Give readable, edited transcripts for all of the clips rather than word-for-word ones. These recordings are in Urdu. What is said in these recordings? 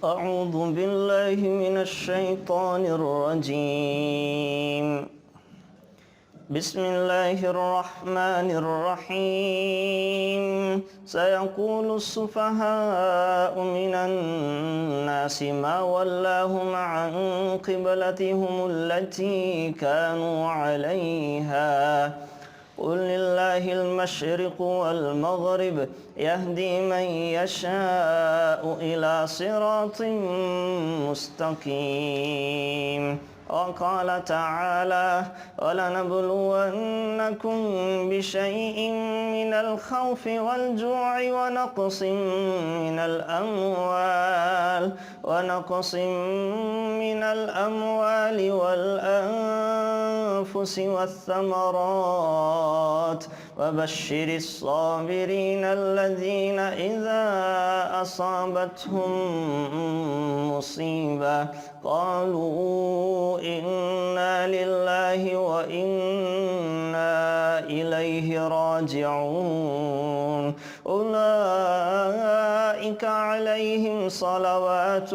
أعوذ بالله من الشيطان الرجيم. بسم الله الرحمن الرحيم. سيقول السفهاء من الناس ما ولاهم عن قبلتهم التي كانوا عليها قل لله المشرق والمغرب يهدي من يشاء إلى صراط مستقيم. وقال تعالى ولنبلونكم بشيء من الخوف والجوع ونقص من الأموال والأنفس والثمرات وبشر الصابرين الذين إذا أصابتهم مصيبة قالوا إنا لله وإنا إليه راجعون. أولئك عليهم صلوات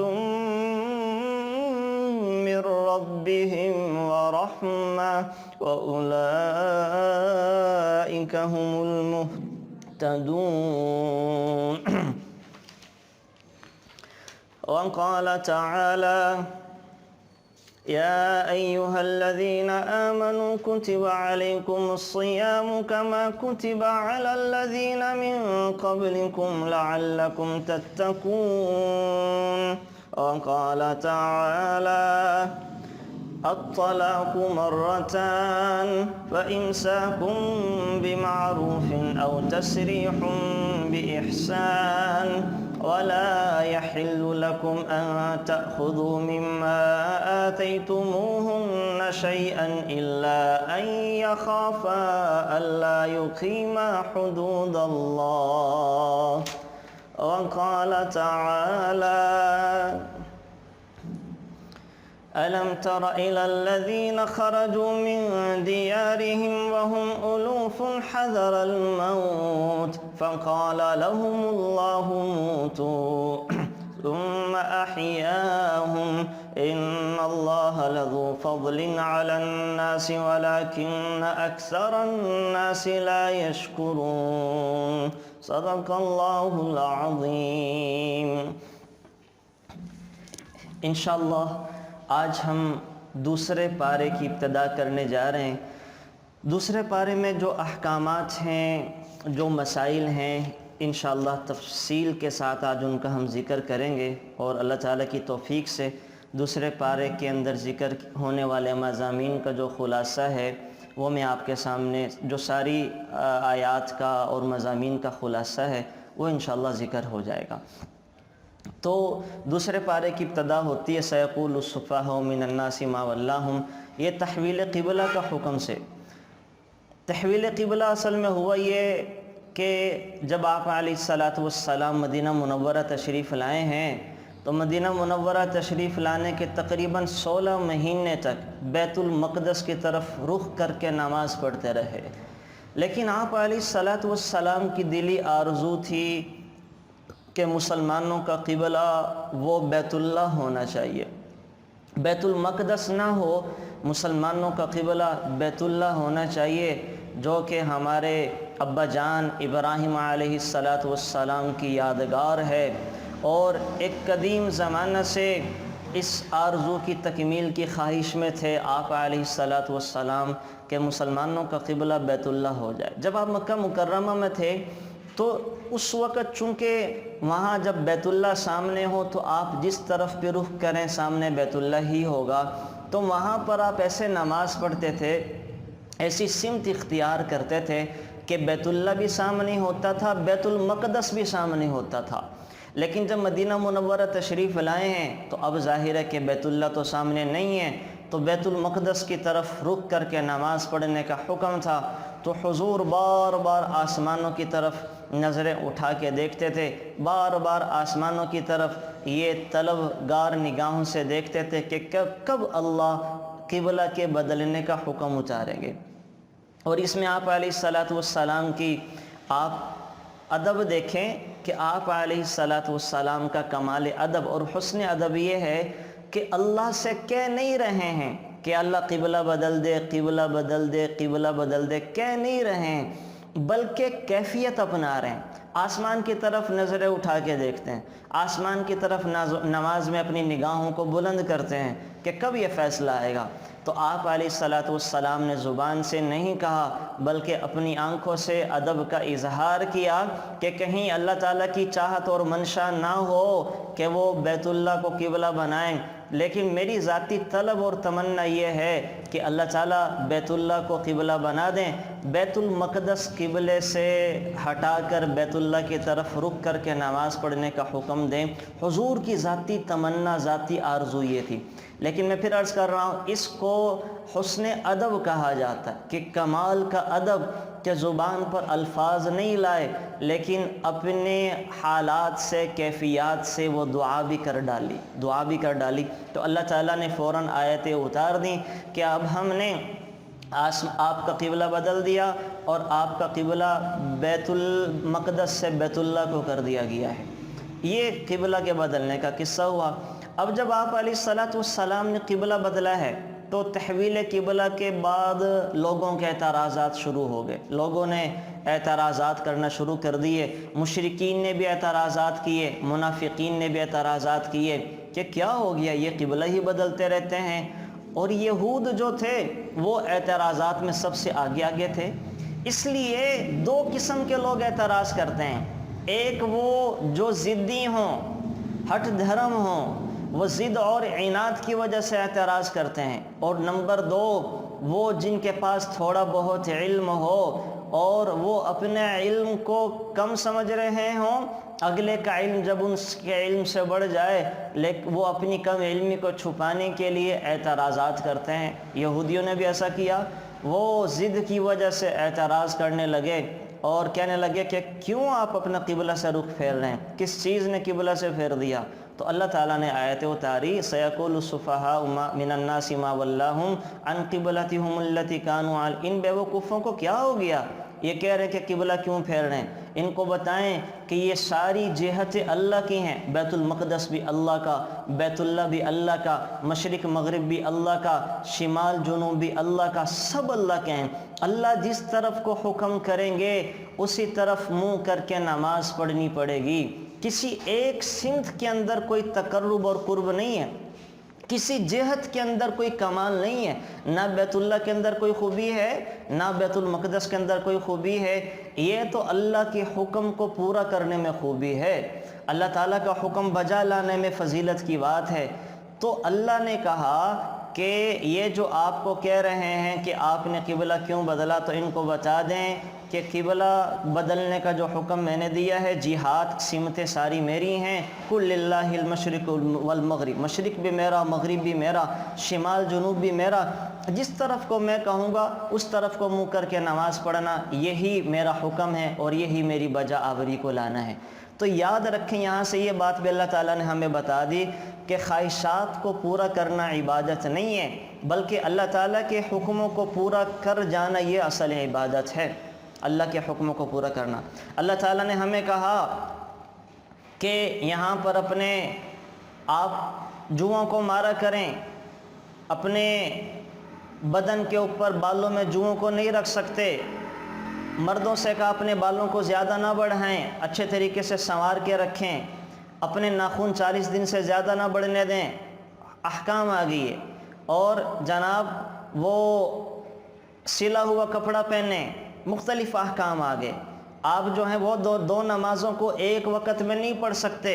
من ربهم ورحمة وأولئك هم المهتدون. وقال تعالى يا أيها الذين آمنوا كتب عليكم الصيام كما كتب على الذين من قبلكم لعلكم تتقون. وقال تعالى الطلاق مرتان فإمساك بمعروف أو تسريح بإحسان ولا يحل لكم أن تأخذوا مما آتيتموهن شيئا إلا أن يخافا ألا يقيما حدود الله. وقال تعالى ألم تر إلى الذين خرجوا من ديارهم وهم ألوف حذر الموت فقال لهم الله موتوا ثم أحياهم إن الله لذو فضل على الناس ولكن أكثر الناس لا يشكرون. صدق الله العظيم. انشاءاللہ آج ہم دوسرے پارے کی ابتدا کرنے جا رہے ہیں. دوسرے پارے میں جو احکامات ہیں، جو مسائل ہیں، انشاءاللہ تفصیل کے ساتھ آج ان کا ہم ذکر کریں گے، اور اللہ تعالیٰ کی توفیق سے دوسرے پارے کے اندر ذکر ہونے والے مضامین کا جو خلاصہ ہے وہ میں آپ کے سامنے جو ساری آیات کا اور مضامین کا خلاصہ ہے وہ انشاءاللہ ذکر ہو جائے گا. تو دوسرے پارے کی ابتدا ہوتی ہے سیقول السفہاء من الناس ما ولاہم. یہ تحویل قبلہ کا حکم سے. تحویل قبلہ اصل میں ہوا یہ کہ جب آپ علیہ السلام مدینہ منورہ تشریف لائے ہیں تو مدینہ منورہ تشریف لانے کے تقریباً 16 مہینے تک بیت المقدس کی طرف رخ کر کے نماز پڑھتے رہے. لیکن آپ علیہ السلام کی دلی آرزو تھی کہ مسلمانوں کا قبلہ وہ بیت اللہ ہونا چاہیے، بیت المقدس نہ ہو، مسلمانوں کا قبلہ بیت اللہ ہونا چاہیے، جو کہ ہمارے ابا جان ابراہیم علیہ السلام کی یادگار ہے، اور ایک قدیم زمانہ سے اس آرزو کی تکمیل کی خواہش میں تھے آپ علیہ السلام کہ مسلمانوں کا قبلہ بیت اللہ ہو جائے. جب آپ مکہ مکرمہ میں تھے تو اس وقت چونکہ وہاں جب بیت اللہ سامنے ہو تو آپ جس طرف پہ رخ کریں سامنے بیت اللہ ہی ہوگا، تو وہاں پر آپ ایسے نماز پڑھتے تھے، ایسی سمت اختیار کرتے تھے کہ بیت اللہ بھی سامنے ہوتا تھا، بیت المقدس بھی سامنے ہوتا تھا. لیکن جب مدینہ منورہ تشریف لائے ہیں تو اب ظاہر ہے کہ بیت اللہ تو سامنے نہیں ہے، تو بیت المقدس کی طرف رخ کر کے نماز پڑھنے کا حکم تھا. تو حضور بار بار آسمانوں کی طرف نظریں اٹھا کے دیکھتے تھے، بار بار آسمانوں کی طرف یہ طلبگار نگاہوں سے دیکھتے تھے کہ کب اللہ قبلہ کے بدلنے کا حکم اتاریں گے. اور اس میں آپ علیہ السلام کی آپ ادب دیکھیں کہ آپ علیہ الصلاۃ والسلام کا کمال ادب اور حسن ادب یہ ہے کہ اللہ سے کہہ نہیں رہے ہیں کہ اللہ قبلہ بدل دے، قبلہ بدل دے، قبلہ بدل دے، کہہ نہیں رہے ہیں، بلکہ کیفیت اپنا رہے ہیں۔ آسمان کی طرف نظریں اٹھا کے دیکھتے ہیں، آسمان کی طرف نماز میں اپنی نگاہوں کو بلند کرتے ہیں کہ کب یہ فیصلہ آئے گا۔ تو آپ علیہ الصلاۃ والسلام نے زبان سے نہیں کہا بلکہ اپنی آنکھوں سے ادب کا اظہار کیا کہ کہیں اللہ تعالیٰ کی چاہت اور منشا نہ ہو کہ وہ بیت اللہ کو قبلہ بنائیں، لیکن میری ذاتی طلب اور تمنا یہ ہے کہ اللہ تعالیٰ بیت اللہ کو قبلہ بنا دیں، بیت المقدس قبلے سے ہٹا کر بیت اللہ کی طرف رک کر کے نماز پڑھنے کا حکم دیں۔ حضور کی ذاتی تمنا، ذاتی آرزو یہ تھی۔ لیکن میں پھر عرض کر رہا ہوں، اس کو حسن ادب کہا جاتا ہے کہ کمال کا ادب کہ زبان پر الفاظ نہیں لائے لیکن اپنے حالات سے، کیفیات سے وہ دعا بھی کر ڈالی۔ تو اللہ تعالیٰ نے فوراً آیتیں اتار دیں کہ اب ہم نے آپ کا قبلہ بدل دیا اور آپ کا قبلہ بیت المقدس سے بیت اللہ کو کر دیا گیا ہے۔ یہ قبلہ کے بدلنے کا قصہ ہوا۔ اب جب آپ علیہ الصلاۃ والسلام نے قبلہ بدلا ہے تو تحویل قبلہ کے بعد لوگوں کے اعتراضات شروع ہو گئے، لوگوں نے اعتراضات کرنا شروع کر دیے، مشرکین نے بھی اعتراضات کیے، منافقین نے بھی اعتراضات کیے کہ کیا ہو گیا، یہ قبلہ ہی بدلتے رہتے ہیں۔ اور یہود جو تھے وہ اعتراضات میں سب سے آگے تھے۔ اس لیے دو قسم کے لوگ اعتراض کرتے ہیں، ایک وہ جو ضدی ہوں، ہٹ دھرم ہوں، وہ ضد اور عناد کی وجہ سے اعتراض کرتے ہیں، اور نمبر دو وہ جن کے پاس تھوڑا بہت علم ہو اور وہ اپنے علم کو کم سمجھ رہے ہوں، اگلے کا علم جب ان کے علم سے بڑھ جائے لیکن وہ اپنی کم علمی کو چھپانے کے لیے اعتراضات کرتے ہیں۔ یہودیوں نے بھی ایسا کیا، وہ ضد کی وجہ سے اعتراض کرنے لگے اور کہنے لگے کہ کیوں آپ اپنا قبلہ سے رخ پھیر رہے ہیں، کس چیز نے قبلہ سے پھیر دیا؟ تو اللہ تعالیٰ نے آیت اتاری، سَيَقُولُ السُّفَهَاءُ مِنَ النَّاسِ مَا وَلَّاهُمْ عَنْ قِبْلَتِهُمُ الَّتِي كَانُوا عَلَيْهَا۔ ان بیوقوفوں کو کیا ہو گیا، یہ کہہ رہے کہ قبلہ کیوں پھیر رہے ہیں؟ ان کو بتائیں کہ یہ ساری جہتیں اللہ کی ہیں، بیت المقدس بھی اللہ کا، بیت اللہ بھی اللہ کا، مشرق مغرب بھی اللہ کا، شمال جنوب بھی اللہ کا، سب اللہ کے ہیں۔ اللہ جس طرف کو حکم کریں گے اسی طرف منہ کر کے نماز پڑھنی پڑے گی۔ کسی ایک سمت کے اندر کوئی تقرب اور قرب نہیں ہے، کسی جہت کے اندر کوئی کمال نہیں ہے، نہ بیت اللہ کے اندر کوئی خوبی ہے نہ بیت المقدس کے اندر کوئی خوبی ہے۔ یہ تو اللہ کے حکم کو پورا کرنے میں خوبی ہے، اللہ تعالیٰ کا حکم بجا لانے میں فضیلت کی بات ہے۔ تو اللہ نے کہا کہ یہ جو آپ کو کہہ رہے ہیں کہ آپ نے قبلہ کیوں بدلا، تو ان کو بتا دیں کہ قبلہ بدلنے کا جو حکم میں نے دیا ہے، جہات سمتیں ساری میری ہیں، کل للہ المشرق والمغرب، مشرق بھی میرا، مغرب بھی میرا، شمال جنوب بھی میرا، جس طرف کو میں کہوں گا اس طرف کو منہ کر کے نماز پڑھنا یہی میرا حکم ہے اور یہی میری بجا آوری کو لانا ہے۔ تو یاد رکھیں، یہاں سے یہ بات بھی اللہ تعالیٰ نے ہمیں بتا دی کہ خواہشات کو پورا کرنا عبادت نہیں ہے، بلکہ اللہ تعالیٰ کے حکموں کو پورا کر جانا یہ اصل عبادت ہے، اللہ کے حکموں کو پورا کرنا۔ اللہ تعالیٰ نے ہمیں کہا کہ یہاں پر اپنے آپ جوؤں کو مارا کریں، اپنے بدن کے اوپر بالوں میں جوؤں کو نہیں رکھ سکتے، مردوں سے کہا اپنے بالوں کو زیادہ نہ بڑھائیں، اچھے طریقے سے سنوار کے رکھیں، اپنے ناخن 40 دن سے زیادہ نہ بڑھنے دیں، احکام آ گئی ہے۔ اور جناب وہ سلا ہوا کپڑا پہنیں، مختلف احکام آ گئے۔ آپ جو ہیں وہ دو نمازوں کو ایک وقت میں نہیں پڑھ سکتے،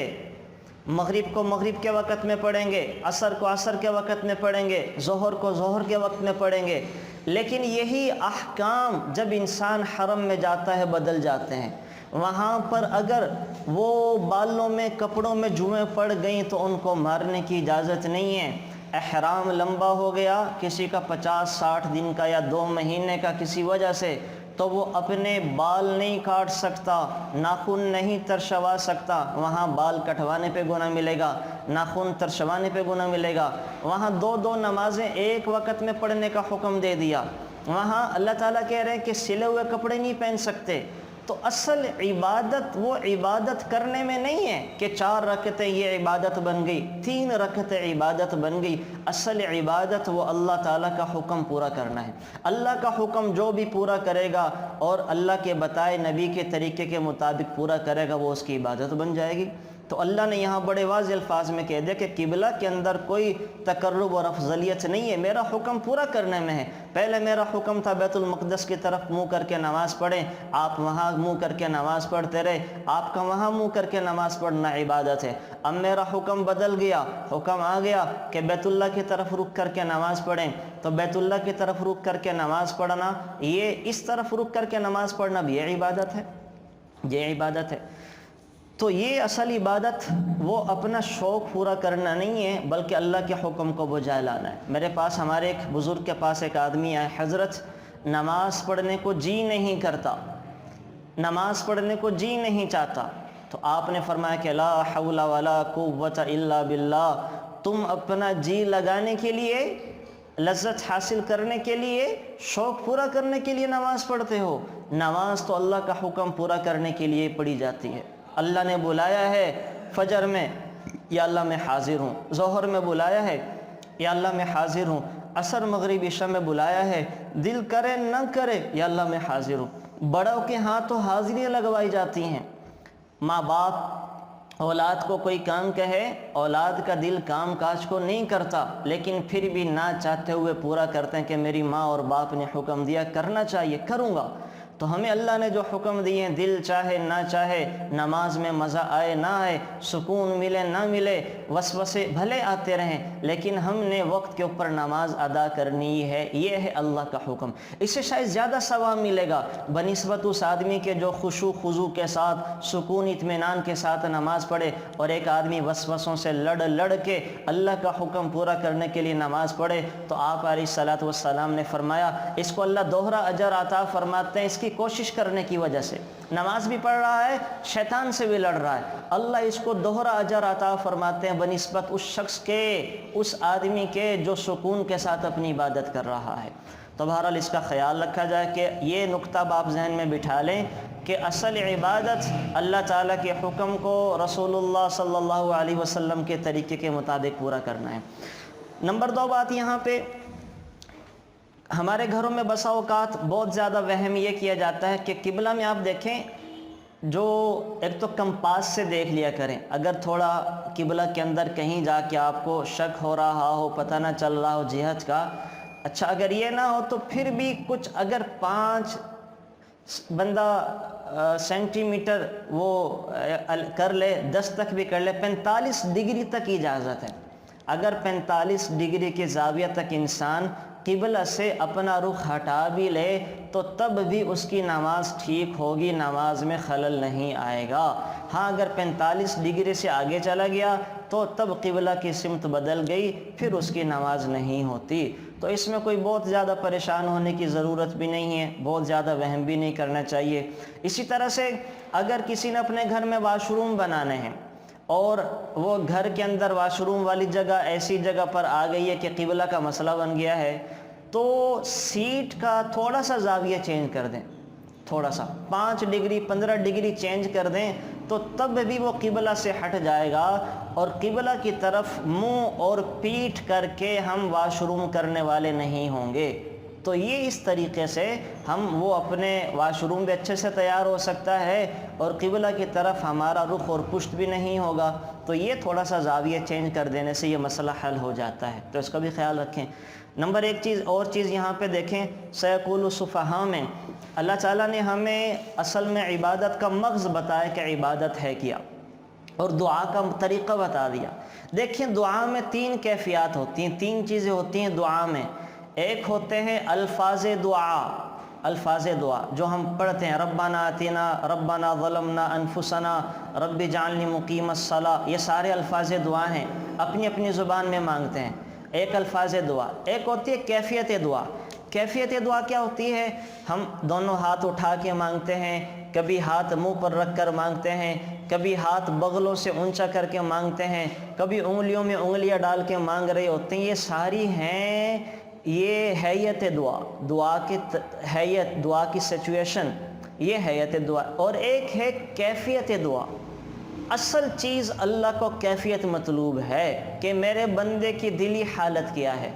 مغرب کو مغرب کے وقت میں پڑھیں گے، عصر کو عصر کے وقت میں پڑھیں گے، ظہر کو ظہر کے وقت میں پڑھیں گے، لیکن یہی احکام جب انسان حرم میں جاتا ہے بدل جاتے ہیں۔ وہاں پر اگر وہ بالوں میں کپڑوں میں جوئیں پڑ گئیں تو ان کو مارنے کی اجازت نہیں ہے۔ احرام لمبا ہو گیا کسی کا 50-60 دن کا یا 2 مہینے کا کسی وجہ سے، تو وہ اپنے بال نہیں کاٹ سکتا، ناخن نہیں ترشوا سکتا، وہاں بال کٹوانے پہ گناہ ملے گا، ناخن ترشوانے پہ گناہ ملے گا۔ وہاں دو نمازیں ایک وقت میں پڑھنے کا حکم دے دیا۔ وہاں اللہ تعالیٰ کہہ رہے ہیں کہ سلے ہوئے کپڑے نہیں پہن سکتے، تو اصل عبادت وہ عبادت کرنے میں نہیں ہے کہ 4 رکعتیں یہ عبادت بن گئی، 3 رکعتیں عبادت بن گئی۔ اصل عبادت وہ اللہ تعالیٰ کا حکم پورا کرنا ہے۔ اللہ کا حکم جو بھی پورا کرے گا اور اللہ کے بتائے نبی کے طریقے کے مطابق پورا کرے گا، وہ اس کی عبادت بن جائے گی۔ تو اللہ نے یہاں بڑے واضح الفاظ میں کہہ دیا کہ قبلہ کے اندر کوئی تقرب اور افضلیت نہیں ہے، میرا حکم پورا کرنے میں ہے۔ پہلے میرا حکم تھا بیت المقدس کی طرف منہ کر کے نماز پڑھیں، آپ وہاں منہ کر کے نماز پڑھتے رہے، آپ کا وہاں منہ کر کے نماز پڑھنا عبادت ہے۔ اب میرا حکم بدل گیا، حکم آ گیا کہ بیت اللہ کی طرف رک کر کے نماز پڑھیں، تو بیت اللہ کی طرف رک کر کے نماز پڑھنا، یہ اس طرف رک کر کے نماز پڑھنا بھی یہ عبادت ہے، یہ عبادت ہے۔ تو یہ اصل عبادت وہ اپنا شوق پورا کرنا نہیں ہے، بلکہ اللہ کے حکم کو بجا لانا ہے۔ میرے پاس ہمارے ایک بزرگ کے پاس ایک آدمی آئے، حضرت نماز پڑھنے کو جی نہیں کرتا، نماز پڑھنے کو جی نہیں چاہتا، تو آپ نے فرمایا کہ لا حول ولا قوت الا باللہ، تم اپنا جی لگانے کے لیے، لذت حاصل کرنے کے لیے، شوق پورا کرنے کے لیے نماز پڑھتے ہو؟ نماز تو اللہ کا حکم پورا کرنے کے لیے پڑھی جاتی ہے۔ اللہ نے بلایا ہے فجر میں، یا اللہ میں حاضر ہوں، ظہر میں بلایا ہے، یا اللہ میں حاضر ہوں، عصر مغرب عشاء میں بلایا ہے، دل کرے نہ کرے یا اللہ میں حاضر ہوں۔ بڑوں کے ہاں تو حاضریاں لگوائی جاتی ہیں۔ ماں باپ اولاد کو کوئی کام کہے، اولاد کا دل کام کاج کو نہیں کرتا، لیکن پھر بھی نہ چاہتے ہوئے پورا کرتے ہیں کہ میری ماں اور باپ نے حکم دیا کرنا چاہیے، کروں گا۔ تو ہمیں اللہ نے جو حکم دیے ہیں، دل چاہے نہ چاہے، نماز میں مزہ آئے نہ آئے، سکون ملے نہ ملے، وسوسے بھلے آتے رہیں، لیکن ہم نے وقت کے اوپر نماز ادا کرنی ہے، یہ ہے اللہ کا حکم۔ اس سے شاید زیادہ ثواب ملے گا بنسبت اس آدمی کے جو خشوع خضوع کے ساتھ، سکون اطمینان کے ساتھ نماز پڑھے، اور ایک آدمی وسوسوں سے لڑ کے اللہ کا حکم پورا کرنے کے لیے نماز پڑھے۔ تو آپ علیہ الصلوۃ والسلام نے فرمایا اس کو اللہ دوہرا اجر عطا فرماتے ہیں، اس کی کوشش کرنے کی وجہ سے۔ نماز بھی پڑھ رہا ہے، شیطان سے بھی لڑ رہا ہے، اللہ اس کو دوہرا اجر عطا فرماتے ہیں بنسبت اس شخص کے، اس آدمی کے جو سکون کے ساتھ اپنی عبادت کر رہا ہے۔ تو بہرحال اس کا خیال رکھا جائے کہ یہ نقطہ آپ ذہن میں بٹھا لیں کہ اصل عبادت اللہ تعالیٰ کے حکم کو رسول اللہ صلی اللہ علیہ وسلم کے طریقے کے مطابق پورا کرنا ہے۔ نمبر 2 بات یہاں پہ، ہمارے گھروں میں بسا اوقات بہت زیادہ وہم یہ کیا جاتا ہے کہ قبلہ میں آپ دیکھیں، جو ایک تو کمپاس سے دیکھ لیا کریں، اگر تھوڑا قبلہ کے اندر کہیں جا کے آپ کو شک ہو رہا ہو، پتہ نہ چل رہا ہو جہت کا، اچھا اگر یہ نہ ہو تو پھر بھی کچھ اگر 5 بندہ سینٹی میٹر وہ کر لے، 10 تک بھی کر لے، 45 ڈگری تک اجازت ہے۔ اگر 45 ڈگری کے زاویہ تک انسان قبلہ سے اپنا رخ ہٹا بھی لے تو تب بھی اس کی نماز ٹھیک ہوگی، نماز میں خلل نہیں آئے گا۔ ہاں اگر 45 ڈگری سے آگے چلا گیا تو تب قبلہ کی سمت بدل گئی، پھر اس کی نماز نہیں ہوتی۔ تو اس میں کوئی بہت زیادہ پریشان ہونے کی ضرورت بھی نہیں ہے، بہت زیادہ وہم بھی نہیں کرنا چاہیے۔ اسی طرح سے اگر کسی نے اپنے گھر میں واش روم بنانے ہیں اور وہ گھر کے اندر واش روم والی جگہ ایسی جگہ پر آ گئی ہے کہ قبلہ کا مسئلہ بن گیا ہے، تو سیٹ کا تھوڑا سا زاویہ چینج کر دیں، تھوڑا سا 5 ڈگری 15 ڈگری چینج کر دیں، تو تب بھی وہ قبلہ سے ہٹ جائے گا، اور قبلہ کی طرف منہ اور پیٹھ کر کے ہم واش روم کرنے والے نہیں ہوں گے۔ تو یہ اس طریقے سے ہم وہ اپنے واش روم بھی اچھے سے تیار ہو سکتا ہے اور قبلہ کی طرف ہمارا رخ اور پشت بھی نہیں ہوگا۔ تو یہ تھوڑا سا زاویہ چینج کر دینے سے یہ مسئلہ حل ہو جاتا ہے، تو اس کا بھی خیال رکھیں۔ نمبر 1 اور چیز یہاں پہ دیکھیں، سیقول السفہاء میں اللہ تعالیٰ نے ہمیں اصل میں عبادت کا مغز بتایا کہ عبادت ہے کیا، اور دعا کا طریقہ بتا دیا۔ دیکھیں دعا میں 3 کیفیات ہوتی ہیں، 3 چیزیں ہوتی ہیں دعا میں۔ ایک ہوتے ہیں الفاظ دعا، الفاظ دعا جو ہم پڑھتے ہیں، ربنا آتنا، ربنا ظلمنا انفسنا، رب اجعلنی مقیم الصلاۃ، یہ سارے الفاظ دعا ہیں، اپنی اپنی زبان میں مانگتے ہیں۔ ایک الفاظ دعا۔ ایک ہوتی ہے کیفیت دعا۔ کیفیت دعا کیا ہوتی ہے؟ ہم دونوں ہاتھ اٹھا کے مانگتے ہیں، کبھی ہاتھ منہ پر رکھ کر مانگتے ہیں، کبھی ہاتھ بغلوں سے اونچا کر کے مانگتے ہیں، کبھی انگلیوں میں انگلیاں ڈال کے مانگ رہے ہوتے ہیں۔ یہ ساری ہیں، یہ حیت دعا، دعا کی حیت، دعا کی سچویشن، یہ حیت دعا، اور ایک ہے کیفیت دعا۔ اصل چیز اللہ کو کیفیت مطلوب ہے کہ میرے بندے کی دلی حالت کیا ہے۔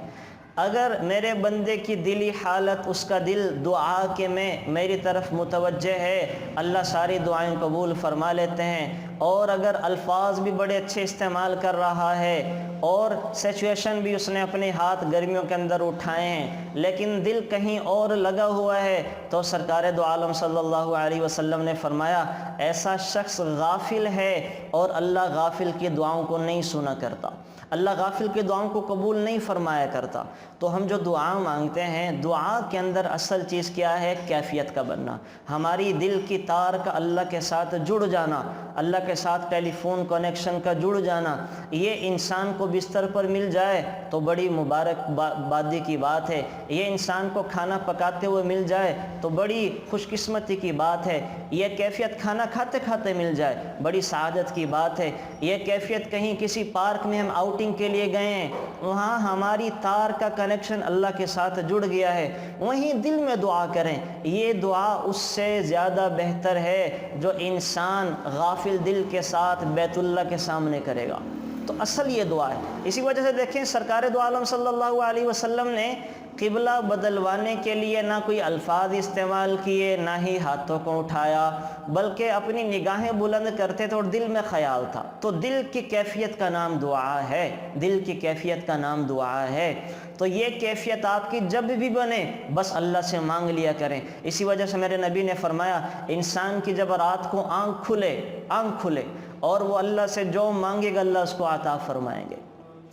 اگر میرے بندے کی دلی حالت، اس کا دل دعا کے میں میری طرف متوجہ ہے، اللہ ساری دعائیں قبول فرما لیتے ہیں۔ اور اگر الفاظ بھی بڑے اچھے استعمال کر رہا ہے اور سچویشن بھی اس نے اپنے ہاتھ گرمیوں کے اندر اٹھائے ہیں، لیکن دل کہیں اور لگا ہوا ہے، تو سرکار دو عالم صلی اللہ علیہ وسلم نے فرمایا ایسا شخص غافل ہے، اور اللہ غافل کی دعاؤں کو نہیں سنا کرتا، اللہ غافل کی دعاؤں کو قبول نہیں فرمایا کرتا۔ تو ہم جو دعا مانگتے ہیں، دعا کے اندر اصل چیز کیا ہے؟ کیفیت کا بننا، ہماری دل کی تار کا اللہ کے ساتھ جڑ جانا، اللہ کے ساتھ ٹیلی فون کنیکشن کا جڑ جانا۔ یہ انسان کو بستر پر مل جائے تو بڑی مبارک بادی کی بات ہے، یہ انسان کو کھانا پکاتے ہوئے مل جائے تو بڑی خوش قسمتی کی بات ہے، یہ کیفیت کھانا کھاتے کھاتے مل جائے بڑی سعادت کی بات ہے، یہ کیفیت کہیں کسی پارک میں ہم آؤٹنگ کے لیے گئے ہیں، وہاں ہماری تار کا کنیکشن اللہ کے ساتھ جڑ گیا ہے، وہیں دل میں دعا کریں، یہ دعا اس سے زیادہ بہتر ہے جو انسان غافل دل کے ساتھ بیت اللہ کے سامنے کرے گا۔ تو اصل یہ دعا ہے۔ اسی وجہ سے دیکھیں سرکار دو عالم صلی اللہ علیہ وسلم نے قبلہ بدلوانے کے لیے نہ کوئی الفاظ استعمال کیے، نہ ہی ہاتھوں کو اٹھایا، بلکہ اپنی نگاہیں بلند کرتے تھے اور دل میں خیال تھا۔ تو دل کی کیفیت کا نام دعا ہے، دل کی کیفیت کا نام دعا ہے۔ تو یہ کیفیت آپ کی جب بھی بنے بس اللہ سے مانگ لیا کریں۔ اسی وجہ سے میرے نبی نے فرمایا انسان کی جب رات کو آنکھ کھلے اور وہ اللہ سے جو مانگے گا اللہ اس کو عطا فرمائیں گے،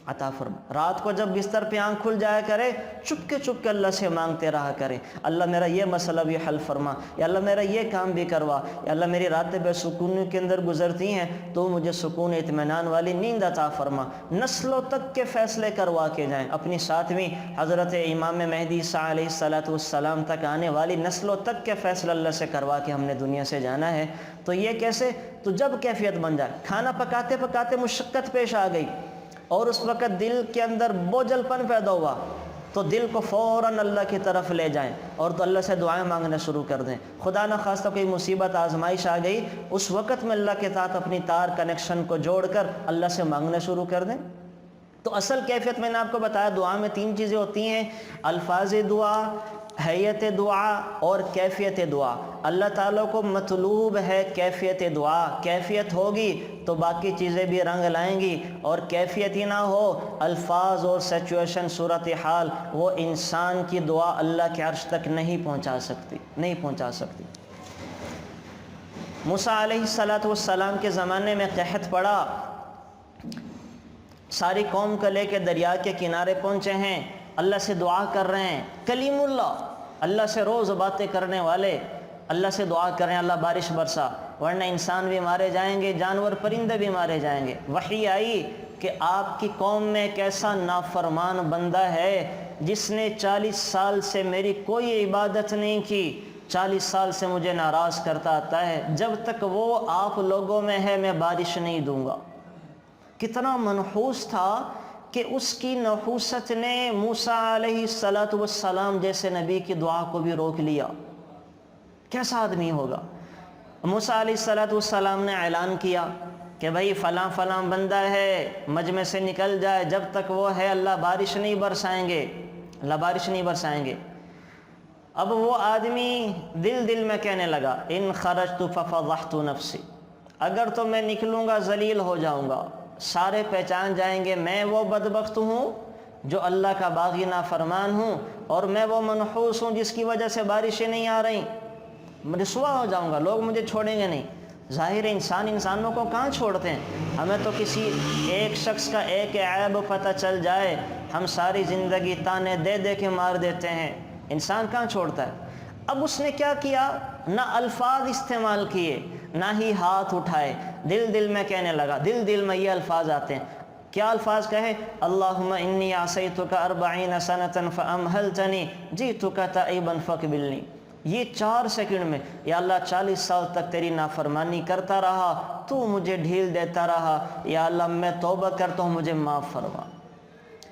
عطا فرما۔ رات کو جب بستر پہ آنکھ کھل جایا کرے، چپ کے اللہ سے مانگتے رہا کریں، اللہ میرا یہ مسئلہ بھی حل فرما، یا اللہ میرا یہ کام بھی کروا، یا اللہ میری راتیں بے سکونی کے اندر گزرتی ہیں تو مجھے سکون اطمینان والی نیند عطا فرما۔ نسلوں تک کے فیصلے کروا کے جائیں، اپنی ساتویں حضرت امام مہدی عیسیٰ علیہ السلام تک آنے والی نسلوں تک کے فیصلے اللہ سے کروا کے ہم نے دنیا سے جانا ہے۔ تو یہ کیسے؟ تو جب کیفیت بن جائے، کھانا پکاتے پکاتے مشقت پیش آ گئی اور اس وقت دل کے اندر بوجھل پن پیدا ہوا، تو دل کو فوراً اللہ کی طرف لے جائیں اور تو اللہ سے دعائیں مانگنا شروع کر دیں۔ خدا نہ خواستہ کوئی مصیبت آزمائش آ گئی، اس وقت میں اللہ کے ساتھ اپنی تار کنیکشن کو جوڑ کر اللہ سے مانگنا شروع کر دیں۔ تو اصل کیفیت میں نے آپ کو بتایا دعا میں 3 چیزیں ہوتی ہیں، الفاظ دعا، حیت دعا اور کیفیت دعا۔ اللہ تعالیٰ کو مطلوب ہے کیفیت دعا، کیفیت ہوگی تو باقی چیزیں بھی رنگ لائیں گی، اور کیفیت ہی نہ ہو، الفاظ اور سچویشن صورتحال وہ انسان کی دعا اللہ کے عرش تک نہیں پہنچا سکتی۔ موسیٰ علیہ السلام کے زمانے میں قحط پڑا، ساری قوم کو لے کے دریا کے کنارے پہنچے ہیں، اللہ سے دعا کر رہے ہیں، کلیم اللہ سے روز باتیں کرنے والے اللہ سے دعا کر رہے ہیں اللہ بارش برسا، ورنہ انسان بھی مارے جائیں گے، جانور پرندے بھی مارے جائیں گے۔ وحی آئی کہ آپ کی قوم میں ایک ایسا نافرمان بندہ ہے جس نے 40 سال سے میری کوئی عبادت نہیں کی، 40 سال سے مجھے ناراض کرتا آتا ہے، جب تک وہ آپ لوگوں میں ہے میں بارش نہیں دوں گا۔ کتنا منحوس تھا کہ اس کی نحوست نے موسیٰ علیہ السلام جیسے نبی کی دعا کو بھی روک لیا۔ کیسا آدمی ہوگا؟ موسیٰ علیہ السلام نے اعلان کیا کہ بھائی فلاں فلاں بندہ ہے، مجمع سے نکل جائے، جب تک وہ ہے اللہ بارش نہیں برسائیں گے۔ اب وہ آدمی دل میں کہنے لگا ان خرجت ففضحت نفسی، اگر تو میں نکلوں گا ذلیل ہو جاؤں گا، سارے پہچان جائیں گے میں وہ بدبخت ہوں جو اللہ کا باغی نافرمان ہوں، اور میں وہ منحوس ہوں جس کی وجہ سے بارشیں نہیں آ رہی، رسوا ہو جاؤں گا، لوگ مجھے چھوڑیں گے نہیں۔ ظاہر انسانوں کو کہاں چھوڑتے ہیں؟ ہمیں تو کسی ایک شخص کا ایک عیب پتہ چل جائے ہم ساری زندگی تانے دے دے کے مار دیتے ہیں، انسان کہاں چھوڑتا ہے؟ اب اس نے کیا کیا؟ نہ الفاظ استعمال کیے، نہ ہی ہاتھ اٹھائے، دل میں کہنے لگا، دل میں یہ الفاظ آتے ہیں۔ کیا الفاظ کہے؟ اللہم انی عصیتک 40 سنة فامہلتنی جئتک تائبا فاقبلنی۔ یہ 4 سیکنڈ میں، یا اللہ 40 سال تک تیری نافرمانی کرتا رہا، تو مجھے ڈھیل دیتا رہا، یا اللہ میں توبہ کرتا ہوں مجھے معاف فرما۔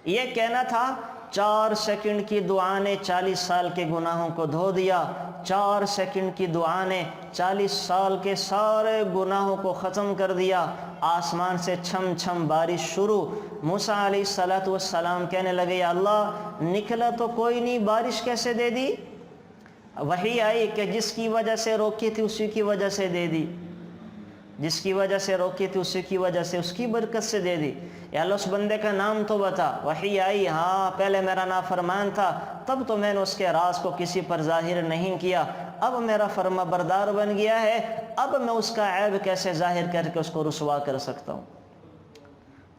یہ کہنا تھا 4 سیکنڈ کی دعا نے 40 سال کے گناہوں کو دھو دیا، 4 سیکنڈ کی دعا نے 40 سال کے سارے گناہوں کو ختم کر دیا۔ آسمان سے چھم چھم بارش شروع۔ موسیٰ علیہ السلام کہنے لگے یا اللہ نکلا تو کوئی نہیں، بارش کیسے دے دی؟ وحی آئی کہ جس کی وجہ سے روکی تھی اسی کی وجہ سے دے دی، جس کی وجہ سے روکی تھی اسی کی وجہ سے، اس کی برکت سے دے دی۔ یا اللہ اس بندے کا نام تو بتا۔ وحی آئی ہاں پہلے میرا نافرمان تھا، تب تو میں نے اس کے راز کو کسی پر ظاہر نہیں کیا، اب میرا فرما بردار بن گیا ہے، اب میں اس کا عیب کیسے ظاہر کر کے اس کو رسوا کر سکتا ہوں؟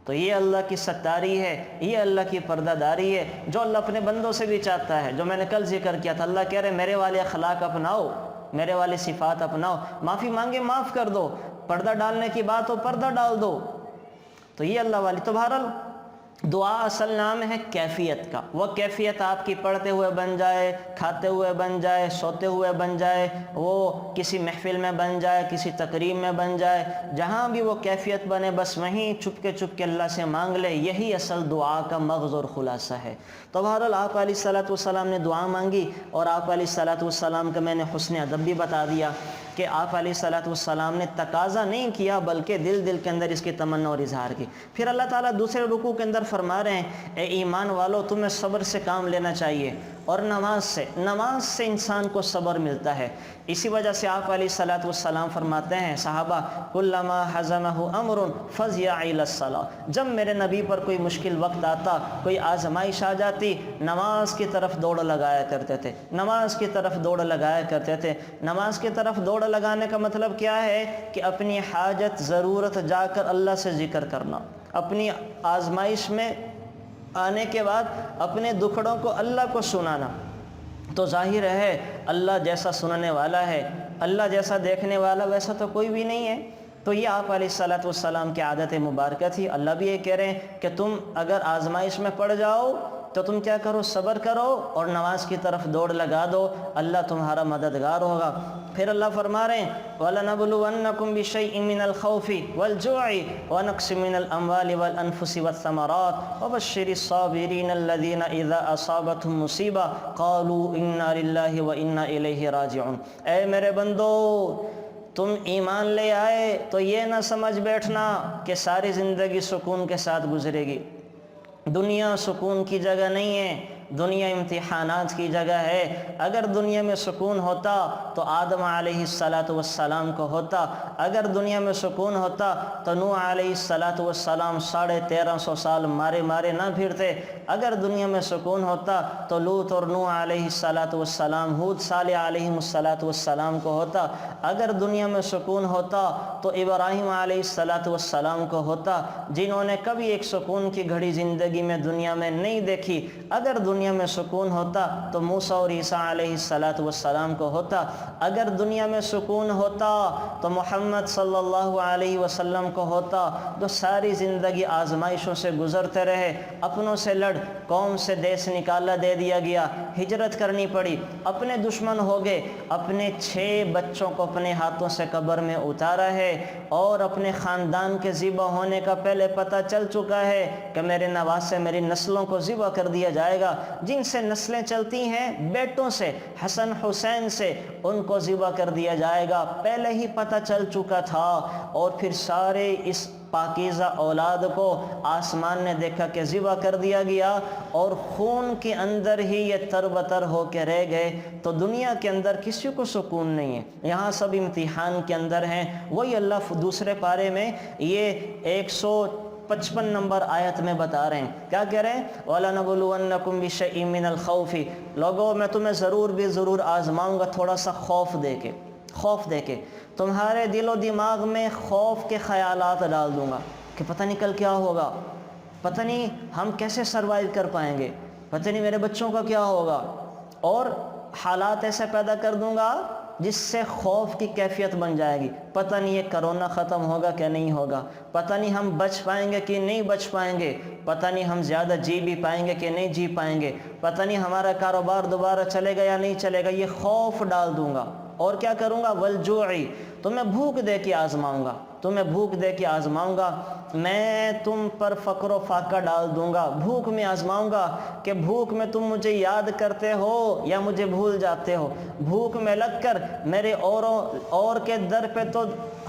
تو یہ اللہ کی ستاری ہے، یہ اللہ کی پردہ داری ہے جو اللہ اپنے بندوں سے بھی چاہتا ہے۔ جو میں نے کل ذکر کیا تھا، اللہ کہہ رہے میرے والے اخلاق اپناؤ، میرے والے صفات اپناؤ، معافی مانگے معاف کر دو، پردہ ڈالنے کی بات ہو پردہ ڈال دو۔ تو یہ اللہ والی۔ تو بہرحال دعا اصل نام ہے کیفیت کا، وہ کیفیت آپ کی پڑھتے ہوئے بن جائے، کھاتے ہوئے بن جائے، سوتے ہوئے بن جائے، وہ کسی محفل میں بن جائے، کسی تقریب میں بن جائے، جہاں بھی وہ کیفیت بنے بس وہیں چپ کے اللہ سے مانگ لے، یہی اصل دعا کا مغز اور خلاصہ ہے۔ تو بہرحال آپ علیہ السلام نے دعا مانگی، اور آپ علیہ السلام کا میں نے حسن ادب بھی بتا دیا کہ آپ علیہ السلام نے تقاضا نہیں کیا بلکہ دل کے اندر اس کی تمنا اور اظہار کی۔ پھر اللہ تعالیٰ دوسرے رکوع کے اندر فرما رہے ہیں اے ایمان والو تمہیں صبر سے کام لینا چاہیے، اور نماز سے انسان کو صبر ملتا ہے۔ اسی وجہ سے آپ علیہ السلام فرماتے ہیں صحابہ کلما حزمہ امر فزع الی الصلاۃ، جب میرے نبی پر کوئی مشکل وقت آتا، کوئی آزمائش آ جاتی، نماز کی طرف دوڑ لگایا کرتے تھے، نماز کی طرف دوڑ لگایا کرتے تھے۔ نماز کی طرف دوڑ لگانے کا مطلب کیا ہے کہ اپنی حاجت ضرورت جا کر اللہ سے ذکر کرنا، اپنی آزمائش میں آنے کے بعد اپنے دکھڑوں کو اللہ کو سنانا۔ تو ظاہر ہے اللہ جیسا سننے والا ہے، اللہ جیسا دیکھنے والا ویسا تو کوئی بھی نہیں ہے۔ تو یہ آپ علیہ السلام کی عادت مبارکہ تھی۔ اللہ بھی یہ کہہ رہے ہیں کہ تم اگر آزمائش میں پڑ جاؤ تو تم کیا کرو، صبر کرو اور نماز کی طرف دوڑ لگا دو، اللہ تمہارا مددگار ہوگا۔ پھر اللہ فرما رہے ہیں وَلَنَبْلُوَنَّكُمْ بِشَيْءٍ مِّنَ الْخَوْفِ وَالْجُوعِ وَنَقْصٍ مِّنَ الْأَمْوَالِ وَالْأَنفُسِ وَالثَّمَرَاتِ وَبَشِّرِ الصَّابِرِينَ الَّذِينَ إِذَا أَصَابَتْهُمْ مُصِيبَةٌ قَالُوا إِنَّا لِلَّهِ وَإِنَّا إِلَيْهِ رَاجِعُونَ۔ اے میرے بندو تم ایمان لے آئے تو یہ نہ سمجھ بیٹھنا کہ ساری زندگی سکون کے ساتھ گزرے گی۔ دنیا سکون کی جگہ نہیں ہے، دنیا امتحانات کی جگہ ہے۔ اگر دنیا میں سکون ہوتا تو آدم علیہ السلام کو ہوتا، اگر دنیا میں سکون ہوتا تو نوح علیہ السلام 1350 سال مارے نہ پھرتے، اگر دنیا میں سکون ہوتا تو لوط اور نوح علیہ السلام، ہود صالح علیہ السلام کو ہوتا، اگر دنیا میں سکون ہوتا تو ابراہیم علیہ السلام کو ہوتا، جنہوں نے کبھی ایک سکون کی گھڑی زندگی میں دنیا میں نہیں دیکھی۔ اگر دنیا میں سکون ہوتا تو موسیٰ اور عیسیٰ علیہ السلام کو ہوتا، اگر دنیا میں سکون ہوتا تو محمد صلی اللہ علیہ وسلم کو ہوتا، تو ساری زندگی آزمائشوں سے گزرتے رہے، اپنوں سے لڑ، قوم سے دیس نکالا دے دیا گیا، ہجرت کرنی پڑی، اپنے دشمن ہو گئے، اپنے 6 بچوں کو اپنے ہاتھوں سے قبر میں اتارا ہے، اور اپنے خاندان کے ذبح ہونے کا پہلے پتہ چل چکا ہے کہ میرے نواسے میری نسلوں کو ذبح کر دیا جائے گا، جن سے نسلیں چلتی ہیں بیٹوں سے، حسن حسین سے، ان کو ذبح کر دیا جائے گا، پہلے ہی پتہ چل چکا تھا۔ اور پھر سارے اس پاکیزہ اولاد کو آسمان نے دیکھا کہ ذبح کر دیا گیا، اور خون کے اندر ہی یہ تربتر ہو کے رہ گئے۔ تو دنیا کے اندر کسی کو سکون نہیں ہے، یہاں سب امتحان کے اندر ہیں۔ وہی اللہ دوسرے پارے میں یہ 155 نمبر آیت میں بتا رہے ہیں، کیا کہہ رہے ہیں وَلَنَبْلُوَنَّكُمْ بِشَيْءٍ مِّنَ الْخَوْفِ، لوگوں میں تمہیں ضرور آزماؤں گا، تھوڑا سا خوف دے کے تمہارے دل و دماغ میں خوف کے خیالات ڈال دوں گا کہ پتہ نہیں کل کیا ہوگا، پتہ نہیں ہم کیسے سروائیو کر پائیں گے، پتہ نہیں میرے بچوں کا کیا ہوگا، اور حالات ایسے پیدا کر دوں گا جس سے خوف کی کیفیت بن جائے گی۔ پتہ نہیں یہ کرونا ختم ہوگا کہ نہیں ہوگا، پتہ نہیں ہم بچ پائیں گے کہ نہیں بچ پائیں گے، پتہ نہیں ہم زیادہ جی بھی پائیں گے کہ نہیں جی پائیں گے، پتہ نہیں ہمارا کاروبار دوبارہ چلے گا یا نہیں چلے گا۔ یہ خوف ڈال دوں گا، اور کیا کروں گا والجوعی، تو میں بھوک دے کے آزماؤں گا، تمہیں بھوک دے کے آزماؤں گا، میں تم پر فقر و فاقہ ڈال دوں گا، بھوک میں آزماؤں گا کہ بھوک میں تم مجھے یاد کرتے ہو یا مجھے بھول جاتے ہو، بھوک میں لگ کر میرے اور کے در پہ تو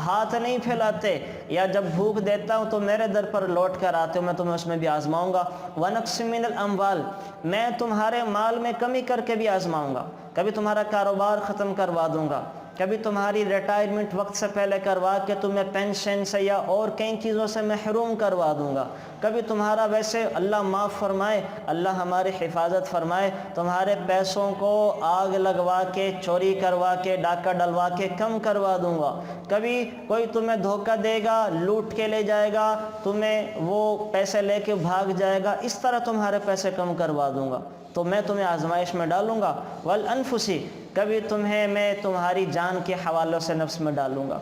ہاتھ نہیں پھیلاتے، یا جب بھوک دیتا ہوں تو میرے در پر لوٹ کر آتے ہو، میں تمہیں اس میں بھی آزماؤں گا۔ وَنَقْصٍ مِّنَ الْأَمْوَالِ، میں تمہارے مال میں کمی کر کے بھی آزماؤں گا، کبھی تمہارا کاروبار ختم کروا دوں گا، کبھی تمہاری ریٹائرمنٹ وقت سے پہلے کروا کے تمہیں پینشن سے یا اور کئی چیزوں سے محروم کروا دوں گا، کبھی تمہارا ویسے اللہ معاف فرمائے، اللہ ہماری حفاظت فرمائے، تمہارے پیسوں کو آگ لگوا کے، چوری کروا کے، ڈاکہ ڈلوا کے کم کروا دوں گا، کبھی کوئی تمہیں دھوکہ دے گا، لوٹ کے لے جائے گا، تمہیں وہ پیسے لے کے بھاگ جائے گا، اس طرح تمہارے پیسے کم کروا دوں گا، تو میں تمہیں آزمائش میں ڈالوں گا۔ والانفسی، کبھی تمہیں میں تمہاری جان کے حوالوں سے نفس میں ڈالوں گا،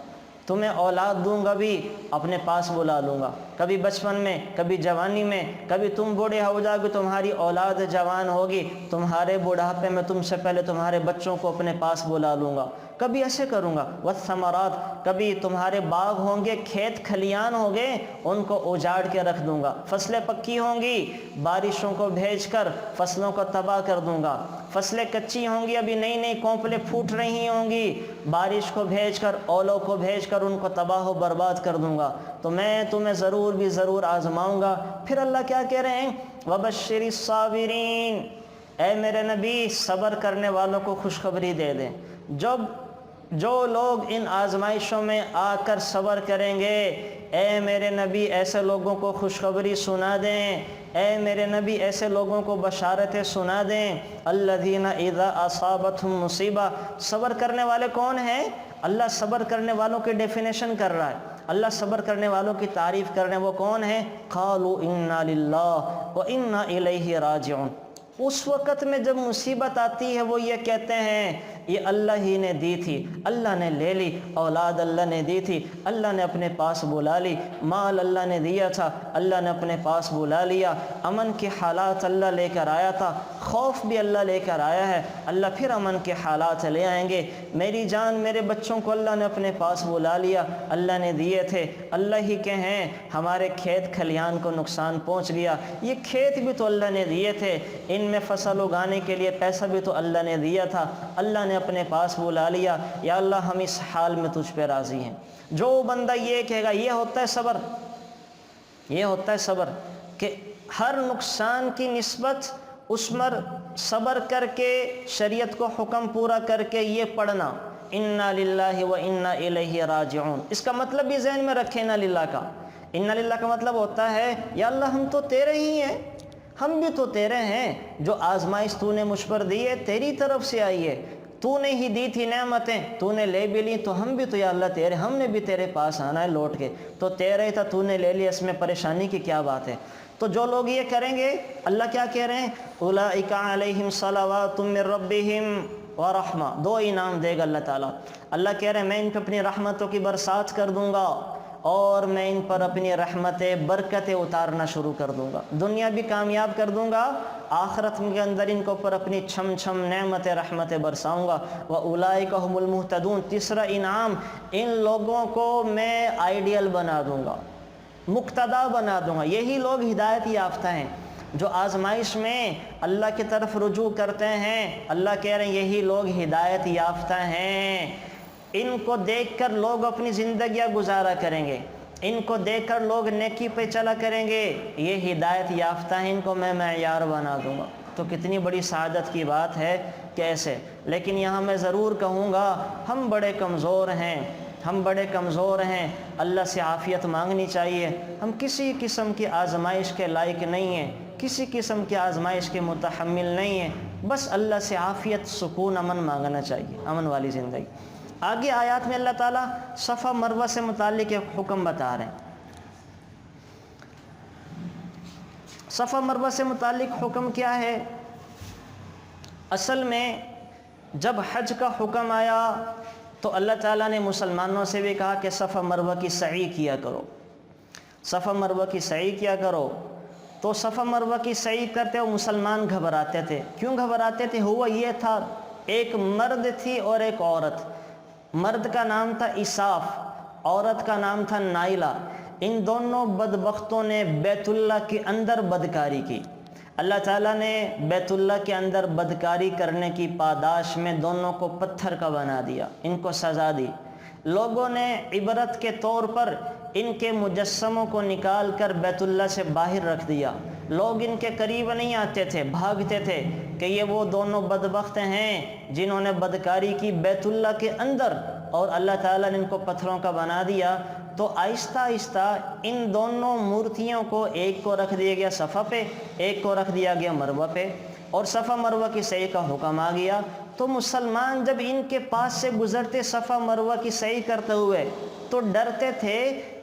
تمہیں اولاد دوں گا بھی اپنے پاس بلا لوں گا، کبھی بچپن میں، کبھی جوانی میں، کبھی تم بوڑھے ہو جاؤ گے تمہاری اولاد جوان ہوگی، تمہارے بڑھاپے میں تم سے پہلے تمہارے بچوں کو اپنے پاس بلا لوں گا، کبھی ایسے کروں گا۔ والثمرات، کبھی تمہارے باغ ہوں گے، کھیت کھلیان ہوں گے، ان کو اجاڑ کے رکھ دوں گا، فصلیں پکی ہوں گی، بارشوں کو بھیج کر فصلوں کو تباہ کر دوں گا، فصلیں کچی ہوں گی، ابھی نئی نئی کونپلیں پھوٹ رہی ہوں گی، بارش کو بھیج کر، اولوں کو بھیج کر ان کو تباہ و برباد کر دوں گا، تو میں تمہیں ضرور بھی ضرور آزماؤں گا۔ پھر اللہ کیا کہہ رہے ہیں؟ وَبَشِّرِ الصَّابِرِينَ، اے میرے نبی صبر کرنے والوں کو خوشخبری دے دیں، جو لوگ ان آزمائشوں میں آ کر صبر کریں گے، اے میرے نبی ایسے لوگوں کو خوشخبری سنا دیں، اے میرے نبی ایسے لوگوں کو بشارتیں سنا دیں۔ الذین اذا اصابتہم مصیبہ، صبر کرنے والے کون ہیں؟ اللہ صبر کرنے والوں کی ڈیفینیشن کر رہا ہے، اللہ صبر کرنے والوں کی تعریف کر رہے ہیں، وہ کون ہیں؟ قالوا انا للہ وانا الیہ راجعون، اس وقت میں جب مصیبت آتی ہے وہ یہ کہتے ہیں یہ اللہ ہی نے دی تھی، اللہ نے لے لی، اولاد اللہ نے دی تھی، اللہ نے اپنے پاس بلا لی، مال اللہ نے دیا تھا، اللہ نے اپنے پاس بلا لیا، امن کے حالات اللہ لے کر آیا تھا، خوف بھی اللہ لے کر آیا ہے، اللہ پھر امن کے حالات لے آئیں گے، میری جان میرے بچوں کو اللہ نے اپنے پاس بلا لیا، اللہ نے دیے تھے، اللہ ہی کے ہیں، ہمارے کھیت کھلیان کو نقصان پہنچ گیا، یہ کھیت بھی تو اللہ نے دیے تھے، ان میں فصل اگانے کے لیے پیسہ بھی تو اللہ نے دیا تھا، اللہ نے اپنے پاس بلا لیا، یا اللہ ہم اس حال میں تجھ پہ راضی ہیں۔ جو بندہ یہ کہے گا، یہ ہوتا ہے صبر، یہ ہوتا ہے صبر، کہ ہر نقصان کی نسبت اس پر صبر کر کے شریعت کو حکم پورا کر کے یہ پڑھنا انا للہ و انا الیہ راجعون، اس کا مطلب بھی ذہن میں رکھے۔ انا للہ کا مطلب ہوتا ہے یا اللہ ہم تو تیرے ہی ہیں، ہم بھی تو تیرے ہیں، جو آزمائش تو نے مجھ پر دی ہے تیری طرف سے آئی ہے، تو نے ہی دی تھی نعمتیں، تو نے لے بھی لی، تو ہم بھی تو یا اللہ تیرے، ہم نے بھی تیرے پاس آنا ہے لوٹ کے، تو تیرے ہی تھا، تو نے لے لیا، اس میں پریشانی کی کیا بات ہے؟ تو جو لوگ یہ کریں گے، اللہ کیا کہہ رہے ہیں؟ اولئک علیہم صلوات من ربہم ورحمہ، دو انعام دے گا اللہ تعالیٰ۔ اللہ کہہ رہے ہیں میں ان پہ اپنی رحمتوں کی برسات کر دوں گا، اور میں ان پر اپنی رحمتیں برکتیں اتارنا شروع کر دوں گا، دنیا بھی کامیاب کر دوں گا، آخرت کے اندر ان کو پر اپنی چھم چھم نعمتیں رحمتیں برساؤں گا۔ وَأُولَئِكَ هُمُ الْمُهْتَدُونَ، تیسرا انعام، ان لوگوں کو میں آئیڈیل بنا دوں گا، مقتدا بنا دوں گا، یہی لوگ ہدایت یافتہ ہیں جو آزمائش میں اللہ کی طرف رجوع کرتے ہیں، اللہ کہہ رہے ہیں یہی لوگ ہدایت یافتہ ہیں، ان کو دیکھ کر لوگ اپنی زندگیاں گزارا کریں گے، ان کو دیکھ کر لوگ نیکی پہ چلا کریں گے، یہ ہدایت یافتہ ہیں، ان کو میں معیار بنا دوں گا۔ تو کتنی بڑی سعادت کی بات ہے کیسے، لیکن یہاں میں ضرور کہوں گا ہم بڑے کمزور ہیں، ہم بڑے کمزور ہیں، اللہ سے عافیت مانگنی چاہیے، ہم کسی قسم کی آزمائش کے لائق نہیں ہیں، کسی قسم کی آزمائش کے متحمل نہیں ہیں، بس اللہ سے عافیت، سکون، امن مانگنا چاہیے، امن والی زندگی۔ آگے آیات میں اللہ تعالیٰ صفا مروہ سے متعلق ایک حکم بتا رہے ہیں، صفا مروہ سے متعلق حکم کیا ہے؟ اصل میں جب حج کا حکم آیا تو اللہ تعالیٰ نے مسلمانوں سے بھی کہا کہ صفا مروہ کی سعی کیا کرو، صفا مروہ کی سعی کیا کرو۔ تو صفا مروہ کی سعی کرتے ہوئے مسلمان گھبراتے تھے، کیوں گھبراتے تھے؟ ہوا یہ تھا، ایک مرد تھی اور ایک عورت، مرد کا نام تھا اساف عورت کا نام تھا نائلہ، ان دونوں بدبختوں نے بیت اللہ کے اندر بدکاری کی۔ اللہ تعالیٰ نے بیت اللہ کے اندر بدکاری کرنے کی پاداش میں دونوں کو پتھر کا بنا دیا، ان کو سزا دی۔ لوگوں نے عبرت کے طور پر ان کے مجسموں کو نکال کر بیت اللہ سے باہر رکھ دیا۔ لوگ ان کے قریب نہیں آتے تھے، بھاگتے تھے کہ یہ وہ دونوں بدبخت ہیں جنہوں نے بدکاری کی بیت اللہ کے اندر، اور اللہ تعالیٰ نے ان کو پتھروں کا بنا دیا۔ تو آہستہ آہستہ ان دونوں مورتیوں کو، ایک کو رکھ دیا گیا صفا پہ، ایک کو رکھ دیا گیا مروہ پہ، اور صفا مروہ کی سعی کا حکم آ گیا۔ تو مسلمان جب ان کے پاس سے گزرتے صفا مروہ کی سعی کرتے ہوئے تو ڈرتے تھے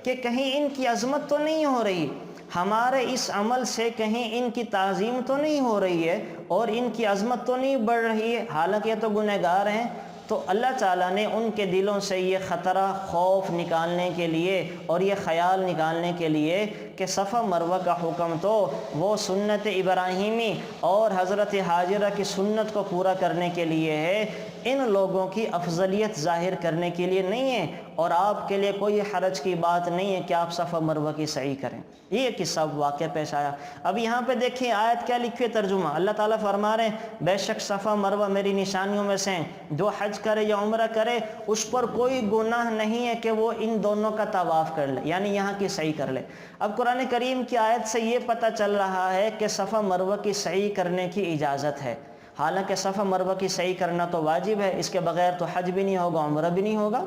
کہ کہیں ان کی عظمت تو نہیں ہو رہی، ہمارے اس عمل سے کہیں ان کی تعظیم تو نہیں ہو رہی ہے اور ان کی عظمت تو نہیں بڑھ رہی ہے، حالانکہ یہ تو گنہگار ہیں۔ تو اللہ تعالیٰ نے ان کے دلوں سے یہ خطرہ، خوف نکالنے کے لیے اور یہ خیال نکالنے کے لیے کہ صفا مروہ کا حکم تو وہ سنت ابراہیمی اور حضرت حاجرہ کی سنت کو پورا کرنے کے لیے ہے، ان لوگوں کی افضلیت ظاہر کرنے کے لیے نہیں ہے، اور آپ کے لیے کوئی حرج کی بات نہیں ہے کہ آپ صفا مروہ کی سعی کریں۔ یہ قصہ واقعہ پیش آیا۔ اب یہاں پہ دیکھیں آیت کیا لکھی ہے، ترجمہ اللہ تعالیٰ فرما رہے ہیں بے شک صفا مروہ میری نشانیوں میں سے ہیں، جو حج کرے یا عمرہ کرے اس پر کوئی گناہ نہیں ہے کہ وہ ان دونوں کا طواف کر لے، یعنی یہاں کی سعی کر لے۔ اب قرآن کریم کی آیت سے یہ پتہ چل رہا ہے کہ صفا مروہ کی سعی کرنے کی اجازت ہے، حالانکہ صفا مروہ کی سعی کرنا تو واجب ہے، اس کے بغیر تو حج بھی نہیں ہوگا، عمرہ بھی نہیں ہوگا۔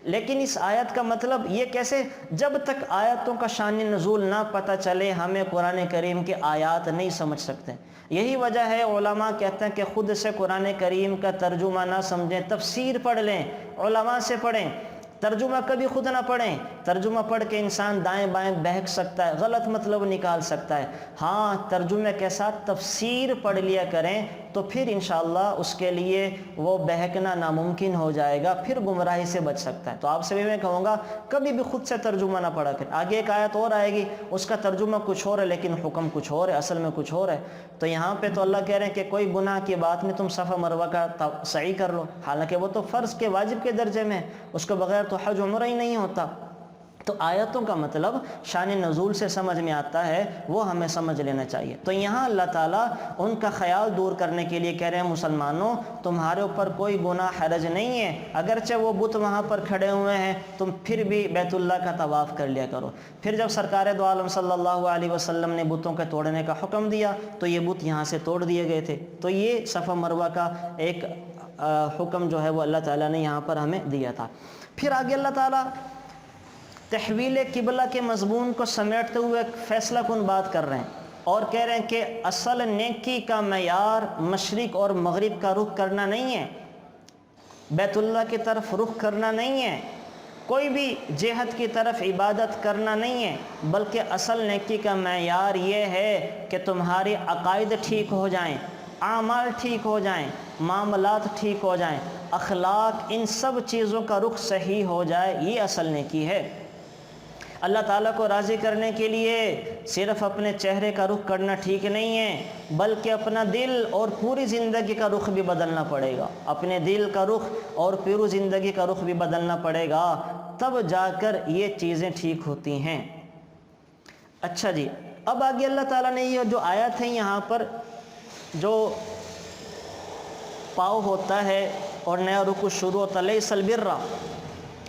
لیکن اس آیت کا مطلب یہ کیسے، جب تک آیتوں کا شان نزول نہ پتہ چلے ہمیں قرآن کریم کے آیات نہیں سمجھ سکتے۔ یہی وجہ ہے علماء کہتے ہیں کہ خود سے قرآن کریم کا ترجمہ نہ سمجھیں، تفسیر پڑھ لیں، علماء سے پڑھیں، ترجمہ کبھی خود نہ پڑھیں۔ ترجمہ پڑھ کے انسان دائیں بائیں بہک سکتا ہے، غلط مطلب نکال سکتا ہے۔ ہاں، ترجمے کے ساتھ تفسیر پڑھ لیا کریں تو پھر انشاءاللہ اس کے لیے وہ بہکنا ناممکن ہو جائے گا، پھر گمراہی سے بچ سکتا ہے۔ تو آپ سے بھی میں کہوں گا کبھی بھی خود سے ترجمہ نہ پڑھا کریں۔ آگے ایک آیت اور آئے گی، اس کا ترجمہ کچھ اور ہے لیکن حکم کچھ اور ہے، اصل میں کچھ اور ہے۔ تو یہاں پہ تو اللہ کہہ رہے ہیں کہ کوئی گناہ کی بات نہیں، تم صفا مروہ کا سعی کر لو، حالانکہ وہ تو فرض کے واجب کے درجے میں، اس کے بغیر تو حج عمرہ ہی نہیں ہوتا۔ تو آیتوں کا مطلب شان نزول سے سمجھ میں آتا ہے، وہ ہمیں سمجھ لینا چاہیے۔ تو یہاں اللہ تعالیٰ ان کا خیال دور کرنے کے لیے کہہ رہے ہیں مسلمانوں تمہارے اوپر کوئی گناہ حرج نہیں ہے، اگرچہ وہ بت وہاں پر کھڑے ہوئے ہیں تم پھر بھی بیت اللہ کا طواف کر لیا کرو۔ پھر جب سرکار دو عالم صلی اللہ علیہ وسلم نے بتوں کے توڑنے کا حکم دیا تو یہ بت یہاں سے توڑ دیے گئے تھے۔ تو یہ صفا مروہ کا ایک حکم جو ہے وہ اللہ تعالیٰ نے یہاں پر ہمیں دیا تھا۔ پھر آگے اللہ تعالیٰ تحویل قبلہ کے مضمون کو سمیٹتے ہوئے ایک فیصلہ کن بات کر رہے ہیں اور کہہ رہے ہیں کہ اصل نیکی کا معیار مشرق اور مغرب کا رخ کرنا نہیں ہے، بیت اللہ کی طرف رخ کرنا نہیں ہے، کوئی بھی جہت کی طرف عبادت کرنا نہیں ہے، بلکہ اصل نیکی کا معیار یہ ہے کہ تمہارے عقائد ٹھیک ہو جائیں، اعمال ٹھیک ہو جائیں، معاملات ٹھیک ہو جائیں، اخلاق، ان سب چیزوں کا رخ صحیح ہو جائے، یہ اصل نیکی ہے۔ اللہ تعالیٰ کو راضی کرنے کے لیے صرف اپنے چہرے کا رخ کرنا ٹھیک نہیں ہے، بلکہ اپنا دل اور پوری زندگی کا رخ بھی بدلنا پڑے گا، اپنے دل کا رخ اور پوری زندگی کا رخ بھی بدلنا پڑے گا، تب جا کر یہ چیزیں ٹھیک ہوتی ہیں۔ اچھا جی، اب آگے اللہ تعالیٰ نے یہ جو آیت ہے یہاں پر جو پاؤ ہوتا ہے اور نیا رکوع شروع ہوتا ہے، لیس البر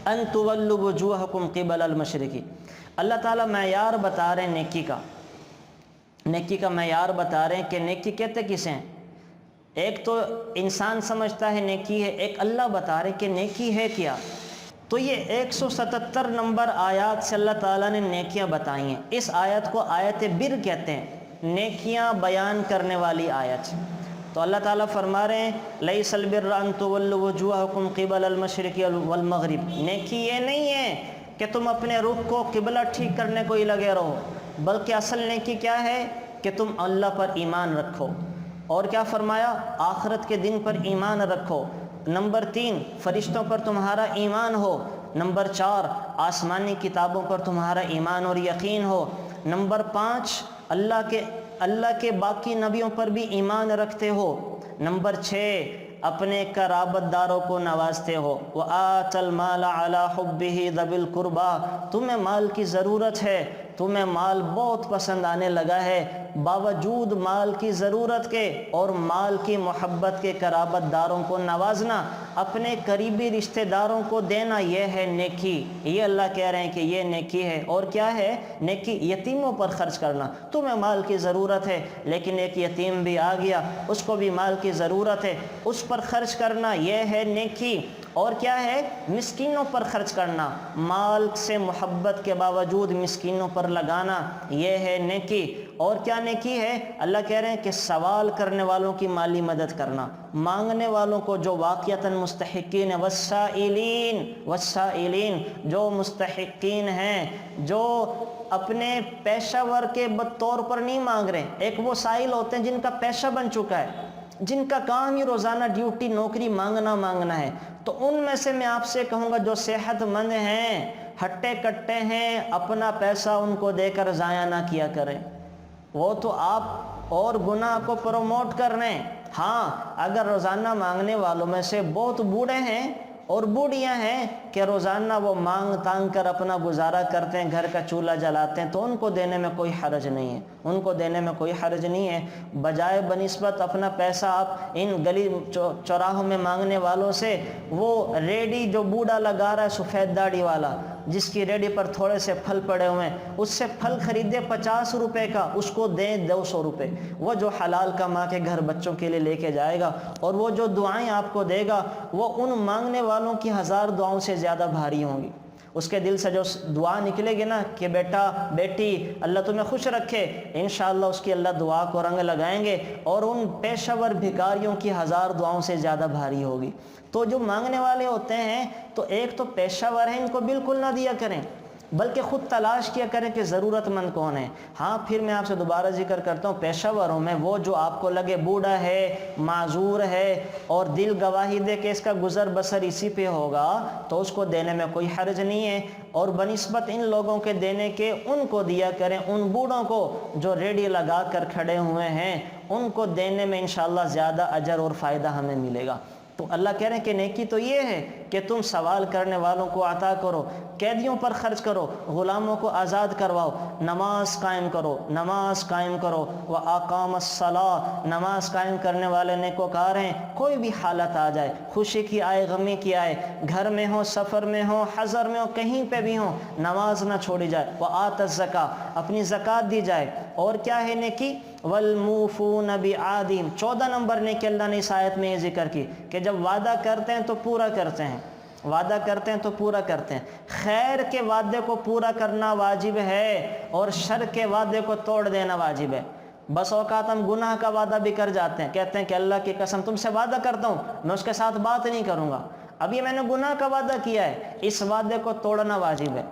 ان تولوا وجوہکم قبل المشرق، اللہ تعالیٰ معیار بتا رہے ہیں نیکی کا معیار بتا رہے ہیں کہ نیکی کہتے کسے ہیں۔ ایک تو انسان سمجھتا ہے نیکی ہے، ایک اللہ بتا رہے کہ نیکی ہے کیا۔ تو یہ 177 نمبر آیات سے اللہ تعالیٰ نے نیکیاں بتائی ہیں۔ اس آیت کو آیت بر کہتے ہیں، نیکیاں بیان کرنے والی آیت۔ تو اللہ تعالیٰ فرما رہے ہیں لیس البر ان تولوا وجوہکم قبل المشرق والمغرب، نیکی یہ نہیں ہے کہ تم اپنے رخ کو قبلہ ٹھیک کرنے کو ہی لگے رہو، بلکہ اصل نیکی کیا ہے کہ تم اللہ پر ایمان رکھو، اور کیا فرمایا، آخرت کے دن پر ایمان رکھو۔ نمبر 3 فرشتوں پر تمہارا ایمان ہو۔ نمبر 4 آسمانی کتابوں پر تمہارا ایمان اور یقین ہو۔ نمبر 5 اللہ کے باقی نبیوں پر بھی ایمان رکھتے ہو۔ نمبر 6 اپنے قرابت داروں کو نوازتے ہو۔ وَآتَ الْمَالَ عَلَى حُبِّهِ ذَوِي الْقُرْبَى، تمہیں مال کی ضرورت ہے، تمہیں مال بہت پسند آنے لگا ہے، باوجود مال کی ضرورت کے اور مال کی محبت کے قرابت داروں کو نوازنا، اپنے قریبی رشتہ داروں کو دینا، یہ ہے نیکی۔ یہ اللہ کہہ رہے ہیں کہ یہ نیکی ہے۔ اور کیا ہے نیکی؟ یتیموں پر خرچ کرنا۔ تمہیں مال کی ضرورت ہے لیکن ایک یتیم بھی آ گیا، اس کو بھی مال کی ضرورت ہے، اس پر خرچ کرنا، یہ ہے نیکی۔ اور کیا ہے؟ مسکینوں پر خرچ کرنا، مال سے محبت کے باوجود مسکینوں پر لگانا، یہ ہے نیکی۔ اور کیا نیکی ہے؟ اللہ کہہ رہے ہیں کہ سوال کرنے والوں کی مالی مدد کرنا، مانگنے والوں کو جو واقعتاً مستحقین ہیں، والسائلین جو مستحقین ہیں، جو اپنے پیشہ ور کے طور پر نہیں مانگ رہے۔ ایک وہ سائل ہوتے ہیں جن کا پیشہ بن چکا ہے، جن کا کام ہی روزانہ ڈیوٹی نوکری مانگنا ہے، تو ان میں سے میں آپ سے کہوں گا جو صحت مند ہیں، ہٹے کٹے ہیں، اپنا پیسہ ان کو دے کر ضائع نہ کیا کریں۔ وہ تو آپ اور گناہ کو پروموٹ کر رہے ہیں۔ ہاں، اگر روزانہ مانگنے والوں میں سے بہت بوڑھے ہیں اور بوڑھیاں ہیں کہ روزانہ وہ مانگ تانگ کر اپنا گزارا کرتے ہیں، گھر کا چولہا جلاتے ہیں، تو ان کو دینے میں کوئی حرج نہیں ہے، ان کو دینے میں کوئی حرج نہیں ہے۔ بجائے بنسبت اپنا پیسہ آپ ان گلی چوراہوں میں مانگنے والوں سے، وہ ریڈی جو بوڑھا لگا رہا ہے سفید داڑھی والا، جس کی ریڈی پر تھوڑے سے پھل پڑے ہوئے ہیں، اس سے پھل خریدے 50 روپے کا، اس کو دیں 200 روپے۔ وہ جو حلال کما کے گھر بچوں کے لیے لے کے جائے گا، اور وہ جو دعائیں آپ کو دے گا، وہ ان مانگنے والوں کی 1000 دعاؤں سے زیادہ بھاری ہوں گی۔ اس کے دل سے جو دعا نکلے گی نا کہ بیٹا بیٹی اللہ تمہیں خوش رکھے، انشاءاللہ اس کی اللہ دعا کو رنگ لگائیں گے، اور ان پیشہ ور بھکاریوں کی 1000 دعاؤں سے زیادہ بھاری ہوگی۔ تو جو مانگنے والے ہوتے ہیں تو ایک تو پیشہ ور ہیں، ان کو بالکل نہ دیا کریں، بلکہ خود تلاش کیا کریں کہ ضرورت مند کون ہے۔ ہاں، پھر میں آپ سے دوبارہ ذکر کرتا ہوں، پیشہ وروں میں وہ جو آپ کو لگے بوڑھا ہے، معذور ہے، اور دل گواہی دے کہ اس کا گزر بسر اسی پہ ہوگا، تو اس کو دینے میں کوئی حرج نہیں ہے۔ اور بنسبت ان لوگوں کے دینے کے ان کو دیا کریں، ان بوڑھوں کو جو ریڈی لگا کر کھڑے ہوئے ہیں، ان کو دینے میں انشاءاللہ زیادہ اجر اور فائدہ ہمیں ملے گا۔ تو اللہ کہہ رہے ہیں کہ نیکی تو یہ ہے کہ تم سوال کرنے والوں کو عطا کرو، قیدیوں پر خرچ کرو، غلاموں کو آزاد کرواؤ، نماز قائم کرو، نماز قائم کرو۔ وَأَقَامَ الصَّلَاةَ، نماز قائم کرنے والے نیکوکار ہیں۔ کوئی بھی حالت آ جائے، خوشی کی آئے، غمی کی آئے، گھر میں ہو، سفر میں ہو، حضر میں ہو، کہیں پہ بھی ہو، نماز نہ چھوڑی جائے۔ وَآتَ الزَّکَاۃ، اپنی زکوٰۃ دی جائے۔ اور کیا ہے نیکی؟ وَالْمُوفُونَ بِعَهْدِهِمْ، 14 نمبر نیکی اللہ نے اس آیت میں یہ ذکر کی کہ جب وعدہ کرتے ہیں تو پورا کرتے ہیں، وعدہ کرتے ہیں تو پورا کرتے ہیں۔ خیر کے وعدے کو پورا کرنا واجب ہے، اور شر کے وعدے کو توڑ دینا واجب ہے۔ بس اوقات ہم گناہ کا وعدہ بھی کر جاتے ہیں، کہتے ہیں کہ اللہ کی قسم تم سے وعدہ کرتا ہوں میں اس کے ساتھ بات نہیں کروں گا، اب یہ میں نے گناہ کا وعدہ کیا ہے، اس وعدے کو توڑنا واجب ہے۔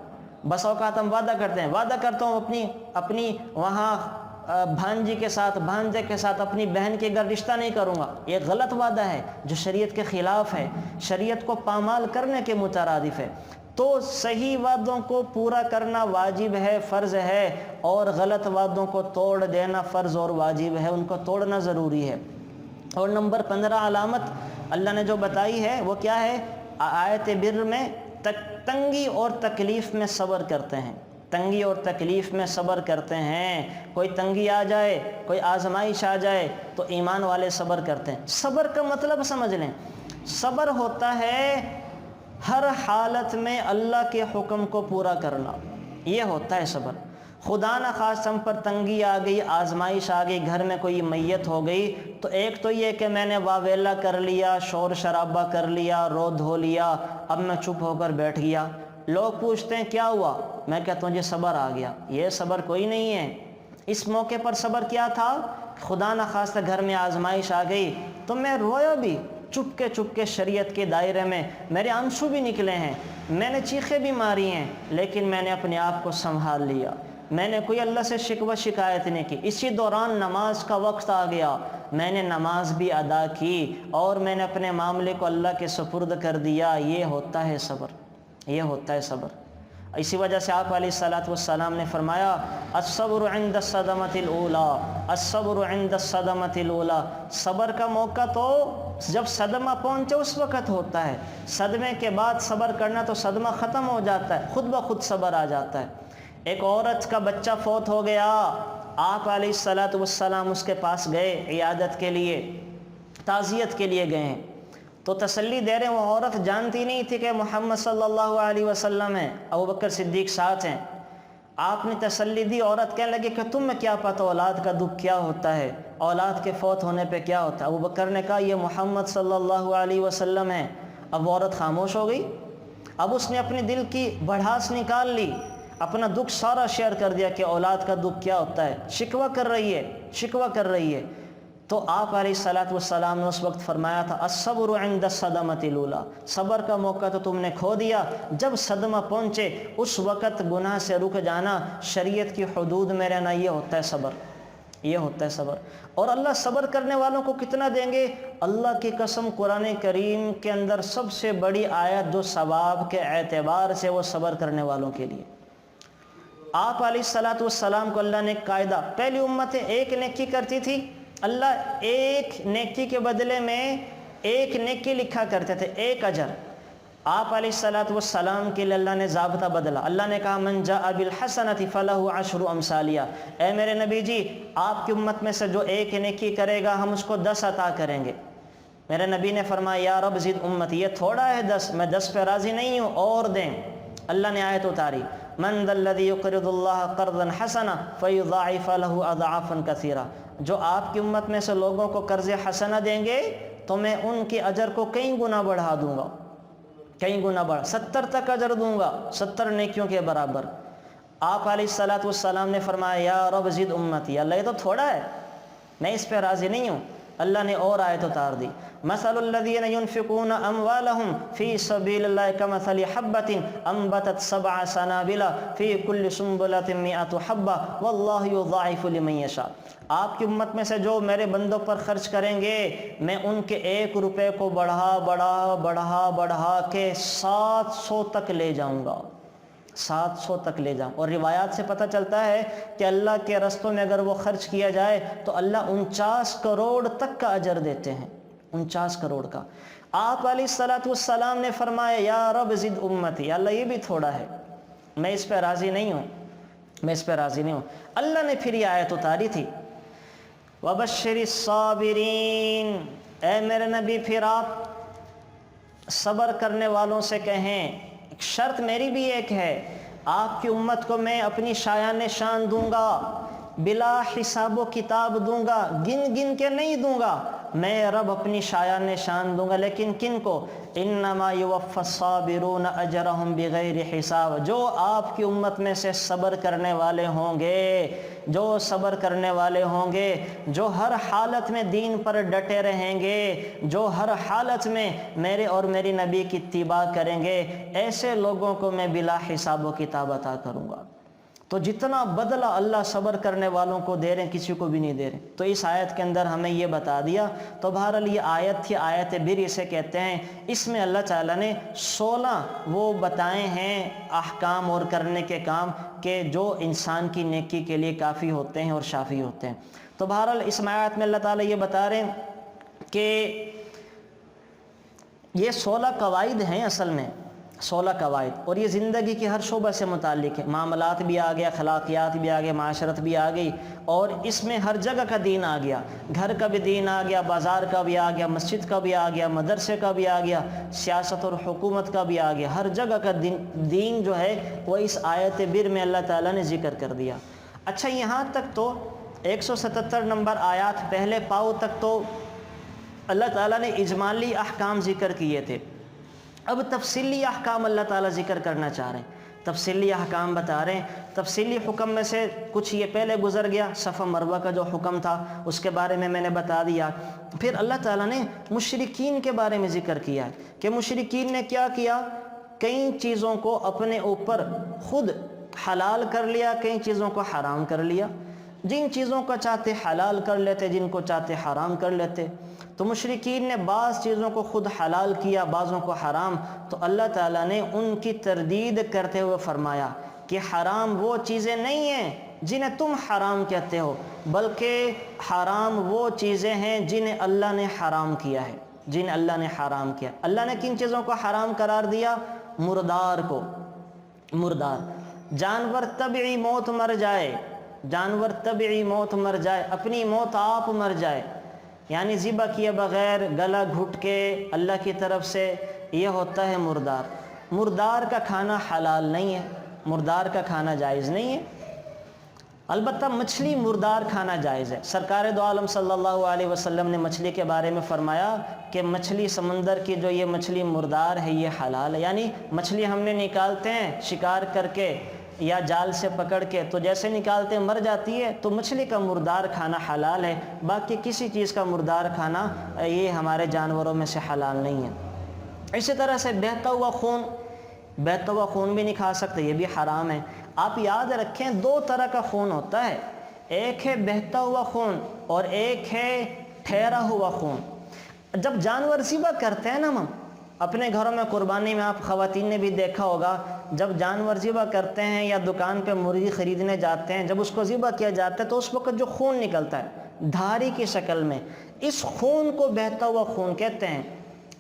بس اوقات ہم وعدہ کرتے ہیں، وعدہ کرتا ہوں اپنی وہاں بھانجی کے ساتھ، بھانجے کے ساتھ، اپنی بہن کے گھر رشتہ نہیں کروں گا، یہ غلط وعدہ ہے جو شریعت کے خلاف ہے، شریعت کو پامال کرنے کے مترادف ہے۔ تو صحیح وعدوں کو پورا کرنا واجب ہے، فرض ہے، اور غلط وعدوں کو توڑ دینا فرض اور واجب ہے، ان کو توڑنا ضروری ہے۔ اور نمبر 15 علامت اللہ نے جو بتائی ہے وہ کیا ہے؟ آیت بر میں تنگی اور تکلیف میں صبر کرتے ہیں، تنگی اور تکلیف میں صبر کرتے ہیں۔ کوئی تنگی آ جائے، کوئی آزمائش آ جائے تو ایمان والے صبر کرتے ہیں۔ صبر کا مطلب سمجھ لیں، صبر ہوتا ہے ہر حالت میں اللہ کے حکم کو پورا کرنا، یہ ہوتا ہے صبر۔ خدا نہ خواستہ ہم پر تنگی آ گئی، آزمائش آ گئی، گھر میں کوئی میت ہو گئی، تو ایک تو یہ کہ میں نے واویلا کر لیا، شور شرابہ کر لیا، رو دھو لیا، اب میں چپ ہو کر بیٹھ گیا۔ لوگ پوچھتے ہیں کیا ہوا، میں کہتا ہوں یہ صبر آ گیا، یہ صبر کوئی نہیں ہے۔ اس موقع پر صبر کیا تھا؟ خدا نہ خواستہ گھر میں آزمائش آ گئی تو میں رویا بھی، چپ کے شریعت کے دائرے میں، میرے آنسو بھی نکلے ہیں، میں نے چیخیں بھی ماری ہیں، لیکن میں نے اپنے آپ کو سنبھال لیا، میں نے کوئی اللہ سے شکوہ شکایت نہیں کی۔ اسی دوران نماز کا وقت آ گیا، میں نے نماز بھی ادا کی، اور میں نے اپنے معاملے کو اللہ کے سپرد کر دیا۔ یہ ہوتا ہے صبر، یہ ہوتا ہے صبر۔ اسی وجہ سے آپ علیہ الصلوۃ والسلام نے فرمایا الصبر عند الصدمۃ الاولی، الصبر عند الصدمۃ الاولی، صبر کا موقع تو جب صدمہ پہنچے اس وقت ہوتا ہے، صدمے کے بعد صبر کرنا تو صدمہ ختم ہو جاتا ہے، خود بخود صبر آ جاتا ہے۔ ایک عورت کا بچہ فوت ہو گیا، آپ علیہ الصلوۃ والسلام اس کے پاس گئے، عیادت کے لیے، تعزیت کے لیے گئے ہیں، تو تسلی دے رہے ہیں۔ وہ عورت جانتی نہیں تھی کہ محمد صلی اللہ علیہ وسلم ہیں، ابوبکر صدیق ساتھ ہیں۔ آپ نے تسلی دی، عورت کہنے لگی کہ تمہیں کیا پتہ اولاد کا دکھ کیا ہوتا ہے، اولاد کے فوت ہونے پہ کیا ہوتا ہے۔ ابوبکر نے کہا یہ محمد صلی اللہ علیہ وسلم ہیں۔ اب وہ عورت خاموش ہو گئی۔ اب اس نے اپنے دل کی بڑھاس نکال لی، اپنا دکھ سارا شیئر کر دیا کہ اولاد کا دکھ کیا ہوتا ہے، شکوہ کر رہی ہے، شکوہ کر رہی ہے۔ تو آپ علیہ الصلوۃ والسلام نے اس وقت فرمایا تھا الصبر عند الصدمۃ الاولی، صبر کا موقع تو تم نے کھو دیا، جب صدمہ پہنچے اس وقت گناہ سے رک جانا، شریعت کی حدود میں رہنا، یہ ہوتا ہے صبر، یہ ہوتا ہے صبر۔ اور اللہ صبر کرنے والوں کو کتنا دیں گے؟ اللہ کی قسم، قرآن کریم کے اندر سب سے بڑی آیت جو ثواب کے اعتبار سے وہ صبر کرنے والوں کے لیے۔ آپ علیہ الصلوۃ والسلام کو اللہ نے ایک قاعدہ، پہلی امتیں ایک نیکی کرتی تھی، اللہ ایک نیکی کے بدلے میں ایک نیکی لکھا کرتے تھے، ایک اجر۔ آپ علیہ الصلوۃ والسلام کے لیے اللہ نے ضابطہ بدلا، اللہ نے کہا من جاء بالحسنۃ فلہ عشر امثالہا، اے میرے نبی جی آپ کی امت میں سے جو ایک نیکی کرے گا ہم اس کو 10 عطا کریں گے۔ میرے نبی نے فرمایا یا رب زد امتی، یہ تھوڑا ہے 10، میں 10 پہ راضی نہیں ہوں، اور دیں۔ اللہ نے آیت اتاری من ذا الذی یقرض اللہ قرضا حسنا فیضاعف له اضعافا کثیرہ، جو آپ کی امت میں سے لوگوں کو قرض حسنہ دیں گے تو میں ان کے اجر کو کئی گنا بڑھا دوں گا، کئی گنا بڑھا، 70 تک اجر دوں گا، 70 نیکیوں کے برابر۔ آپ علیہ الصلوۃ والسلام نے فرمایا یا رب زد امتی، اللہ یہ تو تھوڑا ہے، میں اس پہ راضی نہیں ہوں۔ اللہ نے اور آیت اتار دی مثل الذین ينفقون اموالهم فی سبیل اللہ کمثل حبۃ انبتت 7 سنابل فی کل سنبلۃ 100 حبۃ واللہ یضاعف لمن یشاء، آپ کی امت میں سے جو میرے بندوں پر خرچ کریں گے میں ان کے 1 روپے کو بڑھا کے 700 تک لے جاؤں گا، 700 تک لے جاؤں۔ اور روایات سے پتہ چلتا ہے کہ اللہ کے رستوں میں اگر وہ خرچ کیا جائے تو اللہ 49 کروڑ تک کا اجر دیتے ہیں، 49 کروڑ کا۔ آپ علیہ الصلوۃ والسلام نے فرمایا یا رب زد امتی، اللہ یہ بھی تھوڑا ہے، میں اس پہ راضی نہیں ہوں، میں اس پہ راضی نہیں ہوں۔ اللہ نے پھر یہ آیت اتاری تھی وبشر الصابرین، اے میرے نبی پھر آپ صبر کرنے والوں سے کہیں، شرط میری بھی ایک ہے، آپ کی امت کو میں اپنی شایان شان دوں گا، بلا حساب و کتاب دوں گا، گن گن کے نہیں دوں گا، میں رب اپنی شایان شان دوں گا، لیکن کن کو؟ انما یوفی الصابرون اجرہم بغیر حساب، جو آپ کی امت میں سے صبر کرنے والے ہوں گے، جو صبر کرنے والے ہوں گے، جو ہر حالت میں دین پر ڈٹے رہیں گے، جو ہر حالت میں میرے اور میری نبی کی اتباع کریں گے، ایسے لوگوں کو میں بلا حساب و کتاب عطا کروں گا۔ تو جتنا بدلہ اللہ صبر کرنے والوں کو دے رہے ہیں کسی کو بھی نہیں دے رہے۔ تو اس آیت کے اندر ہمیں یہ بتا دیا۔ تو بہرحال یہ آیت تھی، آیت بر اسے کہتے ہیں۔ اس میں اللہ تعالیٰ نے 16 وہ بتائے ہیں احکام اور کرنے کے کام کہ جو انسان کی نیکی کے لیے کافی ہوتے ہیں اور شافی ہوتے ہیں۔ تو بہرحال اس آیت میں اللہ تعالیٰ یہ بتا رہے ہیں کہ یہ 16 قواعد ہیں، اصل میں 16 قواعد، اور یہ زندگی کے ہر شعبہ سے متعلق ہے۔ معاملات بھی آ گیا، اخلاقیات بھی آ گیا، معاشرت بھی آ گئی، اور اس میں ہر جگہ کا دین آ گیا، گھر کا بھی دین آ گیا، بازار کا بھی آ گیا، مسجد کا بھی آ گیا، مدرسے کا بھی آ گیا، سیاست اور حکومت کا بھی آ گیا، ہر جگہ کا دین جو ہے وہ اس آیت بر میں اللہ تعالیٰ نے ذکر کر دیا۔ اچھا، یہاں تک تو 177 نمبر آیات پہلے پاؤ تک تو اللہ تعالیٰ نے اجمالی احکام ذکر کیے تھے۔ اب تفصیلی احکام اللہ تعالیٰ ذکر کرنا چاہ رہے ہیں، تفصیلی احکام بتا رہے ہیں۔ تفصیلی حکم میں سے کچھ یہ پہلے گزر گیا، صفا مروہ کا جو حکم تھا اس کے بارے میں نے بتا دیا۔ پھر اللہ تعالیٰ نے مشرکین کے بارے میں ذکر کیا ہے کہ مشرکین نے کیا کیا، کئی چیزوں کو اپنے اوپر خود حلال کر لیا، کئی چیزوں کو حرام کر لیا، جن چیزوں کو چاہتے حلال کر لیتے، جن کو چاہتے حرام کر لیتے۔ تو مشرکین نے بعض چیزوں کو خود حلال کیا، بعضوں کو حرام، تو اللہ تعالیٰ نے ان کی تردید کرتے ہوئے فرمایا کہ حرام وہ چیزیں نہیں ہیں جنہیں تم حرام کہتے ہو، بلکہ حرام وہ چیزیں ہیں جنہیں اللہ نے حرام کیا ہے، جنہیں اللہ نے حرام کیا۔ اللہ نے کن چیزوں کو حرام قرار دیا؟ مردار کو، مردار، جانور طبعی موت مر جائے، جانور طبعی موت مر جائے، اپنی موت آپ مر جائے، یعنی ذبح کیے بغیر گلا گھٹ کے اللہ کی طرف سے، یہ ہوتا ہے مردار۔ مردار کا کھانا حلال نہیں ہے، مردار کا کھانا جائز نہیں ہے۔ البتہ مچھلی مردار کھانا جائز ہے۔ سرکار دو عالم صلی اللہ علیہ وسلم نے مچھلی کے بارے میں فرمایا کہ مچھلی سمندر کی جو یہ مچھلی مردار ہے یہ حلال ہے، یعنی مچھلی ہم نے نکالتے ہیں شکار کر کے یا جال سے پکڑ کے، تو جیسے نکالتے ہیں مر جاتی ہے، تو مچھلی کا مردار کھانا حلال ہے، باقی کسی چیز کا مردار کھانا یہ ہمارے جانوروں میں سے حلال نہیں ہے۔ اسی طرح سے بہتا ہوا خون، بہتا ہوا خون بھی نہیں کھا سکتے، یہ بھی حرام ہے۔ آپ یاد رکھیں دو طرح کا خون ہوتا ہے، ایک ہے بہتا ہوا خون اور ایک ہے ٹھہرا ہوا خون۔ جب جانور ذبح کرتے ہیں نا ہم اپنے گھروں میں، قربانی میں آپ خواتین نے بھی دیکھا ہوگا، جب جانور ذبح کرتے ہیں یا دکان پہ مرغی خریدنے جاتے ہیں، جب اس کو ذبح کیا جاتا ہے تو اس وقت جو خون نکلتا ہے دھاری کی شکل میں، اس خون کو بہتا ہوا خون کہتے ہیں۔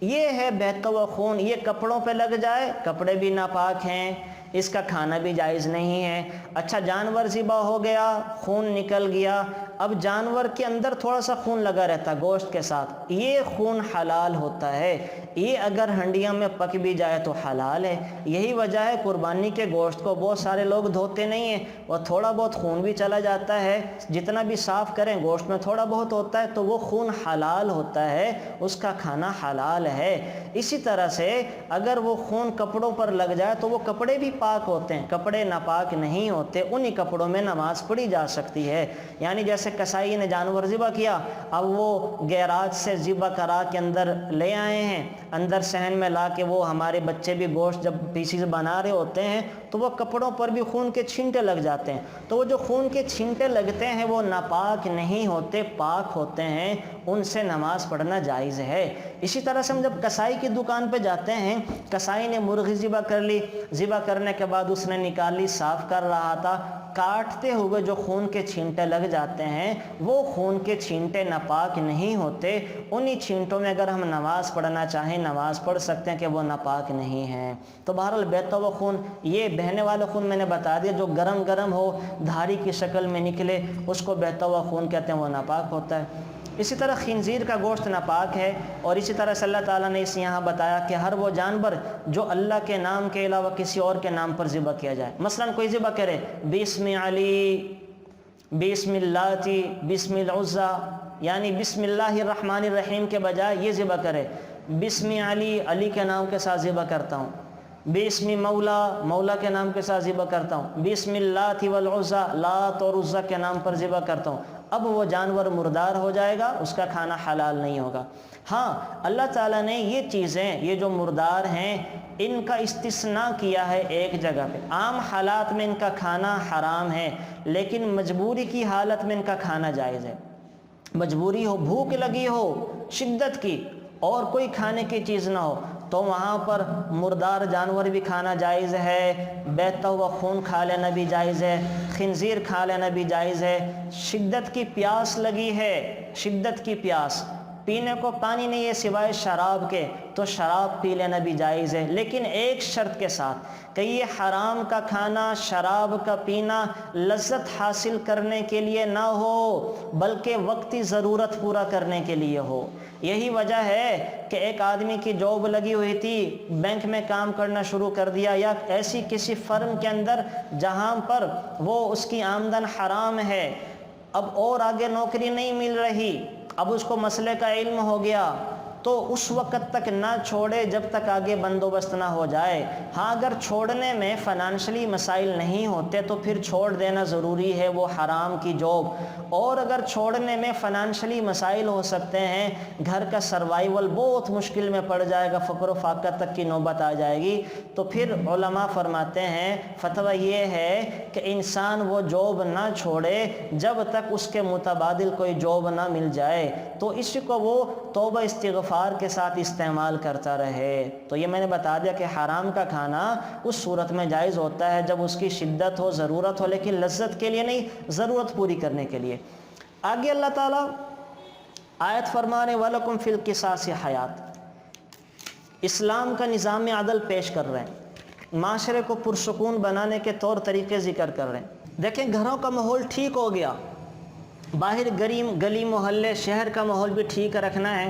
یہ ہے بہتا ہوا خون، یہ کپڑوں پہ لگ جائے، کپڑے بھی ناپاک ہیں، اس کا کھانا بھی جائز نہیں ہے۔ اچھا جانور ذبح ہو گیا، خون نکل گیا، اب جانور کے اندر تھوڑا سا خون لگا رہتا ہے گوشت کے ساتھ، یہ خون حلال ہوتا ہے، یہ اگر ہنڈیاں میں پک بھی جائے تو حلال ہے۔ یہی وجہ ہے قربانی کے گوشت کو بہت سارے لوگ دھوتے نہیں ہیں، اور تھوڑا بہت خون بھی چلا جاتا ہے، جتنا بھی صاف کریں گوشت میں تھوڑا بہت ہوتا ہے، تو وہ خون حلال ہوتا ہے، اس کا کھانا حلال ہے۔ اسی طرح سے اگر وہ خون کپڑوں پر لگ جائے تو وہ کپڑے بھی پاک ہوتے ہیں، کپڑے ناپاک نہیں ہوتے، انہی کپڑوں میں نماز پڑھی جا سکتی ہے۔ یعنی جیسے کسائی نے جانور ذبح کیا، اب وہ گیراج سے ذبح کرا کے اندر لے آئے ہیں، اندر صحن میں لا کے، وہ ہمارے بچے بھی گوشت جب پیسز بنا رہے ہوتے ہیں تو وہ کپڑوں پر بھی خون کے چھینٹے لگ جاتے ہیں، تو وہ جو خون کے چھینٹے لگتے ہیں وہ ناپاک نہیں ہوتے، پاک ہوتے ہیں، ان سے نماز پڑھنا جائز ہے۔ اسی طرح سے ہم جب کسائی کی دکان پہ جاتے ہیں، کسائی نے مرغی ذبح کر لی، ذبح کرنے کے بعد اس نے نکال لی، صاف کر رہا تھا، کاٹتے ہوئے جو خون کے چھینٹے لگ جاتے ہیں وہ خون کے چھینٹے ناپاک نہیں ہوتے، انہی چھینٹوں میں اگر ہم نماز پڑھنا چاہیں نماز پڑھ سکتے ہیں کہ وہ ناپاک نہیں ہیں۔ تو بہرحال بہتا ہوا خون، یہ بہنے والا خون میں نے بتا دیا، جو گرم گرم ہو، دھاری کی شکل میں نکلے، اس کو بہتا ہوا خون کہتے ہیں، وہ ناپاک ہوتا ہے۔ اسی طرح خنزیر کا گوشت ناپاک ہے، اور اسی طرح سے اللہ تعالیٰ نے اس یہاں بتایا کہ ہر وہ جانور جو اللہ کے نام کے علاوہ کسی اور کے نام پر ذبح کیا جائے، مثلا کوئی ذبح کرے بسم علی، بسم اللہ، بسم العزیٰ، یعنی بسم اللہ الرحمن الرحیم کے بجائے یہ ذبح کرے بسم علی، علی کے نام کے ساتھ ذبح کرتا ہوں، بسم مولا، مولا کے نام کے ساتھ ذبح کرتا ہوں، بسم اللہ والعزیٰ، لات اور عزیٰ کے نام پر ذبح کرتا ہوں، اب وہ جانور مردار ہو جائے گا، اس کا کھانا حلال نہیں ہوگا۔ ہاں اللہ تعالیٰ نے یہ چیزیں، یہ جو مردار ہیں، ان کا استثناء کیا ہے ایک جگہ پہ، عام حالات میں ان کا کھانا حرام ہے، لیکن مجبوری کی حالت میں ان کا کھانا جائز ہے۔ مجبوری ہو، بھوک لگی ہو شدت کی، اور کوئی کھانے کی چیز نہ ہو، تو وہاں پر مردار جانور بھی کھانا جائز ہے، بہتا ہوا خون کھا لینا بھی جائز ہے، خنزیر کھا لینا بھی جائز ہے۔ شدت کی پیاس لگی ہے، شدت کی پیاس، پینے کو پانی نہیں ہے سوائے شراب کے، تو شراب پی لینا بھی جائز ہے، لیکن ایک شرط کے ساتھ کہ یہ حرام کا کھانا، شراب کا پینا لذت حاصل کرنے کے لیے نہ ہو، بلکہ وقتی ضرورت پورا کرنے کے لیے ہو۔ یہی وجہ ہے کہ ایک آدمی کی جاب لگی ہوئی تھی، بینک میں کام کرنا شروع کر دیا، یا ایسی کسی فرم کے اندر جہاں پر وہ اس کی آمدن حرام ہے، اب اور آگے نوکری نہیں مل رہی، اب اس کو مسئلے کا علم ہو گیا، تو اس وقت تک نہ چھوڑے جب تک آگے بندوبست نہ ہو جائے۔ ہاں اگر چھوڑنے میں فائنانشلی مسائل نہیں ہوتے تو پھر چھوڑ دینا ضروری ہے وہ حرام کی جاب، اور اگر چھوڑنے میں فائنانشلی مسائل ہو سکتے ہیں، گھر کا سروائیول بہت مشکل میں پڑ جائے گا، فقر و فاقہ تک کی نوبت آ جائے گی، تو پھر علماء فرماتے ہیں فتویٰ یہ ہے کہ انسان وہ جاب نہ چھوڑے جب تک اس کے متبادل کوئی جاب نہ مل جائے، تو اس کو وہ توبہ استغفار کے ساتھ استعمال کرتا رہے۔ تو یہ میں نے بتا دیا کہ حرام کا کھانا اس صورت میں جائز ہوتا ہے جب اس کی شدت ہو، ضرورت ہو، لیکن لذت کے لیے نہیں، ضرورت پوری کرنے کے لیے۔ آگے اللہ تعالیٰ آیت فرمانے وَلَكُمْ فِي الْقِصَاصِ حَيَاتٌ، اسلام کا نظام عدل پیش کر رہے ہیں، معاشرے کو پرسکون بنانے کے طور طریقے ذکر کر رہے ہیں۔ دیکھیں گھروں کا ماحول ٹھیک ہو گیا، باہر گلی محلے شہر کا ماحول بھی ٹھیک رکھنا ہے،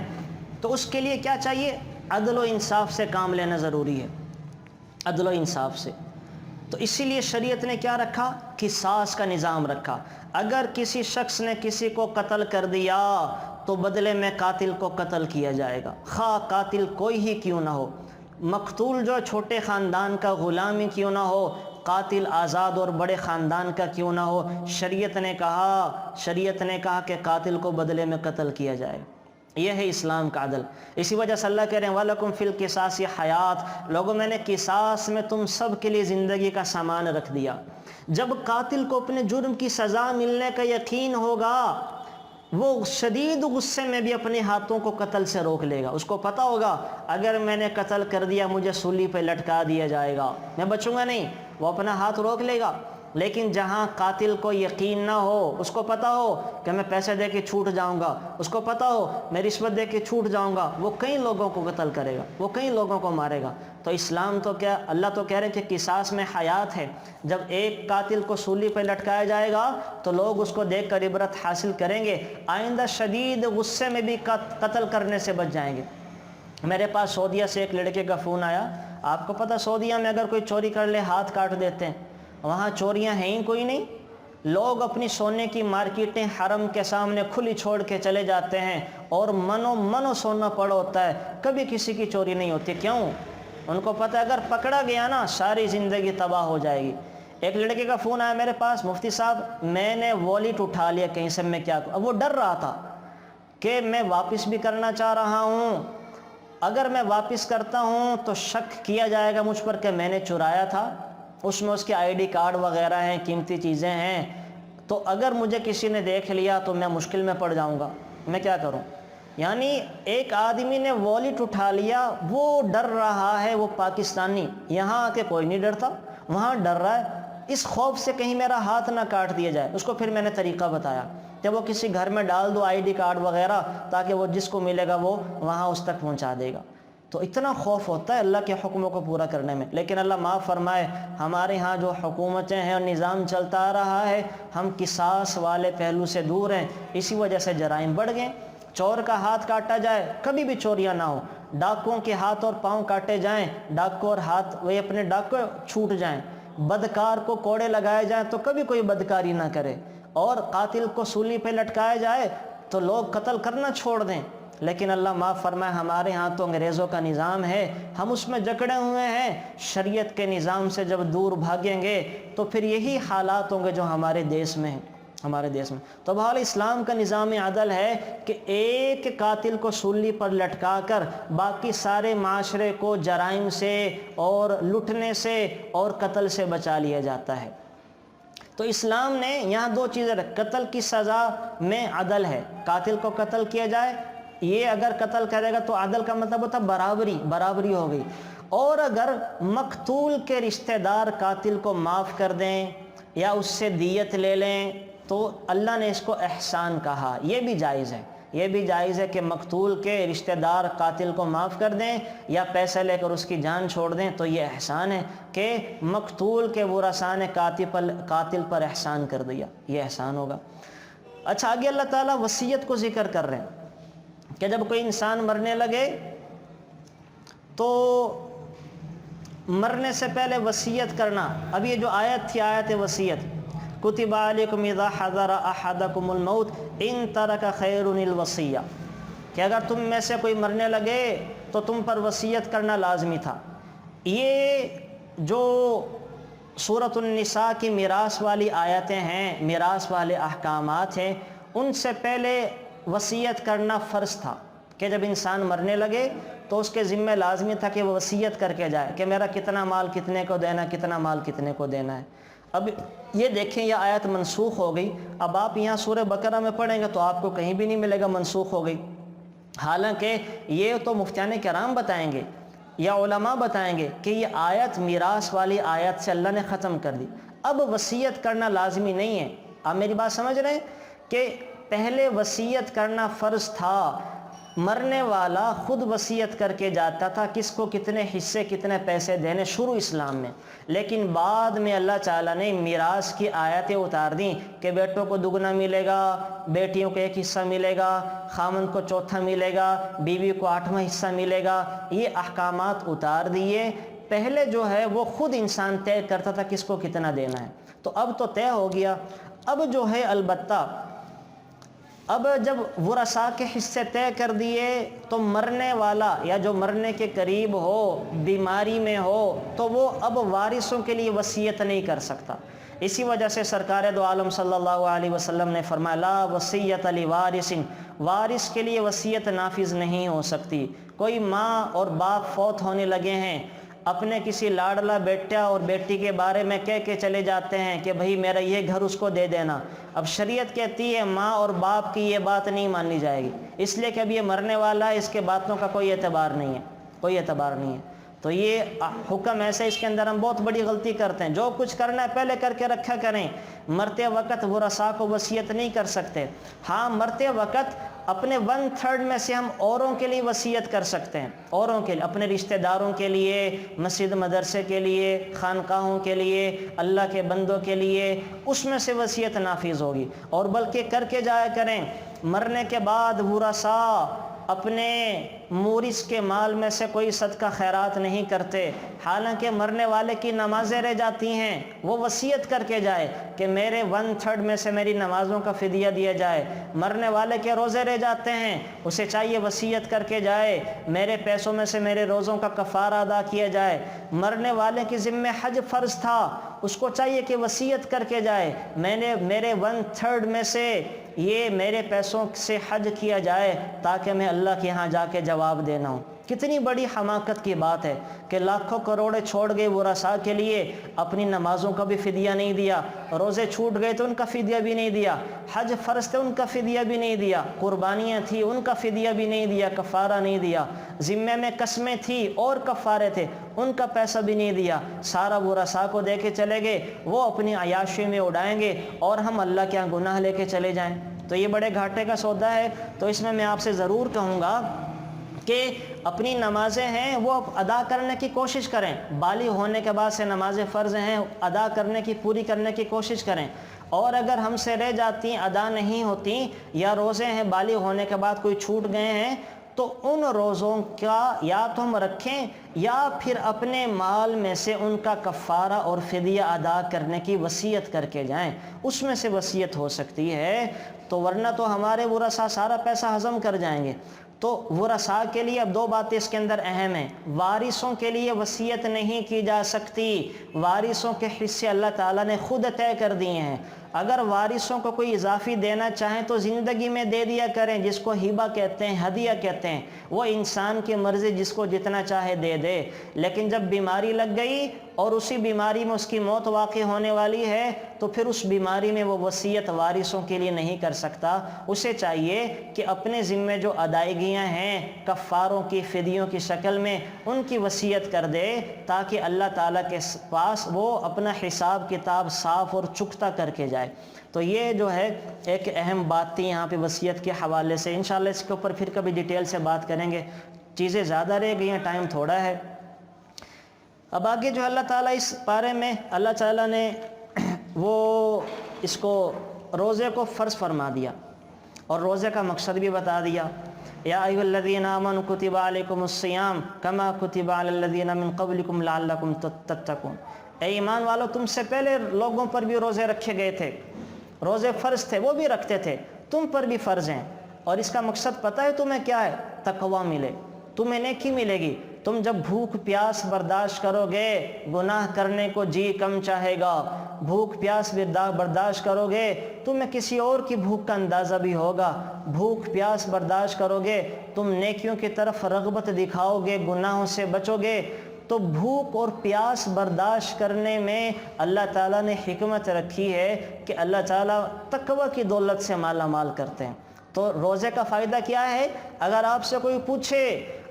تو اس کے لیے کیا چاہیے؟ عدل و انصاف سے کام لینا ضروری ہے، عدل و انصاف سے۔ تو اسی لیے شریعت نے کیا رکھا؟ قصاص کا نظام رکھا۔ اگر کسی شخص نے کسی کو قتل کر دیا تو بدلے میں قاتل کو قتل کیا جائے گا، خواہ قاتل کوئی ہی کیوں نہ ہو، مقتول جو چھوٹے خاندان کا غلام ہی کیوں نہ ہو، قاتل آزاد اور بڑے خاندان کا کیوں نہ ہو، شریعت نے کہا کہ قاتل کو بدلے میں قتل کیا جائے۔ یہ ہے اسلام کا عدل۔ اسی وجہ سے اللہ کہہ رہے ہیں وَلَكُمْ فِي الْقِصَاصِ حَيَاتٌ، لوگوں میں نے قصاص میں تم سب کے لیے زندگی کا سامان رکھ دیا۔ جب قاتل کو اپنے جرم کی سزا ملنے کا یقین ہوگا، وہ شدید غصے میں بھی اپنے ہاتھوں کو قتل سے روک لے گا۔ اس کو پتہ ہوگا اگر میں نے قتل کر دیا مجھے سولی پہ لٹکا دیا جائے گا، میں بچوں گا نہیں، وہ اپنا ہاتھ روک لے گا۔ لیکن جہاں قاتل کو یقین نہ ہو، اس کو پتہ ہو کہ میں پیسے دے کے چھوٹ جاؤں گا، اس کو پتہ ہو میں رشوت دے کے چھوٹ جاؤں گا، وہ کئی لوگوں کو قتل کرے گا، وہ کئی لوگوں کو مارے گا۔ تو اسلام تو کیا، اللہ تو کہہ رہے ہیں کہ قصاص میں حیات ہے۔ جب ایک قاتل کو سولی پہ لٹکایا جائے گا تو لوگ اس کو دیکھ کر عبرت حاصل کریں گے، آئندہ شدید غصے میں بھی قتل کرنے سے بچ جائیں گے۔ میرے پاس سعودیہ سے ایک لڑکے کا فون آیا، آپ کو پتہ سعودیہ میں اگر کوئی چوری کر لے ہاتھ کاٹ دیتے ہیں، وہاں چوریاں ہیں ہی کوئی نہیں، لوگ اپنی سونے کی مارکیٹیں حرم کے سامنے کھلی چھوڑ کے چلے جاتے ہیں اور منو سونا پڑا ہوتا ہے، کبھی کسی کی چوری نہیں ہوتی۔ کیوں؟ ان کو پتہ ہے اگر پکڑا گیا نا ساری زندگی تباہ ہو جائے گی۔ ایک لڑکے کا فون آیا میرے پاس، مفتی صاحب میں نے والیٹ اٹھا لیا کہیں سے، میں کیا کروں؟ اب وہ ڈر رہا تھا کہ میں واپس بھی کرنا چاہ رہا ہوں، اگر میں واپس کرتا ہوں تو شک کیا جائے گا مجھ پر کہ میں نے چرایا تھا، اس میں اس کے آئی ڈی کارڈ وغیرہ ہیں، قیمتی چیزیں ہیں، تو اگر مجھے کسی نے دیکھ لیا تو میں مشکل میں پڑ جاؤں گا، میں کیا کروں؟ یعنی ایک آدمی نے والیٹ اٹھا لیا، وہ ڈر رہا ہے، وہ پاکستانی، یہاں آ کے کوئی نہیں ڈرتا، وہاں ڈر رہا ہے اس خوف سے کہیں میرا ہاتھ نہ کاٹ دیا جائے۔ اس کو پھر میں نے طریقہ بتایا کہ وہ کسی گھر میں ڈال دو آئی ڈی کارڈ وغیرہ، تاکہ وہ جس کو ملے گا وہ وہاں اس تک پہنچا دے گا۔ تو اتنا خوف ہوتا ہے اللہ کے حکموں کو پورا کرنے میں، لیکن اللہ معاف فرمائے ہمارے ہاں جو حکومتیں ہیں اور نظام چلتا آ رہا ہے، ہم قصاص والے پہلو سے دور ہیں، اسی وجہ سے جرائم بڑھ گئے۔ چور کا ہاتھ کاٹا جائے کبھی بھی چوریاں نہ ہو، ڈاکوؤں کے ہاتھ اور پاؤں کاٹے جائیں، ڈاکو اور ہاتھ وہ اپنے ڈاکو چھوٹ جائیں، بدکار کو کوڑے لگائے جائیں تو کبھی کوئی بدکاری نہ کرے، اور قاتل کو سولی پہ لٹکایا جائے تو لوگ قتل کرنا چھوڑ دیں۔ لیکن اللہ معاف فرمائے ہمارے ہاں تو انگریزوں کا نظام ہے، ہم اس میں جکڑے ہوئے ہیں، شریعت کے نظام سے جب دور بھاگیں گے تو پھر یہی حالات ہوں گے جو ہمارے دیش میں ہیں، ہمارے دیش میں۔ تو بہرحال اسلام کا نظام عدل ہے کہ ایک قاتل کو سولی پر لٹکا کر باقی سارے معاشرے کو جرائم سے اور لٹنے سے اور قتل سے بچا لیا جاتا ہے۔ تو اسلام نے یہاں دو چیزیں قتل کی سزا میں عدل ہے، قاتل کو قتل کیا جائے، یہ اگر قتل کرے گا تو عدل کا مطلب ہوتا برابری ہو گئی، اور اگر مقتول کے رشتہ دار قاتل کو معاف کر دیں یا اس سے دیت لے لیں تو اللہ نے اس کو احسان کہا۔ یہ بھی جائز ہے، یہ بھی جائز ہے کہ مقتول کے رشتہ دار قاتل کو معاف کر دیں یا پیسے لے کر اس کی جان چھوڑ دیں، تو یہ احسان ہے کہ مقتول کے ورثاء نے قاتل پر احسان کر دیا، یہ احسان ہوگا۔ اچھا آگے اللہ تعالیٰ وصیت کو ذکر کر رہے ہیں کہ جب کوئی انسان مرنے لگے تو مرنے سے پہلے وصیت کرنا۔ اب یہ جو آیت تھی آیت وصیت، کتب علیکم اذا حضر احدکم الموت ان ترک خیر الوصیہ، کہ اگر تم میں سے کوئی مرنے لگے تو تم پر وصیت کرنا لازمی تھا۔ یہ جو سورۃ النساء کی میراث والی آیتیں ہیں، میراث والے احکامات ہیں، ان سے پہلے وصیت کرنا فرض تھا کہ جب انسان مرنے لگے تو اس کے ذمہ لازمی تھا کہ وہ وصیت کر کے جائے کہ میرا کتنا مال کتنے کو دینا ہے، کتنا مال کتنے کو دینا ہے۔ اب یہ دیکھیں یہ آیت منسوخ ہو گئی۔ اب آپ یہاں سورہ بقرہ میں پڑھیں گے تو آپ کو کہیں بھی نہیں ملے گا منسوخ ہو گئی، حالانکہ یہ تو مفتیان کرام بتائیں گے یا علماء بتائیں گے کہ یہ آیت میراث والی آیت سے اللہ نے ختم کر دی۔ اب وصیت کرنا لازمی نہیں ہے۔ آپ میری بات سمجھ رہے ہیں کہ پہلے وصیت کرنا فرض تھا، مرنے والا خود وصیت کر کے جاتا تھا کس کو کتنے حصے کتنے پیسے دینے شروع اسلام میں، لیکن بعد میں اللہ تعالیٰ نے میراث کی آیتیں اتار دیں کہ بیٹوں کو دگنا ملے گا، بیٹیوں کو ایک حصہ ملے گا، خامند کو چوتھا ملے گا، بیوی کو 8واں حصہ ملے گا۔ یہ احکامات اتار دیے۔ پہلے جو ہے وہ خود انسان طے کرتا تھا کس کو کتنا دینا ہے، تو اب تو طے ہو گیا۔ اب جو ہے البتہ اب جب ورثاء کے حصے طے کر دیے تو مرنے والا یا جو مرنے کے قریب ہو، بیماری میں ہو، تو وہ اب وارثوں کے لیے وصیت نہیں کر سکتا۔ اسی وجہ سے سرکار دو عالم صلی اللہ علیہ وسلم نے فرمایا لا وصیت لوارث، وارث کے لیے وصیت نافذ نہیں ہو سکتی۔ کوئی ماں اور باپ فوت ہونے لگے ہیں، اپنے کسی لاڈلا بیٹا اور بیٹی کے بارے میں کہہ کے چلے جاتے ہیں کہ بھائی میرا یہ گھر اس کو دے دینا۔ اب شریعت کہتی ہے ماں اور باپ کی یہ بات نہیں مانی جائے گی، اس لیے کہ اب یہ مرنے والا ہے، اس کے باتوں کا کوئی اعتبار نہیں ہے، کوئی اعتبار نہیں ہے۔ تو یہ حکم ایسے، اس کے اندر ہم بہت بڑی غلطی کرتے ہیں۔ جو کچھ کرنا ہے پہلے کر کے رکھا کریں۔ مرتے وقت ورثاء کو وصیت نہیں کر سکتے۔ ہاں مرتے وقت اپنے 1/3 میں سے ہم اوروں کے لیے وصیت کر سکتے ہیں، اوروں کے لیے، اپنے رشتہ داروں کے لیے، مسجد مدرسے کے لیے، خانقاہوں کے لیے، اللہ کے بندوں کے لیے، اس میں سے وصیت نافذ ہوگی۔ اور بلکہ کر کے جایا کریں۔ مرنے کے بعد ورثاء اپنے مورث کے مال میں سے کوئی صدقہ خیرات نہیں کرتے، حالانکہ مرنے والے کی نمازیں رہ جاتی ہیں، وہ وصیت کر کے جائے کہ میرے 1/3 میں سے میری نمازوں کا فدیہ دیا جائے۔ مرنے والے کے روزے رہ جاتے ہیں، اسے چاہیے وصیت کر کے جائے میرے پیسوں میں سے میرے روزوں کا کفارہ ادا کیا جائے۔ مرنے والے کے ذمہ حج فرض تھا، اس کو چاہیے کہ وصیت کر کے جائے میرے 1/3 میں سے یہ میرے پیسوں سے حج کیا جائے تاکہ میں اللہ کے ہاں جا کے جواب دینا ہوں۔ کتنی بڑی حماقت کی بات ہے کہ لاکھوں کروڑے چھوڑ گئے ورثاء کے لیے، اپنی نمازوں کا بھی فدیہ نہیں دیا، روزے چھوٹ گئے تو ان کا فدیہ بھی نہیں دیا، حج فرض تھے ان کا فدیہ بھی نہیں دیا، قربانیاں تھی ان کا فدیہ بھی نہیں دیا، کفارہ نہیں دیا، ذمے میں قسمیں تھی اور کفارے تھے ان کا پیسہ بھی نہیں دیا، سارا ورثاء کو دے کے چلے گئے، وہ اپنی عیاشی میں اڑائیں گے اور ہم اللہ کے ہاں گناہ لے کے چلے جائیں۔ تو یہ بڑے گھاٹے کا سودا ہے۔ تو اس میں آپ سے ضرور کہوں گا کہ اپنی نمازیں ہیں وہ ادا کرنے کی کوشش کریں، بالغ ہونے کے بعد سے نمازیں فرض ہیں ادا کرنے کی، پوری کرنے کی کوشش کریں۔ اور اگر ہم سے رہ جاتی ادا نہیں ہوتی، یا روزے ہیں بالغ ہونے کے بعد کوئی چھوٹ گئے ہیں، تو ان روزوں کا یا تو ہم رکھیں یا پھر اپنے مال میں سے ان کا کفارہ اور فدیہ ادا کرنے کی وصیت کر کے جائیں، اس میں سے وصیت ہو سکتی ہے۔ تو ورنہ تو ہمارے ورثاء سارا پیسہ ہضم کر جائیں گے۔ تو ورثاء کے لیے اب 2 باتیں اس کے اندر اہم ہیں۔ وارثوں کے لیے وصیت نہیں کی جا سکتی، وارثوں کے حصے اللہ تعالیٰ نے خود طے کر دیے ہیں۔ اگر وارثوں کو کوئی اضافی دینا چاہیں تو زندگی میں دے دیا کریں، جس کو ہبہ کہتے ہیں، ہدیہ کہتے ہیں، وہ انسان کی مرضی، جس کو جتنا چاہے دے دے۔ لیکن جب بیماری لگ گئی اور اسی بیماری میں اس کی موت واقع ہونے والی ہے تو پھر اس بیماری میں وہ وصیت وارثوں کے لیے نہیں کر سکتا۔ اسے چاہیے کہ اپنے ذمے جو ادائیگیاں ہیں کفاروں کی، فدیوں کی شکل میں، ان کی وصیت کر دے تاکہ اللہ تعالیٰ کے پاس وہ اپنا حساب کتاب صاف اور چکتا کر کے جائے۔ تو یہ جو ہے ایک اہم بات تھی یہاں پہ وصیت کے حوالے سے۔ انشاءاللہ اس کے اوپر پھر کبھی ڈیٹیل سے بات کریں گے، چیزیں زیادہ رہ گئی ہیں، ٹائم تھوڑا ہے۔ اب آگے جو اللہ تعالیٰ اس بارے میں اللہ تعالیٰ نے وہ اس کو روزے کو فرض فرما دیا اور روزے کا مقصد بھی بتا دیا۔ یا ایھا الذین آمنوا کتب علیکم الصیام کما کتب علی الذین من قبلکم لعلکم تتقون۔ اے ایمان والو، تم سے پہلے لوگوں پر بھی روزے رکھے گئے تھے، روزے فرض تھے، وہ بھی رکھتے تھے، تم پر بھی فرض ہیں۔ اور اس کا مقصد پتہ ہے تمہیں کیا ہے؟ تقوی ملے، تمہیں نیکی ملے گی۔ تم جب بھوک پیاس برداشت کرو گے، گناہ کرنے کو جی کم چاہے گا، بھوک پیاس برداشت کرو گے، تمہیں کسی اور کی بھوک کا اندازہ بھی ہوگا، بھوک پیاس برداشت کرو گے، تم نیکیوں کی طرف رغبت دکھاؤ گے، گناہوں سے بچو گے۔ تو بھوک اور پیاس برداشت کرنے میں اللہ تعالیٰ نے حکمت رکھی ہے کہ اللہ تعالیٰ تقوی کی دولت سے مالا مال کرتے ہیں۔ تو روزے کا فائدہ کیا ہے؟ اگر آپ سے کوئی پوچھے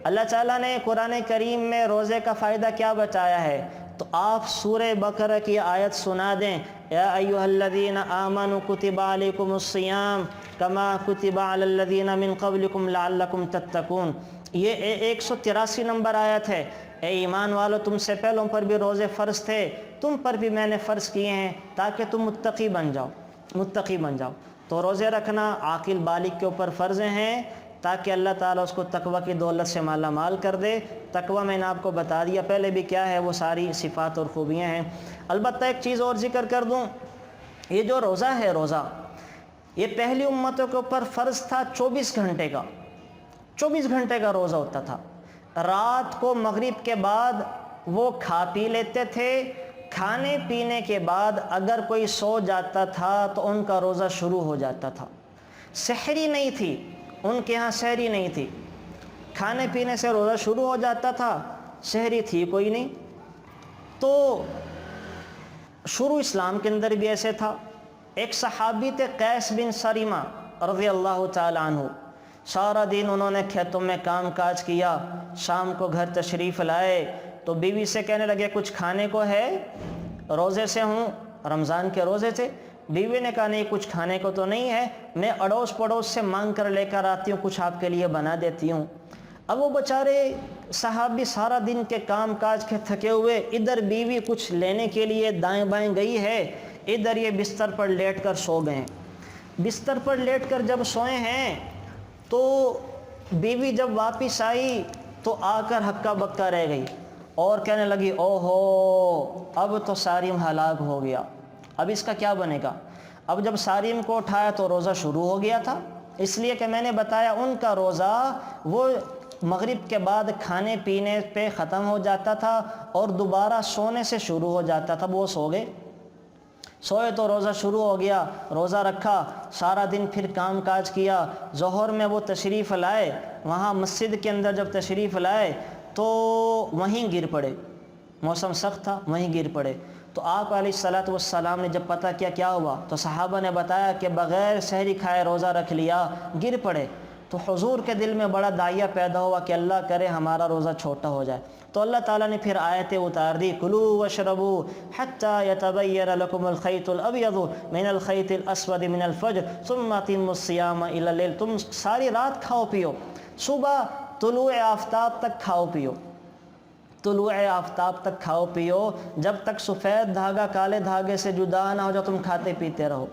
اللہ تعالیٰ نے قرآن کریم میں روزے کا فائدہ کیا بتایا ہے، تو آپ سورہ بقرہ کی آیت سنا دیں، یا ایھا الذین آمنوا کتب علیکم الصیام کما کتب علی الذین من قبلکم لعلکم تتقون۔ یہ 183 نمبر آیت ہے۔ اے ایمان والو، تم سے پہلوں پر بھی روزے فرض تھے، تم پر بھی میں نے فرض کیے ہیں تاکہ تم متقی بن جاؤ۔ تو روزے رکھنا عاقل بالغ کے اوپر فرض ہیں تاکہ اللہ تعالیٰ اس کو تقوی کی دولت سے مالا مال کر دے۔ تقوی میں نے آپ کو بتا دیا پہلے بھی کیا ہے، وہ ساری صفات اور خوبیاں ہیں۔ البتہ ایک چیز اور ذکر کر دوں، یہ جو روزہ ہے، روزہ یہ پہلی امتوں کے اوپر فرض تھا 24 گھنٹے کا، 24 گھنٹے کا روزہ ہوتا تھا۔ رات کو مغرب کے بعد وہ کھا پی لیتے تھے، کھانے پینے کے بعد اگر کوئی سو جاتا تھا تو ان کا روزہ شروع ہو جاتا تھا۔ سحری نہیں تھی ان کے ہاں، سحری نہیں تھی، کھانے پینے سے روزہ شروع ہو جاتا تھا، سحری تھی کوئی نہیں۔ تو شروع اسلام کے اندر بھی ایسے تھا۔ ایک صحابی تھے قیس بن سریمہ رضی اللہ تعالی عنہ، سارا دن انہوں نے کھیتوں میں کام کاج کیا، شام کو گھر تشریف لائے تو بیوی سے کہنے لگے کچھ کھانے کو ہے؟ روزے سے ہوں، رمضان کے روزے تھے۔ بیوی نے کہا نہیں، کچھ کھانے کو تو نہیں ہے، میں اڑوس پڑوس سے مانگ کر لے کر آتی ہوں، کچھ آپ کے لیے بنا دیتی ہوں۔ اب وہ بیچارے صحابی سارا دن کے کام کاج کے تھکے ہوئے، ادھر بیوی کچھ لینے کے لیے دائیں بائیں گئی ہے، ادھر یہ بستر پر لیٹ کر سو گئے۔ بستر پر لیٹ کر جب سوئے ہیں تو بیوی جب واپس آئی تو آ کر ہکا بکا رہ گئی اور کہنے لگی او ہو، اب تو سارم ہلاک ہو گیا، اب اس کا کیا بنے گا؟ اب جب سارم کو اٹھایا تو روزہ شروع ہو گیا تھا، اس لیے کہ میں نے بتایا ان کا روزہ وہ مغرب کے بعد کھانے پینے پہ ختم ہو جاتا تھا اور دوبارہ سونے سے شروع ہو جاتا تھا۔ وہ سو گئے، سوئے تو روزہ شروع ہو گیا، روزہ رکھا، سارا دن پھر کام کاج کیا۔ ظہر میں وہ تشریف لائے، وہاں مسجد کے اندر جب تشریف لائے تو وہیں گر پڑے، موسم سخت تھا، وہیں گر پڑے۔ تو آپ علیہ الصلوۃ والسلام نے جب پتہ کیا ہوا تو صحابہ نے بتایا کہ بغیر سحری کھائے روزہ رکھ لیا، گر پڑے۔ تو حضور کے دل میں بڑا داعیہ پیدا ہوا کہ اللہ کرے ہمارا روزہ چھوٹا ہو جائے۔ تو اللہ تعالیٰ نے پھر آیتیں اتار دی، کلوا واشربوا حتی یتبین لکم الخیط الابیض من الخیط الاسود من الفجر ثم اتموا الصیام الی اللیل۔ تم ساری رات کھاؤ پیو، صبح طلوع آفتاب تک کھاؤ پیو، طلوع آفتاب تک کھاؤ پیو، جب تک سفید دھاگا کالے دھاگے سے جدا نہ ہو جائے تم کھاتے پیتے رہو۔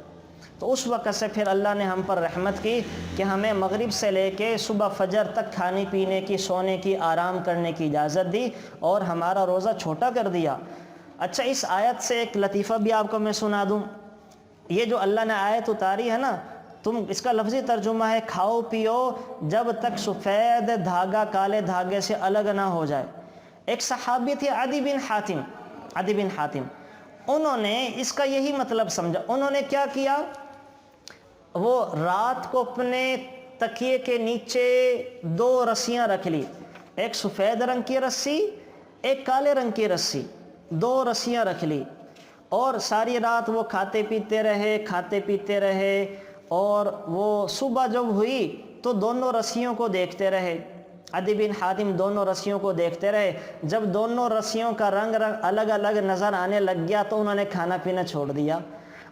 تو اس وقت سے پھر اللہ نے ہم پر رحمت کی کہ ہمیں مغرب سے لے کے صبح فجر تک کھانے پینے کی، سونے کی، آرام کرنے کی اجازت دی اور ہمارا روزہ چھوٹا کر دیا۔ اچھا، اس آیت سے ایک لطیفہ بھی آپ کو میں سنا دوں۔ یہ جو اللہ نے آیت اتاری ہے نا، اس کا لفظی ترجمہ ہے کھاؤ پیو جب تک سفید دھاگا کالے دھاگے سے الگ نہ ہو جائے۔ ایک صحابی تھے عدی بن حاتم، انہوں نے اس کا یہی مطلب سمجھا۔ انہوں نے کیا کیا، وہ رات کو اپنے تکیے کے نیچے 2 رسیاں رکھ لی، ایک سفید رنگ کی رسی، ایک کالے رنگ کی رسی، 2 رسیاں رکھ لی اور ساری رات وہ کھاتے پیتے رہے اور وہ صبح جب ہوئی تو دونوں رسیوں کو دیکھتے رہے۔ عدی بن حاتم دونوں رسیوں کو دیکھتے رہے، جب دونوں رسیوں کا رنگ الگ الگ نظر آنے لگ گیا تو انہوں نے کھانا پینا چھوڑ دیا۔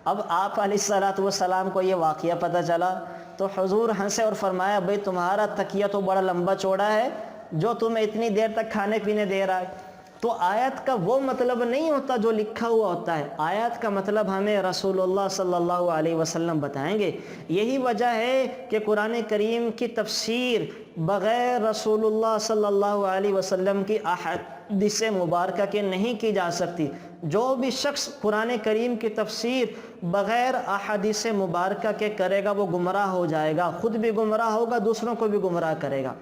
اب آپ علیہ الصلوۃ والسلام کو یہ واقعہ پتہ چلا تو حضور ہنسے اور فرمایا بھئی تمہارا تکیہ تو بڑا لمبا چوڑا ہے جو تمہیں اتنی دیر تک کھانے پینے دے رہا ہے۔ تو آیت کا وہ مطلب نہیں ہوتا جو لکھا ہوا ہوتا ہے، آیت کا مطلب ہمیں رسول اللہ صلی اللہ علیہ وسلم بتائیں گے۔ یہی وجہ ہے کہ قرآن کریم کی تفسیر بغیر رسول اللہ صلی اللہ علیہ وسلم کی احادیث مبارکہ کے نہیں کی جا سکتی۔ جو بھی شخص قرآن کریم کی تفسیر بغیر احادیث مبارکہ کے کرے گا وہ گمراہ ہو جائے گا، خود بھی گمراہ ہوگا، دوسروں کو بھی گمراہ کرے گا۔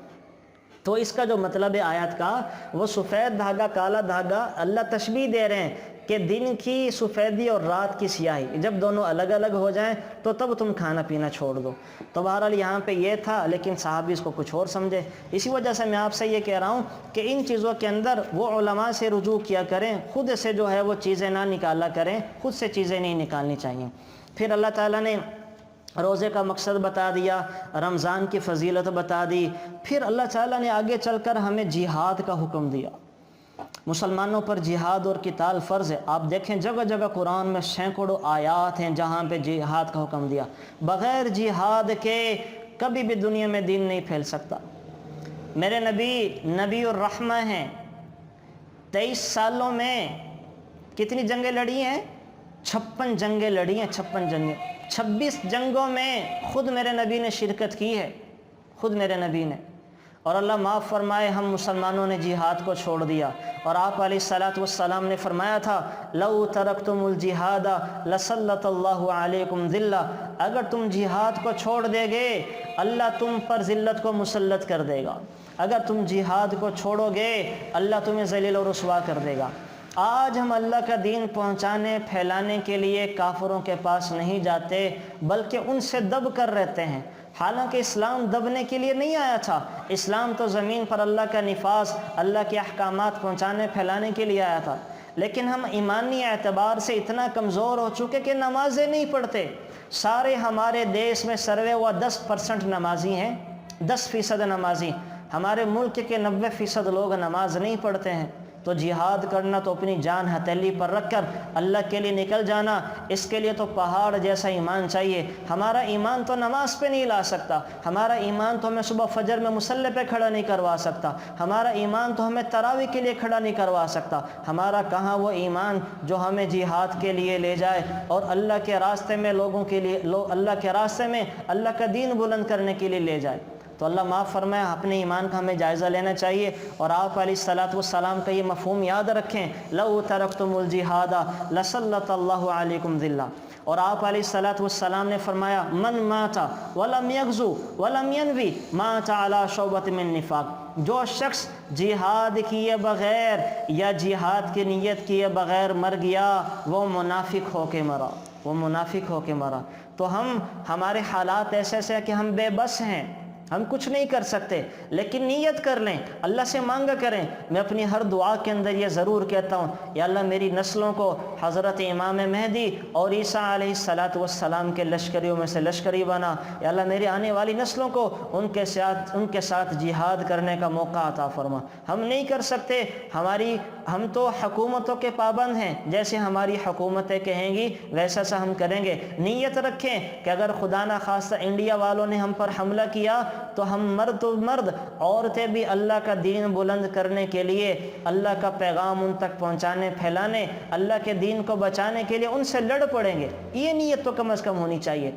تو اس کا جو مطلب ہے آیت کا، وہ سفید دھاگا کالا دھاگا اللہ تشبیہ دے رہے ہیں کہ دن کی سفیدی اور رات کی سیاہی جب دونوں الگ الگ ہو جائیں تو تب تم کھانا پینا چھوڑ دو۔ تو بہرحال یہاں پہ یہ تھا، لیکن صحابی اس کو کچھ اور سمجھے۔ اسی وجہ سے میں آپ سے یہ کہہ رہا ہوں کہ ان چیزوں کے اندر وہ علماء سے رجوع کیا کریں، خود سے جو ہے وہ چیزیں نہ نکالا کریں، خود سے چیزیں نہیں نکالنی چاہیے۔ پھر اللہ تعالیٰ نے روزے کا مقصد بتا دیا، رمضان کی فضیلت بتا دی، پھر اللہ تعالیٰ نے آگے چل کر ہمیں جہاد کا حکم دیا۔ مسلمانوں پر جہاد اور قتال فرض ہے۔ آپ دیکھیں جگہ جگہ قرآن میں سینکڑوں آیات ہیں جہاں پہ جہاد کا حکم دیا۔ بغیر جہاد کے کبھی بھی دنیا میں دین نہیں پھیل سکتا۔ میرے نبی الرحمہ ہیں، 23 سالوں میں کتنی جنگیں لڑی ہیں؟ 56 جنگیں لڑی ہیں، 56 جنگیں۔ 26 جنگوں میں خود میرے نبی نے شرکت کی ہے، خود میرے نبی نے۔ اور اللہ معاف فرمائے ہم مسلمانوں نے جہاد کو چھوڑ دیا، اور آپ علیہ الصلوۃ والسلام نے فرمایا تھا لو ترکتم الجہاد لسلط اللہ علیکم ذلہ، اگر تم جہاد کو چھوڑ دے گے اللہ تم پر ذلت کو مسلط کر دے گا، اگر تم جہاد کو چھوڑو گے اللہ تمہیں ذلیل و رسوا کر دے گا۔ آج ہم اللہ کا دین پہنچانے پھیلانے کے لیے کافروں کے پاس نہیں جاتے بلکہ ان سے دب کر رہتے ہیں، حالانکہ اسلام دبنے کے لیے نہیں آیا تھا، اسلام تو زمین پر اللہ کا نفاذ، اللہ کے احکامات پہنچانے پھیلانے کے لیے آیا تھا۔ لیکن ہم ایمانی اعتبار سے اتنا کمزور ہو چکے کہ نمازیں نہیں پڑھتے۔ سارے ہمارے دیش میں سروے ہوا 10% نمازی ہیں، 10% نمازی۔ ہمارے ملک کے 90% لوگ نماز نہیں پڑھتے ہیں۔ تو جہاد کرنا تو اپنی جان ہتھیلی پر رکھ کر اللہ کے لیے نکل جانا، اس کے لیے تو پہاڑ جیسا ایمان چاہیے۔ ہمارا ایمان تو نماز پہ نہیں لا سکتا، ہمارا ایمان تو ہمیں صبح فجر میں مصلی پہ کھڑا نہیں کروا سکتا، ہمارا ایمان تو ہمیں تراویح کے لیے کھڑا نہیں کروا سکتا۔ ہمارا کہاں وہ ایمان جو ہمیں جہاد کے لیے لے جائے اور اللہ کے راستے میں لوگوں کے لیے اللہ کے راستے میں اللہ کا دین بلند کرنے کے لیے لے جائے۔ تو اللہ معاف فرمائے اپنے ایمان کا ہمیں جائزہ لینا چاہیے، اور آپ علیہ الصلوۃ والسلام کا یہ مفہوم یاد رکھیں لو ترکتم الجہاد لسلط اللہ علیکم ذلہ۔ اور آپ علیہ الصلوۃ والسلام نے فرمایا من مات ولم یغزو ولم ینوی مات علی شعبۃ من نفاق، جو شخص جہاد کیے بغیر یا جہاد کی نیت کیے بغیر مر گیا وہ منافق ہو کے مرا، وہ منافق ہو کے مرا۔ تو ہمارے حالات ایسے ہیں کہ ہم بے بس ہیں، ہم کچھ نہیں کر سکتے، لیکن نیت کر لیں، اللہ سے مانگا کریں۔ میں اپنی ہر دعا کے اندر یہ ضرور کہتا ہوں یا اللہ میری نسلوں کو حضرت امام مہدی اور عیسیٰ علیہ الصلوۃ والسلام کے لشکریوں میں سے لشکری بنا، یا اللہ میری آنے والی نسلوں کو ان کے ساتھ جہاد کرنے کا موقع عطا فرما۔ ہم نہیں کر سکتے، ہم تو حکومتوں کے پابند ہیں، جیسے ہماری حکومتیں کہیں گی ویسا سا ہم کریں گے۔ نیت رکھیں کہ اگر خدا نہ خواستہ انڈیا والوں نے ہم پر حملہ کیا تو ہم مرد عورتیں بھی اللہ کا دین بلند کرنے کے لیے، اللہ کا پیغام ان تک پہنچانے پھیلانے، اللہ کے دین کو بچانے کے لیے ان سے لڑ پڑیں گے۔ یہ نیت تو کم از کم ہونی چاہیے۔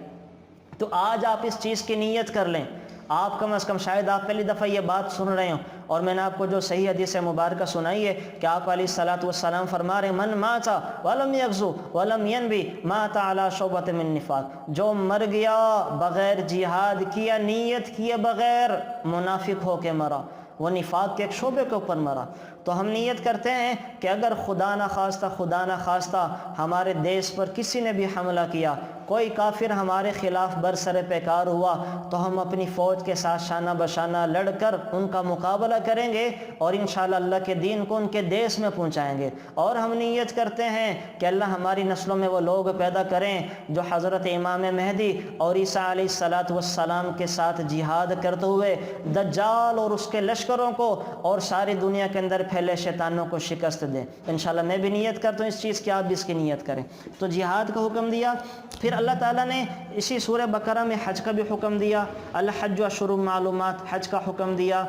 تو آج آپ اس چیز کی نیت کر لیں۔ آپ کم از کم، شاید آپ پہلی دفعہ یہ بات سن رہے ہوں اور میں نے آپ کو جو صحیح حدیث مبارکہ سنائی ہے کہ آپ علیہ الصلوۃ والسلام فرما رہے ہیں من مات ولم یغزو ولم ینوی مات علی شعبۃ من نفاق، جو مر گیا بغیر جہاد کیا، نیت کیے بغیر، منافق ہو کے مرا، وہ نفاق کے ایک شعبے کے اوپر مرا۔ تو ہم نیت کرتے ہیں کہ اگر خدا نہ خواستہ ہمارے دیش پر کسی نے بھی حملہ کیا، کوئی کافر ہمارے خلاف برسر پیکار ہوا، تو ہم اپنی فوج کے ساتھ شانہ بشانہ لڑ کر ان کا مقابلہ کریں گے اور انشاءاللہ اللہ کے دین کو ان کے دیش میں پہنچائیں گے۔ اور ہم نیت کرتے ہیں کہ اللہ ہماری نسلوں میں وہ لوگ پیدا کریں جو حضرت امام مہدی اور عیسیٰ علیہ الصلوۃ والسلام کے ساتھ جہاد کرتے ہوئے دجال اور اس کے لشکروں کو اور ساری دنیا کے اندر پھیلے شیطانوں کو شکست دیں۔ انشاءاللہ میں بھی نیت کرتا ہوں اس چیز کی، آپ بھی اس کی نیت کریں۔ تو جہاد کا حکم دیا، پھر اللہ تعالیٰ نے اسی سورہ بقرہ میں حج کا بھی حکم دیا، الحج اشہر معلومات، حج کا حکم دیا۔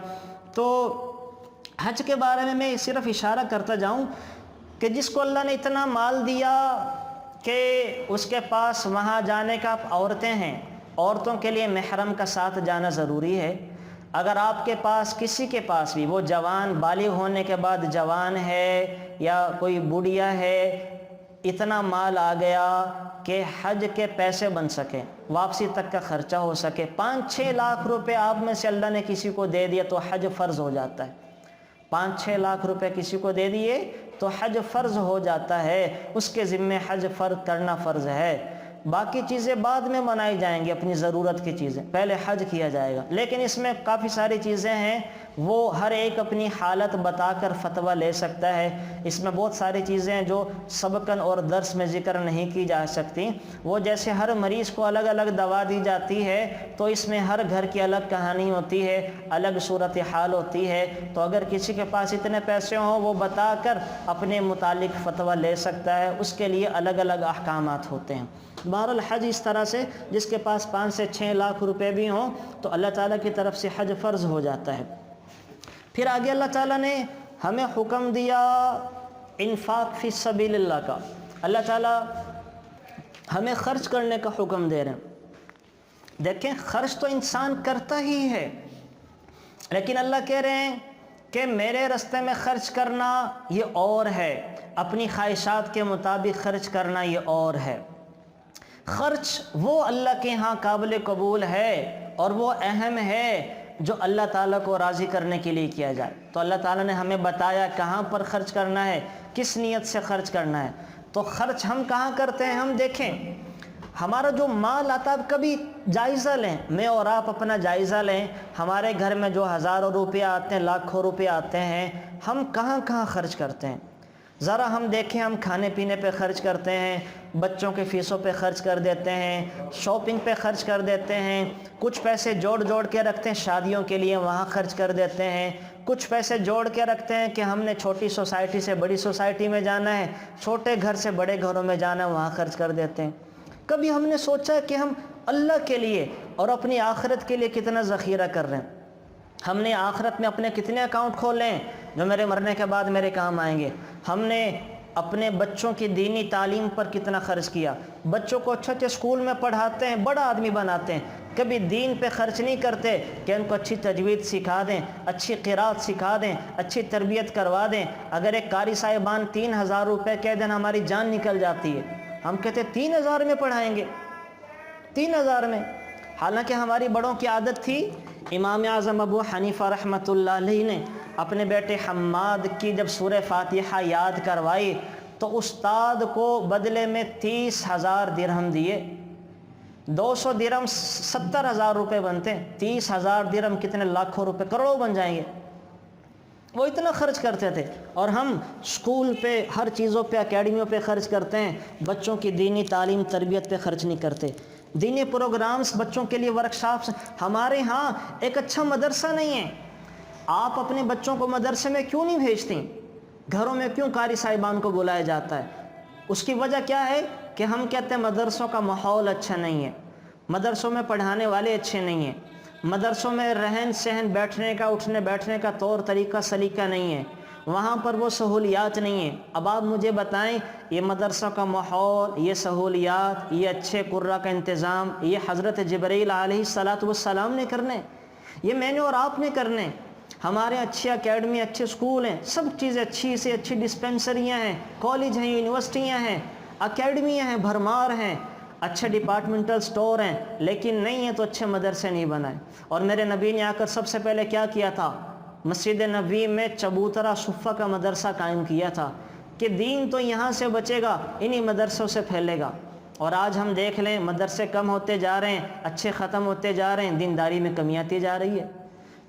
تو حج کے بارے میں صرف اشارہ کرتا جاؤں کہ جس کو اللہ نے اتنا مال دیا کہ اس کے پاس وہاں جانے کا عورتیں ہیں، عورتوں کے لیے محرم کا ساتھ جانا ضروری ہے۔ اگر آپ کے پاس کسی کے پاس بھی وہ جوان بالغ ہونے کے بعد جوان ہے یا کوئی بوڑھیا ہے، اتنا مال آ گیا کہ حج کے پیسے بن سکے، واپسی تک کا خرچہ ہو سکے، 5-6 لاکھ روپے آپ میں سے اللہ نے کسی کو دے دیا تو حج فرض ہو جاتا ہے۔ 5-6 لاکھ روپے کسی کو دے دیے تو حج فرض ہو جاتا ہے، اس کے ذمے حج فرض کرنا فرض ہے۔ باقی چیزیں بعد میں منائی جائیں گی، اپنی ضرورت کی چیزیں، پہلے حج کیا جائے گا۔ لیکن اس میں کافی ساری چیزیں ہیں، وہ ہر ایک اپنی حالت بتا کر فتویٰ لے سکتا ہے۔ اس میں بہت ساری چیزیں ہیں جو سبقاً اور درس میں ذکر نہیں کی جا سکتی، وہ جیسے ہر مریض کو الگ الگ دوا دی جاتی ہے تو اس میں ہر گھر کی الگ کہانی ہوتی ہے، الگ صورتحال ہوتی ہے۔ تو اگر کسی کے پاس اتنے پیسے ہوں وہ بتا کر اپنے متعلق فتویٰ لے سکتا ہے، اس کے لیے الگ الگ احکامات ہوتے ہیں۔ بہرحال حج اس طرح سے جس کے پاس 5 سے 6 لاکھ روپے بھی ہوں تو اللہ تعالیٰ کی طرف سے حج فرض ہو جاتا ہے۔ پھر آگے اللہ تعالیٰ نے ہمیں حکم دیا انفاق فی سبیل اللہ کا۔ اللہ تعالیٰ ہمیں خرچ کرنے کا حکم دے رہے ہیں۔ دیکھیں خرچ تو انسان کرتا ہی ہے، لیکن اللہ کہہ رہے ہیں کہ میرے راستے میں خرچ کرنا یہ اور ہے، اپنی خواہشات کے مطابق خرچ کرنا یہ اور ہے۔ خرچ وہ اللہ کے ہاں قابل قبول ہے اور وہ اہم ہے جو اللہ تعالیٰ کو راضی کرنے کے لیے کیا جائے۔ تو اللہ تعالیٰ نے ہمیں بتایا کہاں پر خرچ کرنا ہے، کس نیت سے خرچ کرنا ہے۔ تو خرچ ہم کہاں کرتے ہیں، ہم دیکھیں ہمارا جو مال آتا ہے، کبھی جائزہ لیں، میں اور آپ اپنا جائزہ لیں، ہمارے گھر میں جو ہزاروں روپے آتے ہیں، لاکھوں روپے آتے ہیں، ہم کہاں کہاں خرچ کرتے ہیں۔ ذرا ہم دیکھیں، ہم کھانے پینے پہ خرچ کرتے ہیں، بچوں کے فیسوں پہ خرچ کر دیتے ہیں، شاپنگ پہ خرچ کر دیتے ہیں، کچھ پیسے جوڑ کے رکھتے ہیں شادیوں کے لیے، وہاں خرچ کر دیتے ہیں، کچھ پیسے جوڑ کے رکھتے ہیں کہ ہم نے چھوٹی سوسائٹی سے بڑی سوسائٹی میں جانا ہے، چھوٹے گھر سے بڑے گھروں میں جانا ہے، وہاں خرچ کر دیتے ہیں۔ کبھی ہم نے سوچا کہ ہم اللہ کے لیے اور اپنی آخرت کے لیے کتنا ذخیرہ کر رہے ہیں؟ ہم نے آخرت میں اپنے کتنے اکاؤنٹ کھولے ہیں جو میرے مرنے کے بعد میرے کام آئیں گے؟ ہم نے اپنے بچوں کی دینی تعلیم پر کتنا خرچ کیا؟ بچوں کو اچھے اچھے اسکول میں پڑھاتے ہیں، بڑا آدمی بناتے ہیں، کبھی دین پہ خرچ نہیں کرتے کہ ان کو اچھی تجوید سکھا دیں، اچھی قرات سکھا دیں، اچھی تربیت کروا دیں۔ اگر ایک قاری صاحبان 3000 روپے کہہ دیں ہماری جان نکل جاتی ہے، ہم کہتے ہیں 3000 میں پڑھائیں گے، 3000 میں۔ حالانکہ ہماری بڑوں کی عادت تھی، امام اعظم ابو حنیفہ رحمۃ اللہ علیہ نے اپنے بیٹے حماد کی جب سورہ فاتحہ یاد کروائی تو استاد کو بدلے میں 30,000 درہم دیے۔ 200 درہم 70,000 روپے بنتے ہیں، 30,000 درہم کتنے لاکھوں روپے، کروڑوں بن جائیں گے۔ وہ اتنا خرچ کرتے تھے، اور ہم اسکول پہ، ہر چیزوں پہ، اکیڈمیوں پہ خرچ کرتے ہیں، بچوں کی دینی تعلیم تربیت پہ خرچ نہیں کرتے۔ دینی پروگرامز، بچوں کے لیے ورکشاپس، ہمارے ہاں ایک اچھا مدرسہ نہیں ہے۔ آپ اپنے بچوں کو مدرسے میں کیوں نہیں بھیجتے؟ گھروں میں کیوں قاری صاحبان کو بلایا جاتا ہے؟ اس کی وجہ کیا ہے کہ ہم کہتے ہیں مدرسوں کا ماحول اچھا نہیں ہے، مدرسوں میں پڑھانے والے اچھے نہیں ہیں، مدرسوں میں رہن سہن، بیٹھنے کا اٹھنے بیٹھنے کا طور طریقہ سلیقہ نہیں ہے، وہاں پر وہ سہولیات نہیں ہیں۔ اب آپ مجھے بتائیں، یہ مدرسوں کا ماحول، یہ سہولیات، یہ اچھے قرہ کا انتظام، یہ حضرت جبرائیل علیہ السلام نے کرنے، یہ میں نے اور آپ نے کرنے؟ ہمارے اچھی اکیڈمی، اچھے اسکول ہیں، سب چیزیں اچھی سے اچھی، ڈسپینسریاں ہیں، کالج ہیں، یونیورسٹیاں ہیں، اکیڈمیاں ہیں، بھرمار ہیں، اچھے ڈپارٹمنٹل سٹور ہیں، لیکن نہیں ہیں تو اچھے مدرسے نہیں بنائے۔ اور میرے نبی نے آ کر سب سے پہلے کیا کیا تھا؟ مسجد نبوی میں چبوترا صفہ کا مدرسہ قائم کیا تھا کہ دین تو یہاں سے بچے گا، انہی مدرسوں سے پھیلے گا۔ اور آج ہم دیکھ لیں، مدرسے کم ہوتے جا رہے ہیں، اچھے ختم ہوتے جا رہے ہیں، دینداری میں کمی آتی جا رہی ہے۔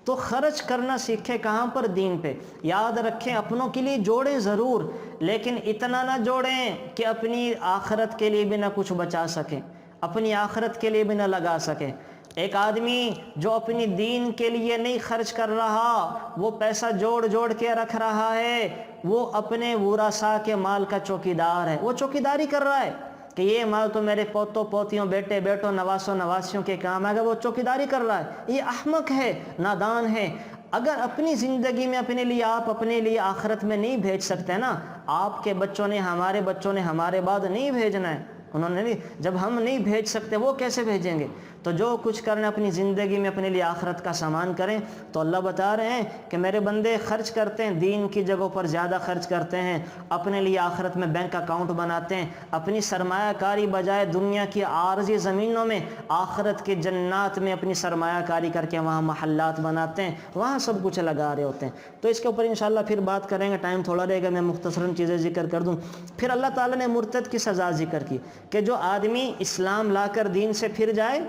تو خرچ کرنا سیکھیں کہاں پر؟ دین پہ۔ یاد رکھیں، اپنوں کے لیے جوڑیں ضرور، لیکن اتنا نہ جوڑیں کہ اپنی آخرت کے لیے بھی نہ کچھ بچا سکیں، اپنی آخرت کے لیے بھی نہ لگا سکیں۔ ایک آدمی جو اپنی دین کے لیے نہیں خرچ کر رہا، وہ پیسہ جوڑ کے رکھ رہا ہے، وہ اپنے ورثاء کے مال کا چوکیدار ہے، وہ چوکیداری کر رہا ہے کہ یہ مال تو میرے پوتوں پوتیوں، بیٹے بیٹوں، نواسوں نواسیوں کے کام آئے گا، وہ چوکیداری کر رہا ہے۔ یہ احمق ہے، نادان ہے۔ اگر اپنی زندگی میں اپنے لیے، آپ اپنے لیے آخرت میں نہیں بھیج سکتے نا، آپ کے بچوں نے، ہمارے بچوں نے ہمارے بعد نہیں بھیجنا ہے، انہوں نے نہیں، جب ہم نہیں بھیج سکتے وہ کیسے بھیجیں گے؟ تو جو کچھ کرنا اپنی زندگی میں اپنے لیے آخرت کا سامان کریں۔ تو اللہ بتا رہے ہیں کہ میرے بندے خرچ کرتے ہیں، دین کی جگہوں پر زیادہ خرچ کرتے ہیں، اپنے لیے آخرت میں بینک اکاؤنٹ بناتے ہیں، اپنی سرمایہ کاری بجائے دنیا کی عارضی زمینوں میں آخرت کے جنات میں اپنی سرمایہ کاری کر کے وہاں محلات بناتے ہیں، وہاں سب کچھ لگا رہے ہوتے ہیں۔ تو اس کے اوپر انشاءاللہ پھر بات کریں گے، ٹائم تھوڑا رہے گا، میں مختصراً چیزیں ذکر کر دوں۔ پھر اللہ تعالیٰ نے مرتد کی سزا ذکر کی کہ جو آدمی اسلام لا کر دین سے پھر جائے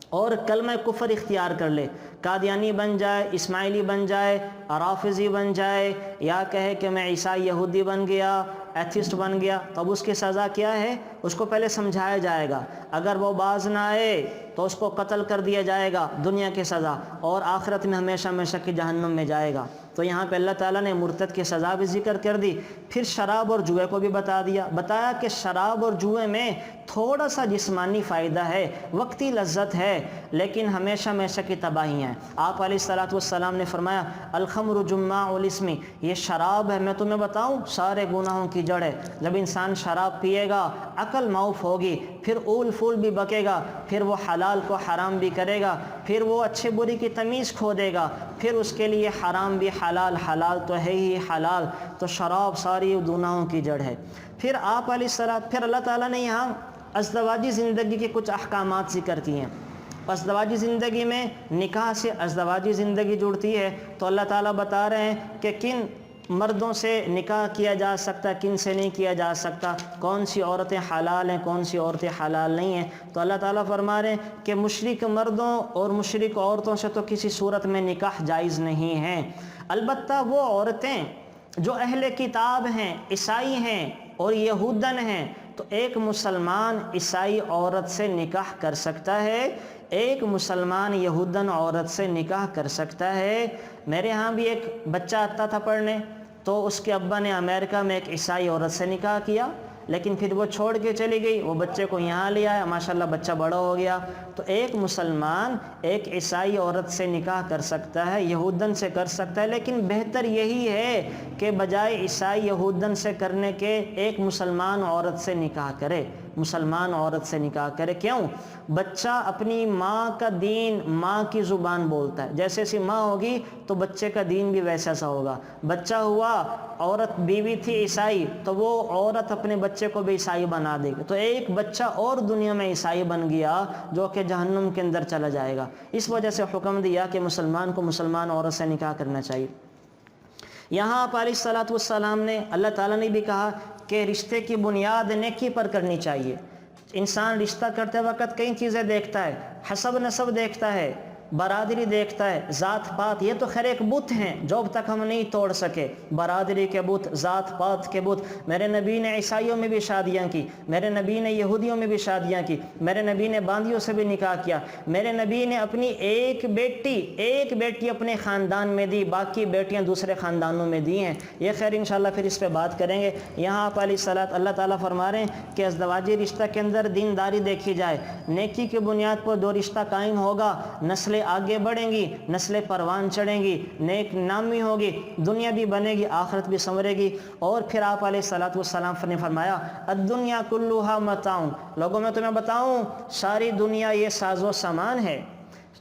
اور کلمہ کفر اختیار کر لے، قادیانی بن جائے، اسماعیلی بن جائے، رافضی بن جائے، یا کہے کہ میں عیسائی یہودی بن گیا، ایتھسٹ بن گیا، تو اب اس کی سزا کیا ہے؟ اس کو پہلے سمجھایا جائے گا، اگر وہ باز نہ آئے تو اس کو قتل کر دیا جائے گا، دنیا کی سزا، اور آخرت میں ہمیشہ ہمیشہ کی جہنم میں جائے گا۔ تو یہاں پہ اللہ تعالیٰ نے مرتد کی سزا بھی ذکر کر دی۔ پھر شراب اور جوئے کو بھی بتایا کہ شراب اور جوئے میں تھوڑا سا جسمانی فائدہ ہے، وقتی لذت ہے، لیکن ہمیشہ ہمیشہ کی تباہی ہے۔ آپ علیہ الصلوۃ والسلام نے فرمایا الخمر جماع الاسم، یہ شراب ہے، میں تمہیں بتاؤں سارے گناہوں کی جڑ ہے۔ جب انسان شراب پیے گا عقل معاف ہوگی، پھر اول فول بھی بکے گا، پھر وہ حلال کو حرام بھی کرے گا، پھر وہ اچھے بری کی تمیز کھو دے گا، پھر اس کے لیے حرام بھی حلال، حلال تو ہے ہی حلال۔ تو شراب ساری گناہوں کی جڑ ہے۔ پھر آپ علیہ الصلوۃ، پھر اللہ تعالیٰ نے یہاں ازدواجی زندگی کے کچھ احکامات ذکر کیے ہیں۔ ازدواجی زندگی میں نکاح سے ازدواجی زندگی جڑتی ہے، تو اللہ تعالیٰ بتا رہے ہیں کہ کن مردوں سے نکاح کیا جا سکتا، کن سے نہیں کیا جا سکتا، کون سی عورتیں حلال ہیں، کون سی عورتیں حلال نہیں ہیں۔ تو اللہ تعالیٰ فرما رہے ہیں کہ مشرک مردوں اور مشرک عورتوں سے تو کسی صورت میں نکاح جائز نہیں ہے، البتہ وہ عورتیں جو اہل کتاب ہیں، عیسائی ہیں اور یہودن ہیں، تو ایک مسلمان عیسائی عورت سے نکاح کر سکتا ہے، ایک مسلمان یہودن عورت سے نکاح کر سکتا ہے۔ میرے ہاں بھی ایک بچہ آتا تھا پڑھنے، تو اس کے ابا نے امریکہ میں ایک عیسائی عورت سے نکاح کیا، لیکن پھر وہ چھوڑ کے چلی گئی، وہ بچے کو یہاں لے آیا، ماشاءاللہ بچہ بڑا ہو گیا۔ تو ایک مسلمان ایک عیسائی عورت سے نکاح کر سکتا ہے، یہودن سے کر سکتا ہے، لیکن بہتر یہی ہے کہ بجائے عیسائی یہودن سے کرنے کے ایک مسلمان عورت سے نکاح کرے، مسلمان عورت سے نکاح کرے۔ کیوں؟ بچہ اپنی ماں کا دین، ماں کی زبان بولتا ہے، جیسے سی ماں ہوگی تو بچے کا دین بھی ویسا سا ہوگا۔ بچہ ہوا، عورت بیوی تھی عیسائی، تو وہ عورت اپنے بچے کو بھی عیسائی بنا دے گی، تو ایک بچہ اور دنیا میں عیسائی بن گیا جو کہ جہنم کے اندر چلا جائے گا۔ اس وجہ سے حکم دیا کہ مسلمان کو مسلمان عورت سے نکاح کرنا چاہیے۔ یہاں آپ علیہ الصلوۃ والسلام نے، اللہ تعالیٰ نے بھی کہا کہ رشتے کی بنیاد نیکی پر کرنی چاہیے۔ انسان رشتہ کرتے وقت کئی چیزیں دیکھتا ہے، حسب نسب دیکھتا ہے، برادری دیکھتا ہے، ذات پات، یہ تو خیر ایک بت ہیں جو اب تک ہم نہیں توڑ سکے، برادری کے بت، ذات پات کے بت۔ میرے نبی نے عیسائیوں میں بھی شادیاں کی، میرے نبی نے یہودیوں میں بھی شادیاں کی، میرے نبی نے باندیوں سے بھی نکاح کیا، میرے نبی نے اپنی ایک بیٹی اپنے خاندان میں دی، باقی بیٹیاں دوسرے خاندانوں میں دی ہیں۔ یہ خیر انشاءاللہ پھر اس پہ بات کریں گے۔ یہاں آپ علیہ الصلوۃ، اللہ تعالیٰ فرما رہے ہیں کہ ازدواجی رشتہ کے اندر دینداری دیکھی جائے، نیکی کی بنیاد پر جو رشتہ قائم ہوگا، نسلیں آگے بڑھیں گی، نسلیں پروان چڑھیں گی، نیک نامی ہوگی، دنیا بھی بنے گی، آخرت بھی سنورے گی۔ اور پھر آپ علیہ الصلوۃ والسلام نے فرمایا الدنیا کلھا متاع، لوگوں میں تمہیں بتاؤں ساری دنیا یہ ساز و سامان ہے،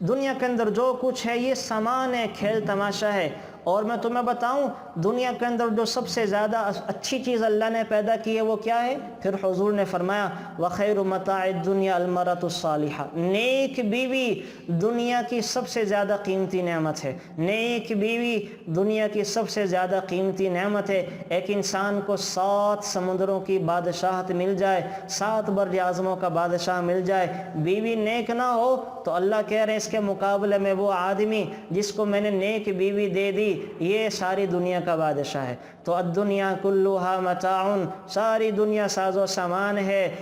دنیا کے اندر جو کچھ ہے یہ سامان ہے، کھیل تماشا ہے۔ اور میں تمہیں بتاؤں دنیا کے اندر جو سب سے زیادہ اچھی چیز اللہ نے پیدا کی ہے وہ کیا ہے؟ پھر حضور نے فرمایا وَخَيْرُ مَتَاعِ الدُّنْيَا الْمَرْأَةُ الصَّالِحَةُ، نیک بیوی دنیا کی سب سے زیادہ قیمتی نعمت ہے، نیک بیوی دنیا کی سب سے زیادہ قیمتی نعمت ہے۔ ایک انسان کو 7 سمندروں کی بادشاہت مل جائے، 7 بر اعظموں کا بادشاہ مل جائے، بیوی نیک نہ ہو تو اللہ کہہ رہے ہیں اس کے مقابلے میں وہ آدمی جس کو میں نے نیک بیوی دے دی یہ ساری دنیا کا بادشاہ ہے۔ تو الدنیا کلھا متاع، ساری دنیا ساز و سامان ہے،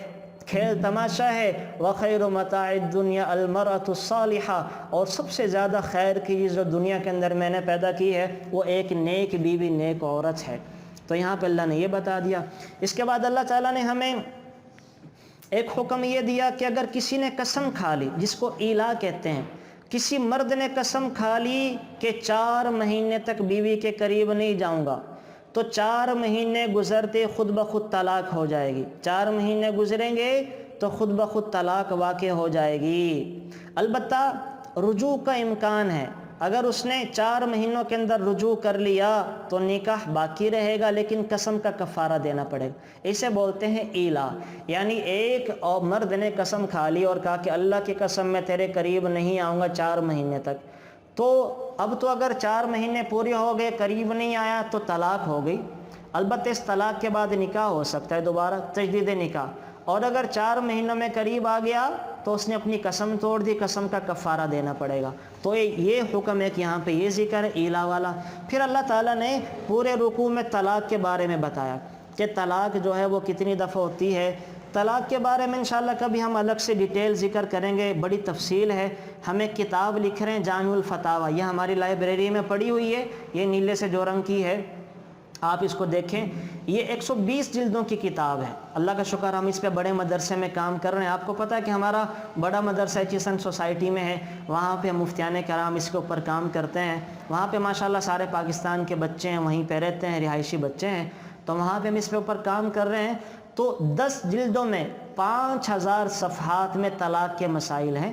کھیل تماشا ہے۔ وَخَيْرُ مَتَاعِ الدُّنْيَا الْمَرْأَةُ الصَّالِحَةُ، اور سب سے زیادہ خیر کی چیز جو دنیا کے اندر میں نے پیدا کی ہے وہ ایک نیک بیوی، نیک عورت ہے۔ تو یہاں پہ اللہ نے یہ بتا دیا۔ اس کے بعد اللہ تعالیٰ نے ہمیں ایک حکم یہ دیا کہ اگر کسی نے قسم کھا لی، جس کو ایلا کہتے ہیں، کسی مرد نے قسم کھا لی کہ 4 مہینے تک بیوی کے قریب نہیں جاؤں گا، تو 4 مہینے گزرتے خود بخود طلاق ہو جائے گی۔ 4 مہینے گزریں گے تو خود بخود طلاق واقع ہو جائے گی۔ البتہ رجوع کا امکان ہے، اگر اس نے 4 مہینوں کے اندر رجوع کر لیا تو نکاح باقی رہے گا، لیکن قسم کا کفارہ دینا پڑے گا۔ اسے بولتے ہیں ایلا، یعنی ایک اور مرد نے قسم کھا لی اور کہا کہ اللہ کی قسم میں تیرے قریب نہیں آؤں گا 4 مہینے تک، تو اب تو اگر 4 مہینے پورے ہو گئے قریب نہیں آیا تو طلاق ہو گئی۔ البتہ اس طلاق کے بعد نکاح ہو سکتا ہے دوبارہ، تجدید نکاح، اور اگر 4 مہینوں میں قریب آ گیا تو اس نے اپنی قسم توڑ دی، قسم کا کفارہ دینا پڑے گا۔ تو یہ حکم ہے کہ یہاں پہ یہ ذکر ہے ایلا والا۔ پھر اللہ تعالیٰ نے پورے رکوع میں طلاق کے بارے میں بتایا کہ طلاق جو ہے وہ کتنی دفعہ ہوتی ہے۔ طلاق کے بارے میں انشاءاللہ کبھی ہم الگ سے ڈیٹیل ذکر کریں گے، بڑی تفصیل ہے۔ ہمیں کتاب لکھ رہے ہیں جامع الفتاوی، یہ ہماری لائبریری میں پڑی ہوئی ہے، یہ نیلے سے جو رنگ کی ہے، آپ اس کو دیکھیں، یہ 120 جلدوں کی کتاب ہے۔ اللہ کا شکر ہم اس پہ بڑے مدرسے میں کام کر رہے ہیں۔ آپ کو پتہ ہے کہ ہمارا بڑا مدرسہ چسن سوسائٹی میں ہے، وہاں پہ مفتیان کرام اس کے اوپر کام کرتے ہیں۔ وہاں پہ ماشاءاللہ سارے پاکستان کے بچے ہیں، وہیں پہ رہتے ہیں، رہائشی بچے ہیں، تو وہاں پہ ہم اس پہ اوپر کام کر رہے ہیں۔ تو 10 جلدوں میں 5000 صفحات میں طلاق کے مسائل ہیں،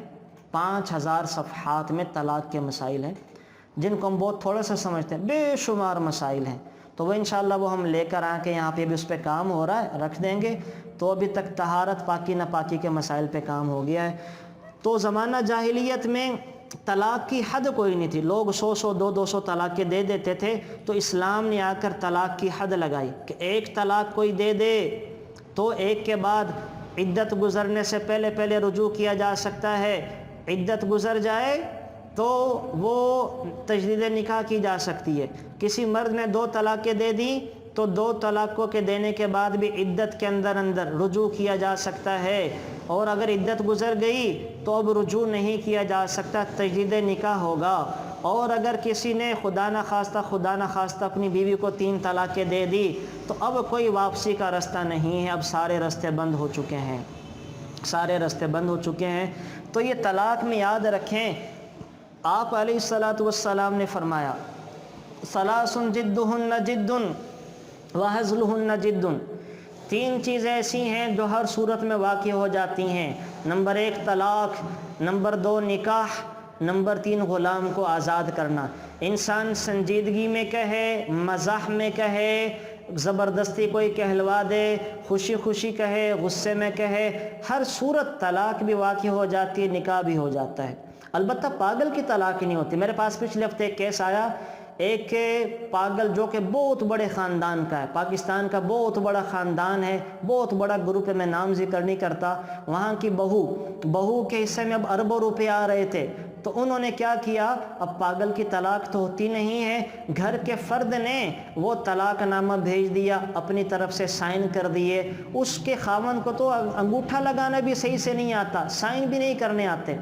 5000 صفحات میں طلاق کے مسائل ہیں، جن کو ہم بہت تھوڑا سا سمجھتے ہیں، بے شمار مسائل ہیں۔ تو وہ انشاءاللہ وہ ہم لے کر آ کے یہاں پہ بھی اس پہ کام ہو رہا ہے، رکھ دیں گے۔ تو ابھی تک طہارت پاکی ناپاکی کے مسائل پہ کام ہو گیا ہے۔ تو زمانہ جاہلیت میں طلاق کی حد کوئی نہیں تھی، لوگ 100 200 طلاقیں دے دیتے تھے، تو اسلام نے آ کر طلاق کی حد لگائی کہ ایک طلاق کوئی دے دے تو ایک کے بعد عدت گزرنے سے پہلے رجوع کیا جا سکتا ہے، عدت گزر جائے تو وہ تجدید نکاح کی جا سکتی ہے۔ کسی مرد نے 2 طلاقیں دے دی تو 2 طلاقوں کے دینے کے بعد بھی عدت کے اندر رجوع کیا جا سکتا ہے، اور اگر عدت گزر گئی تو اب رجوع نہیں کیا جا سکتا، تجدید نکاح ہوگا۔ اور اگر کسی نے خدا نخواستہ اپنی بیوی کو 3 طلاقیں دے دی تو اب کوئی واپسی کا رستہ نہیں ہے، اب سارے راستے بند ہو چکے ہیں، سارے راستے بند ہو چکے ہیں۔ تو یہ طلاق میں یاد رکھیں، آپ علیہ السلام نے فرمایا ثلاث جدہن جد وہزلہن جد، 3 چیزیں ایسی ہیں جو ہر صورت میں واقع ہو جاتی ہیں۔ نمبر 1 طلاق، نمبر 2 نکاح، نمبر 3 غلام کو آزاد کرنا۔ انسان سنجیدگی میں کہے، مزاح میں کہے، زبردستی کوئی کہلوا دے، خوشی خوشی کہے، غصے میں کہے، ہر صورت طلاق بھی واقع ہو جاتی ہے، نکاح بھی ہو جاتا ہے۔ البتہ پاگل کی طلاق نہیں ہوتی۔ میرے پاس پچھلے ہفتے ایک کیس آیا، ایک پاگل جو کہ بہت بڑے خاندان کا ہے، پاکستان کا بہت بڑا خاندان ہے، بہت بڑا گروپ ہے، میں نام ذکر نہیں کرتا، وہاں کی بہو کے حصے میں اب اربوں روپے آ رہے تھے، تو انہوں نے کیا کیا، اب پاگل کی طلاق تو ہوتی نہیں ہے، گھر کے فرد نے وہ طلاق نامہ بھیج دیا، اپنی طرف سے سائن کر دیے۔ اس کے خاوند کو تو انگوٹھا لگانا بھی صحیح سے نہیں آتا، سائن بھی نہیں کرنے آتے۔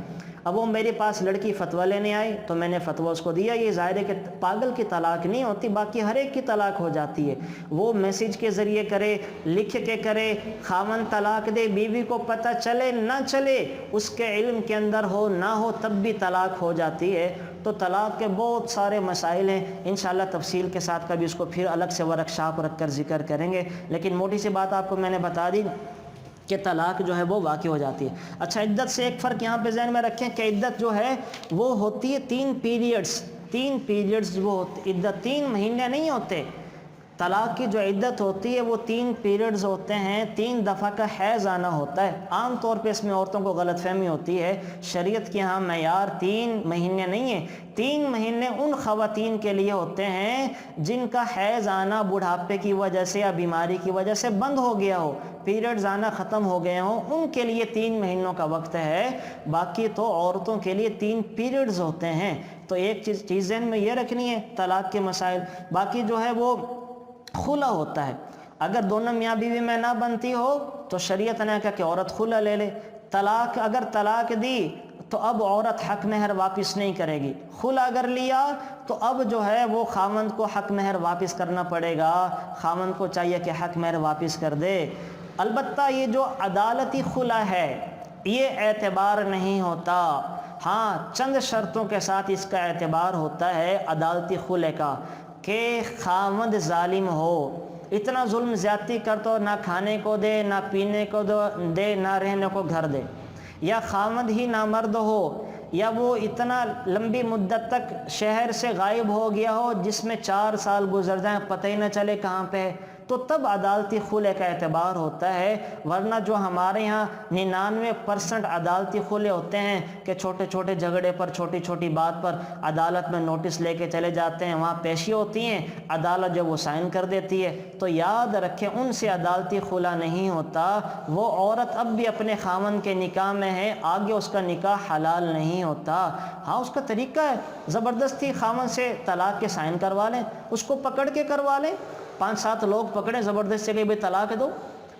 اب وہ میرے پاس لڑکی فتویٰ لینے آئی تو میں نے فتویٰ اس کو دیا، یہ ظاہر ہے کہ پاگل کی طلاق نہیں ہوتی، باقی ہر ایک کی طلاق ہو جاتی ہے۔ وہ میسیج کے ذریعے کرے، لکھ کے کرے، خاوند طلاق دے، بیوی کو پتہ چلے نہ چلے، اس کے علم کے اندر ہو نہ ہو، تب بھی طلاق ہو جاتی ہے۔ تو طلاق کے بہت سارے مسائل ہیں، انشاءاللہ تفصیل کے ساتھ کبھی اس کو پھر الگ سے ورکشاپ رکھ کر ذکر کریں گے، لیکن موٹی سی بات آپ کو میں نے بتا دی کہ طلاق جو ہے وہ واقع ہو جاتی ہے۔ اچھا، عدت سے ایک فرق یہاں پہ ذہن میں رکھیں کہ عدت جو ہے وہ ہوتی ہے 3 پیریڈز، وہ عدت 3 مہینے نہیں ہوتے۔ طلاق کی جو عدت ہوتی ہے وہ 3 پیریڈز ہوتے ہیں، 3 دفعہ کا حیض آنا ہوتا ہے۔ عام طور پہ اس میں عورتوں کو غلط فہمی ہوتی ہے، شریعت کے ہاں معیار 3 مہینے نہیں ہے، 3 مہینے ان خواتین کے لیے ہوتے ہیں جن کا حیض آنا بڑھاپے کی وجہ سے یا بیماری کی وجہ سے بند ہو گیا ہو، پیریڈز آنا ختم ہو گئے ہوں، ان کے لیے 3 مہینوں کا وقت ہے۔ باقی تو عورتوں کے لیے 3 پیریڈز ہوتے ہیں۔ تو ایک چیز ذہن میں یہ رکھنی ہے طلاق کے مسائل۔ باقی جو ہے وہ خلا ہوتا ہے، اگر دونوں میاں بیوی میں نہ بنتی ہو تو شریعت نے کہا کہ عورت خلا لے لے۔ اگر طلاق دی تو اب عورت حق مہر واپس نہیں کرے گی، خلا اگر لیا تو اب جو ہے وہ خاوند کو حق مہر واپس کرنا پڑے گا، خاوند کو چاہیے کہ حق مہر واپس کر دے۔ البتہ یہ جو عدالتی خلا ہے یہ اعتبار نہیں ہوتا، ہاں چند شرطوں کے ساتھ اس کا اعتبار ہوتا ہے عدالتی خلے کا، کہ خاوند ظالم ہو، اتنا ظلم زیادتی کر تو نہ کھانے کو دے، نہ پینے کو دے، نہ رہنے کو گھر دے، یا خامد ہی نامرد ہو، یا وہ اتنا لمبی مدت تک شہر سے غائب ہو گیا ہو جس میں 4 سال گزر جائیں پتہ ہی نہ چلے کہاں پہ ہے، تو تب عدالتی خلع کا اعتبار ہوتا ہے۔ ورنہ جو ہمارے یہاں 99% عدالتی خلع ہوتے ہیں کہ چھوٹے چھوٹے جھگڑے پر، چھوٹی چھوٹی بات پر عدالت میں نوٹس لے کے چلے جاتے ہیں، وہاں پیشی ہوتی ہیں، عدالت جو وہ سائن کر دیتی ہے۔ تو یاد رکھیں ان سے عدالتی خلع نہیں ہوتا، وہ عورت اب بھی اپنے خاوند کے نکاح میں ہے، آگے اس کا نکاح حلال نہیں ہوتا۔ ہاں اس کا طریقہ ہے، زبردستی خاوند سے طلاق کے سائن کروا لیں، اس کو پکڑ کے کروا لیں، 5-7 لوگ پکڑیں زبردستی سے کہ بھئی طلاق دو،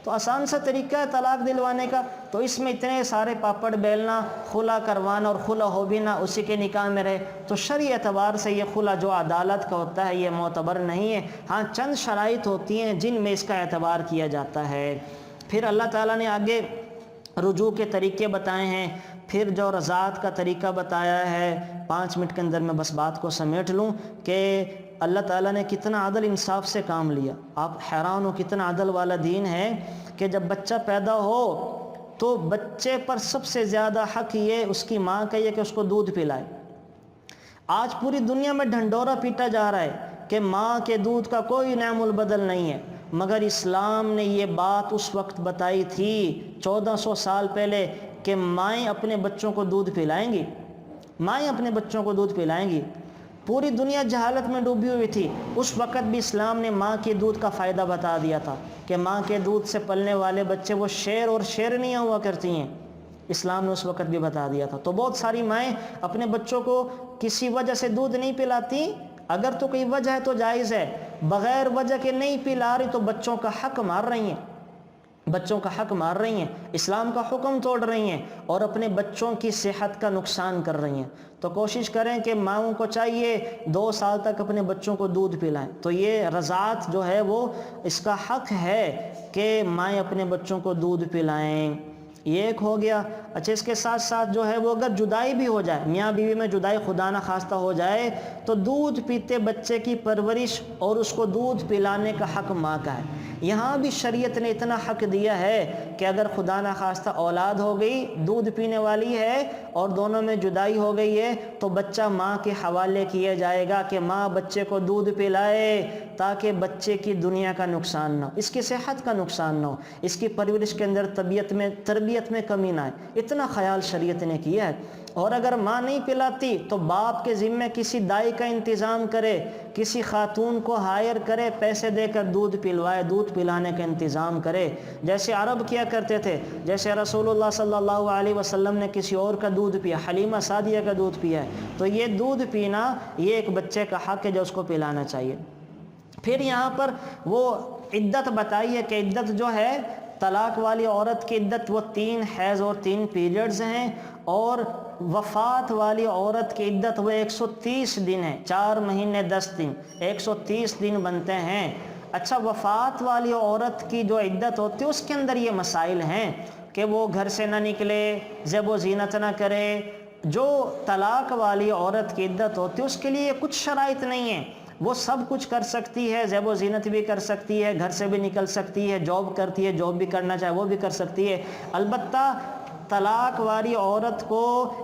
تو آسان سا طریقہ ہے طلاق دلوانے کا۔ تو اس میں اتنے سارے پاپڑ بیلنا، خلع کروانا، اور خلع ہو بھی نہ اسی کے نکاح میں رہے، تو شرعی اعتبار سے یہ خلع جو عدالت کا ہوتا ہے یہ معتبر نہیں ہے۔ ہاں چند شرائط ہوتی ہیں جن میں اس کا اعتبار کیا جاتا ہے۔ پھر اللہ تعالیٰ نے آگے رجوع کے طریقے بتائے ہیں، پھر جو رضاعت کا طریقہ بتایا ہے۔ 5 منٹ کے اندر میں بس بات کو سمیٹ لوں کہ اللہ تعالیٰ نے کتنا عدل انصاف سے کام لیا۔ آپ حیران ہو کتنا عدل والا دین ہے کہ جب بچہ پیدا ہو تو بچے پر سب سے زیادہ حق یہ اس کی ماں کا یہ کہ اس کو دودھ پلائے۔ آج پوری دنیا میں ڈھنڈورا پیٹا جا رہا ہے کہ ماں کے دودھ کا کوئی نعم البدل نہیں ہے، مگر اسلام نے یہ بات اس وقت بتائی تھی 1400 سال پہلے کہ مائیں اپنے بچوں کو دودھ پلائیں گی، مائیں اپنے بچوں کو دودھ پلائیں گی۔ پوری دنیا جہالت میں ڈوبی ہوئی تھی، اس وقت بھی اسلام نے ماں کے دودھ کا فائدہ بتا دیا تھا کہ ماں کے دودھ سے پلنے والے بچے وہ شیر اور شیرنیاں ہوا کرتی ہیں، اسلام نے اس وقت بھی بتا دیا تھا۔ تو بہت ساری مائیں اپنے بچوں کو کسی وجہ سے دودھ نہیں پلاتی، اگر تو کوئی وجہ ہے تو جائز ہے، بغیر وجہ کے نہیں پلا رہی تو بچوں کا حق مار رہی ہیں، بچوں کا حق مار رہی ہیں، اسلام کا حکم توڑ رہی ہیں، اور اپنے بچوں کی صحت کا نقصان کر رہی ہیں۔ تو کوشش کریں کہ ماؤں کو چاہیے 2 سال تک اپنے بچوں کو دودھ پلائیں۔ تو یہ رضاعت جو ہے وہ اس کا حق ہے کہ مائیں اپنے بچوں کو دودھ پلائیں، یہ ایک ہو گیا۔ اچھا اس کے ساتھ ساتھ جو ہے وہ اگر جدائی بھی ہو جائے، میاں بیوی میں جدائی خدا نہ خواستہ ہو جائے، تو دودھ پیتے بچے کی پرورش اور اس کو دودھ پلانے کا حق ماں کا ہے۔ یہاں بھی شریعت نے اتنا حق دیا ہے کہ اگر خدا نہ خواستہ اولاد ہو گئی، دودھ پینے والی ہے اور دونوں میں جدائی ہو گئی ہے، تو بچہ ماں کے حوالے کیا جائے گا کہ ماں بچے کو دودھ پلائے تاکہ بچے کی دنیا کا نقصان نہ ہو، اس کی صحت کا نقصان نہ ہو، اس کی پرورش کے اندر تربیت میں کمی نہ آئے، اتنا خیال شریعت نے کیا ہے۔ اور اگر ماں نہیں پلاتی تو باپ کے ذمے کسی دائی کا انتظام کرے، کسی خاتون کو ہائر کرے، پیسے دے کر دودھ پلوائے، دودھ پلانے کا انتظام کرے، جیسے عرب کیا کرتے تھے۔ جیسے رسول اللہ صلی اللہ علیہ وسلم نے کسی اور کا دودھ پیا، حلیمہ سعدیہ کا دودھ پیا ہے، تو یہ دودھ پینا یہ ایک بچے کا حق ہے جو اس کو پلانا چاہیے۔ پھر یہاں پر وہ عدت بتائی ہے کہ عدت جو ہے طلاق والی عورت کی عدت وہ 3 حیض اور 3 پیریڈز ہیں، اور وفات والی عورت کی عدت وہ 130 دن ہے، 4 مہینے 10 دن، 130 دن بنتے ہیں۔ اچھا وفات والی عورت کی جو عدت ہوتی ہے اس کے اندر یہ مسائل ہیں کہ وہ گھر سے نہ نکلے، زیب و زینت نہ کرے۔ جو طلاق والی عورت کی عدت ہوتی ہے اس کے لیے کچھ شرائط نہیں ہیں، وہ سب کچھ کر سکتی ہے، زیب و زینت بھی کر سکتی ہے، گھر سے بھی نکل سکتی ہے، جاب کرتی ہے، جاب بھی کرنا چاہے وہ بھی کر سکتی ہے۔ البتہ طلاق والی عورت کو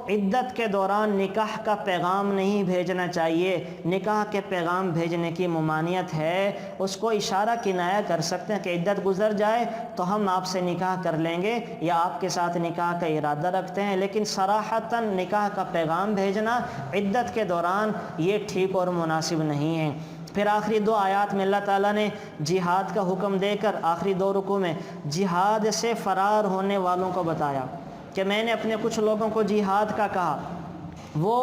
عدت کے دوران نکاح کا پیغام نہیں بھیجنا چاہیے، نکاح کے پیغام بھیجنے کی ممانعت ہے۔ اس کو اشارہ کنایہ کر سکتے ہیں کہ عدت گزر جائے تو ہم آپ سے نکاح کر لیں گے یا آپ کے ساتھ نکاح کا ارادہ رکھتے ہیں، لیکن صراحتاً نکاح کا پیغام بھیجنا عدت کے دوران یہ ٹھیک اور مناسب نہیں ہے۔ پھر آخری 2 آیات میں اللہ تعالیٰ نے جہاد کا حکم دے کر آخری 2 رکوع میں جہاد سے فرار ہونے والوں کو بتایا کہ میں نے اپنے کچھ لوگوں کو جہاد کا کہا، وہ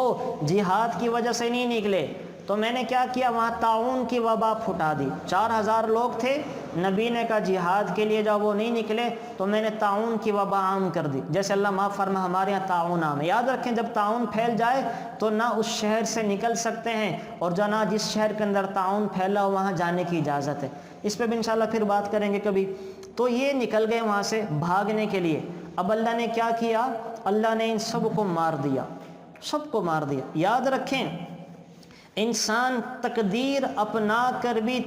جہاد کی وجہ سے نہیں نکلے، تو میں نے کیا کیا، وہاں طاعون کی وبا پھٹا دی۔ 4000 لوگ تھے، نبی نے کہا جہاد کے لیے جب وہ نہیں نکلے تو میں نے طاعون کی وبا عام کر دی، جیسے اللہ معاف فرما ہمارے یہاں طاعون عام ہے۔ یاد رکھیں جب طاعون پھیل جائے تو نہ اس شہر سے نکل سکتے ہیں، اور نہ جس شہر کے اندر طاعون پھیلا وہاں جانے کی اجازت ہے۔ اس پہ بھی انشاءاللہ پھر بات کریں گے کبھی۔ تو یہ نکل گئے وہاں سے بھاگنے کے لیے۔ اب اللہ نے کیا کیا، اللہ نے ان سب کو مار دیا، سب کو مار دیا۔ یاد رکھیں انسان تقدیر اپنا کر بھی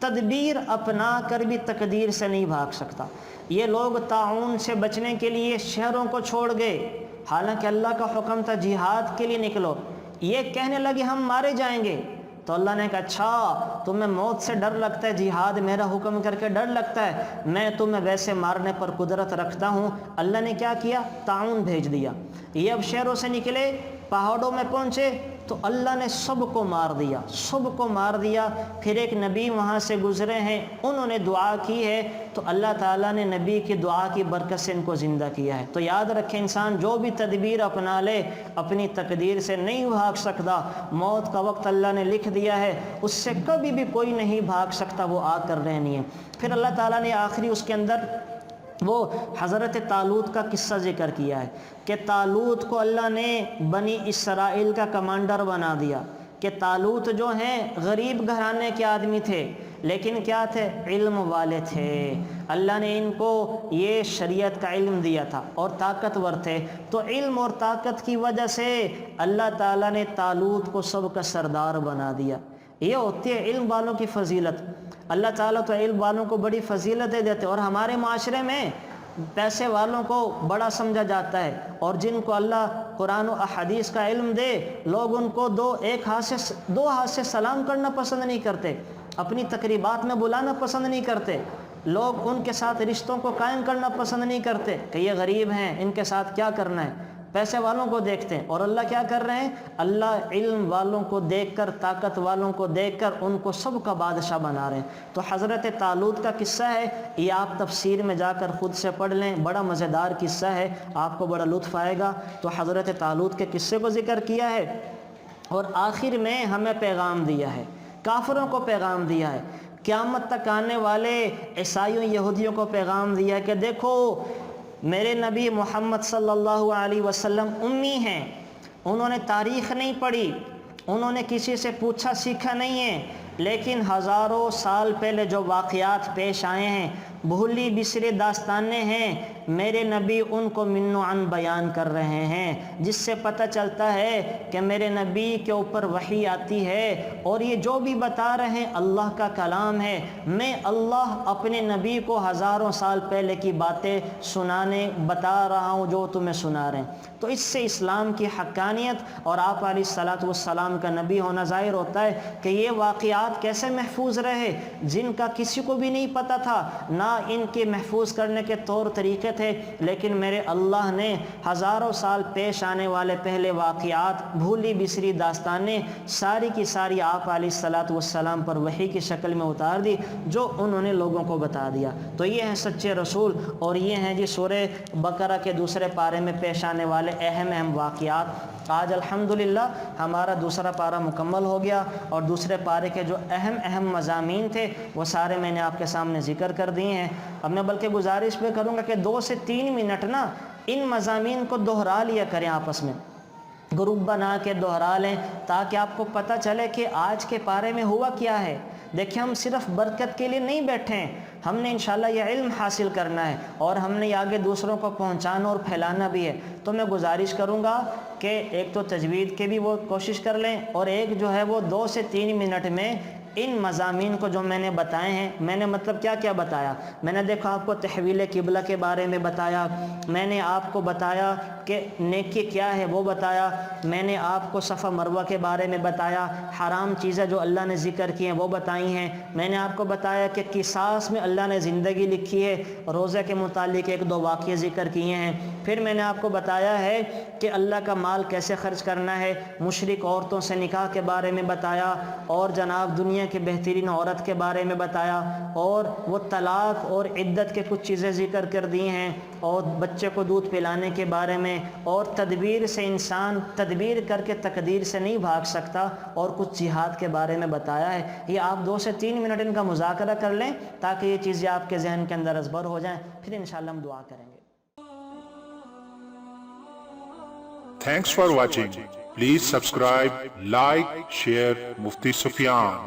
تدبیر اپنا کر بھی تقدیر سے نہیں بھاگ سکتا۔ یہ لوگ طاعون سے بچنے کے لیے شہروں کو چھوڑ گئے، حالانکہ اللہ کا حکم تھا جہاد کے لیے نکلو، یہ کہنے لگے ہم مارے جائیں گے۔ تو اللہ نے کہا اچھا تمہیں موت سے ڈر لگتا ہے، جہاد میرا حکم کر کے ڈر لگتا ہے، میں تمہیں ویسے مارنے پر قدرت رکھتا ہوں۔ اللہ نے کیا کیا؟ طاعون بھیج دیا۔ یہ اب شہروں سے نکلے، پہاڑوں میں پہنچے تو اللہ نے سب کو مار دیا، سب کو مار دیا۔ پھر ایک نبی وہاں سے گزرے ہیں، انہوں نے دعا کی ہے تو اللہ تعالیٰ نے نبی کی دعا کی برکت سے ان کو زندہ کیا ہے۔ تو یاد رکھیں، انسان جو بھی تدبیر اپنا لے اپنی تقدیر سے نہیں بھاگ سکتا۔ موت کا وقت اللہ نے لکھ دیا ہے، اس سے کبھی بھی کوئی نہیں بھاگ سکتا، وہ آ کر رہنی ہے۔ پھر اللہ تعالیٰ نے آخری اس کے اندر وہ حضرت طالوت کا قصہ ذکر کیا ہے کہ طالوت کو اللہ نے بنی اسرائیل کا کمانڈر بنا دیا، کہ طالوت جو ہیں غریب گھرانے کے آدمی تھے، لیکن کیا تھے؟ علم والے تھے۔ اللہ نے ان کو یہ شریعت کا علم دیا تھا اور طاقتور تھے، تو علم اور طاقت کی وجہ سے اللہ تعالیٰ نے طالوت کو سب کا سردار بنا دیا۔ یہ ہوتی ہے علم والوں کی فضیلت۔ اللہ تعالیٰ تو علم والوں کو بڑی فضیلتیں دیتے، اور ہمارے معاشرے میں پیسے والوں کو بڑا سمجھا جاتا ہے، اور جن کو اللہ قرآن و احادیث کا علم دے لوگ ان کو دو ہاتھ سے سلام کرنا پسند نہیں کرتے، اپنی تقریبات میں بلانا پسند نہیں کرتے، لوگ ان کے ساتھ رشتوں کو قائم کرنا پسند نہیں کرتے کہ یہ غریب ہیں ان کے ساتھ کیا کرنا ہے، پیسے والوں کو دیکھتے ہیں۔ اور اللہ کیا کر رہے ہیں؟ اللہ علم والوں کو دیکھ کر، طاقت والوں کو دیکھ کر ان کو سب کا بادشاہ بنا رہے ہیں۔ تو حضرت طالوت کا قصہ ہے، یہ آپ تفسیر میں جا کر خود سے پڑھ لیں، بڑا مزیدار قصہ ہے، آپ کو بڑا لطف آئے گا۔ تو حضرت طالوت کے قصے کو ذکر کیا ہے، اور آخر میں ہمیں پیغام دیا ہے، کافروں کو پیغام دیا ہے، قیامت تک آنے والے عیسائیوں یہودیوں کو پیغام دیا ہے کہ دیکھو میرے نبی محمد صلی اللہ علیہ وسلم امی ہیں، انہوں نے تاریخ نہیں پڑھی، انہوں نے کسی سے پوچھا سیکھا نہیں ہے، لیکن ہزاروں سال پہلے جو واقعات پیش آئے ہیں، بھولی بسری داستانیں ہیں، میرے نبی ان کو من و عن بیان کر رہے ہیں، جس سے پتہ چلتا ہے کہ میرے نبی کے اوپر وحی آتی ہے، اور یہ جو بھی بتا رہے ہیں اللہ کا کلام ہے۔ میں اللہ اپنے نبی کو ہزاروں سال پہلے کی باتیں بتا رہا ہوں جو تمہیں سنا رہے ہیں۔ تو اس سے اسلام کی حقانیت اور آپ علیہ الصلاۃ والسلام کا نبی ہونا ظاہر ہوتا ہے کہ یہ واقعات کیسے محفوظ رہے، جن کا کسی کو بھی نہیں پتہ تھا، نہ ان کے محفوظ کرنے کے طور طریقے تھے، لیکن میرے اللہ نے ہزاروں سال پیش آنے والے پہلے واقعات، بھولی بسری داستانیں ساری کی ساری آپ علیہ الصلاۃ والسلام پر وحی کی شکل میں اتار دی، جو انہوں نے لوگوں کو بتا دیا۔ تو یہ ہیں سچے رسول، اور یہ ہیں جی سورہ بقرہ کے دوسرے پارے میں پیش آنے والے اہم واقعات۔ آج الحمدللہ ہمارا دوسرا پارہ مکمل ہو گیا، اور دوسرے پارے کے جو اہم مضامین تھے وہ سارے میں نے آپ کے سامنے ذکر کر دیے ہیں۔ اب میں بلکہ گزارش بھی کروں گا کہ 2 سے 3 منٹ نا ان مضامین کو دہرا لیا کریں، آپس میں گروپ بنا کے دہرا لیں، تاکہ آپ کو پتہ چلے کہ آج کے پارے میں ہوا کیا ہے۔ دیکھیں ہم صرف برکت کے لیے نہیں بیٹھے ہیں، ہم نے انشاءاللہ یہ علم حاصل کرنا ہے، اور ہم نے آگے دوسروں کو پہنچانا اور پھیلانا بھی ہے۔ تو میں گزارش کروں گا کہ ایک تو تجوید کے بھی وہ کوشش کر لیں، اور ایک جو ہے وہ 2 سے 3 منٹ میں ان مضامین کو جو میں نے بتائے ہیں، میں نے مطلب کیا بتایا، میں نے دیکھا آپ کو تحویل قبلہ کے بارے میں بتایا، میں نے آپ کو بتایا کہ نیکی کیا ہے وہ بتایا، میں نے آپ کو صفا مروہ کے بارے میں بتایا، حرام چیزیں جو اللہ نے ذکر کی ہیں وہ بتائی ہیں، میں نے آپ کو بتایا کہ قصاص میں اللہ نے زندگی لکھی ہے، روزے کے متعلق 1-2 واقعے ذکر کیے ہیں، پھر میں نے آپ کو بتایا ہے کہ اللہ کا مال کیسے خرچ کرنا ہے، مشرک عورتوں سے نکاح کے بارے میں بتایا، اور جناب دنیا کی بہترین عورت کے بارے میں بتایا، اور وہ طلاق اور عدت کے کچھ چیزیں ذکر کر دی ہیں، اور بچے کو دودھ پلانے کے بارے میں، اور تدبیر سے انسان تدبیر کر کے تقدیر سے نہیں بھاگ سکتا، اور کچھ جہاد کے بارے میں بتایا ہے۔ یہ آپ 2 سے 3 منٹ ان کا مذاکرہ کر لیں تاکہ یہ چیزیں آپ کے ذہن کے اندر ازبر ہو جائیں، پھر انشاءاللہ ہم دعا کریں گے۔ Thanks for watching. Please subscribe, like, share Mufti Sufyan.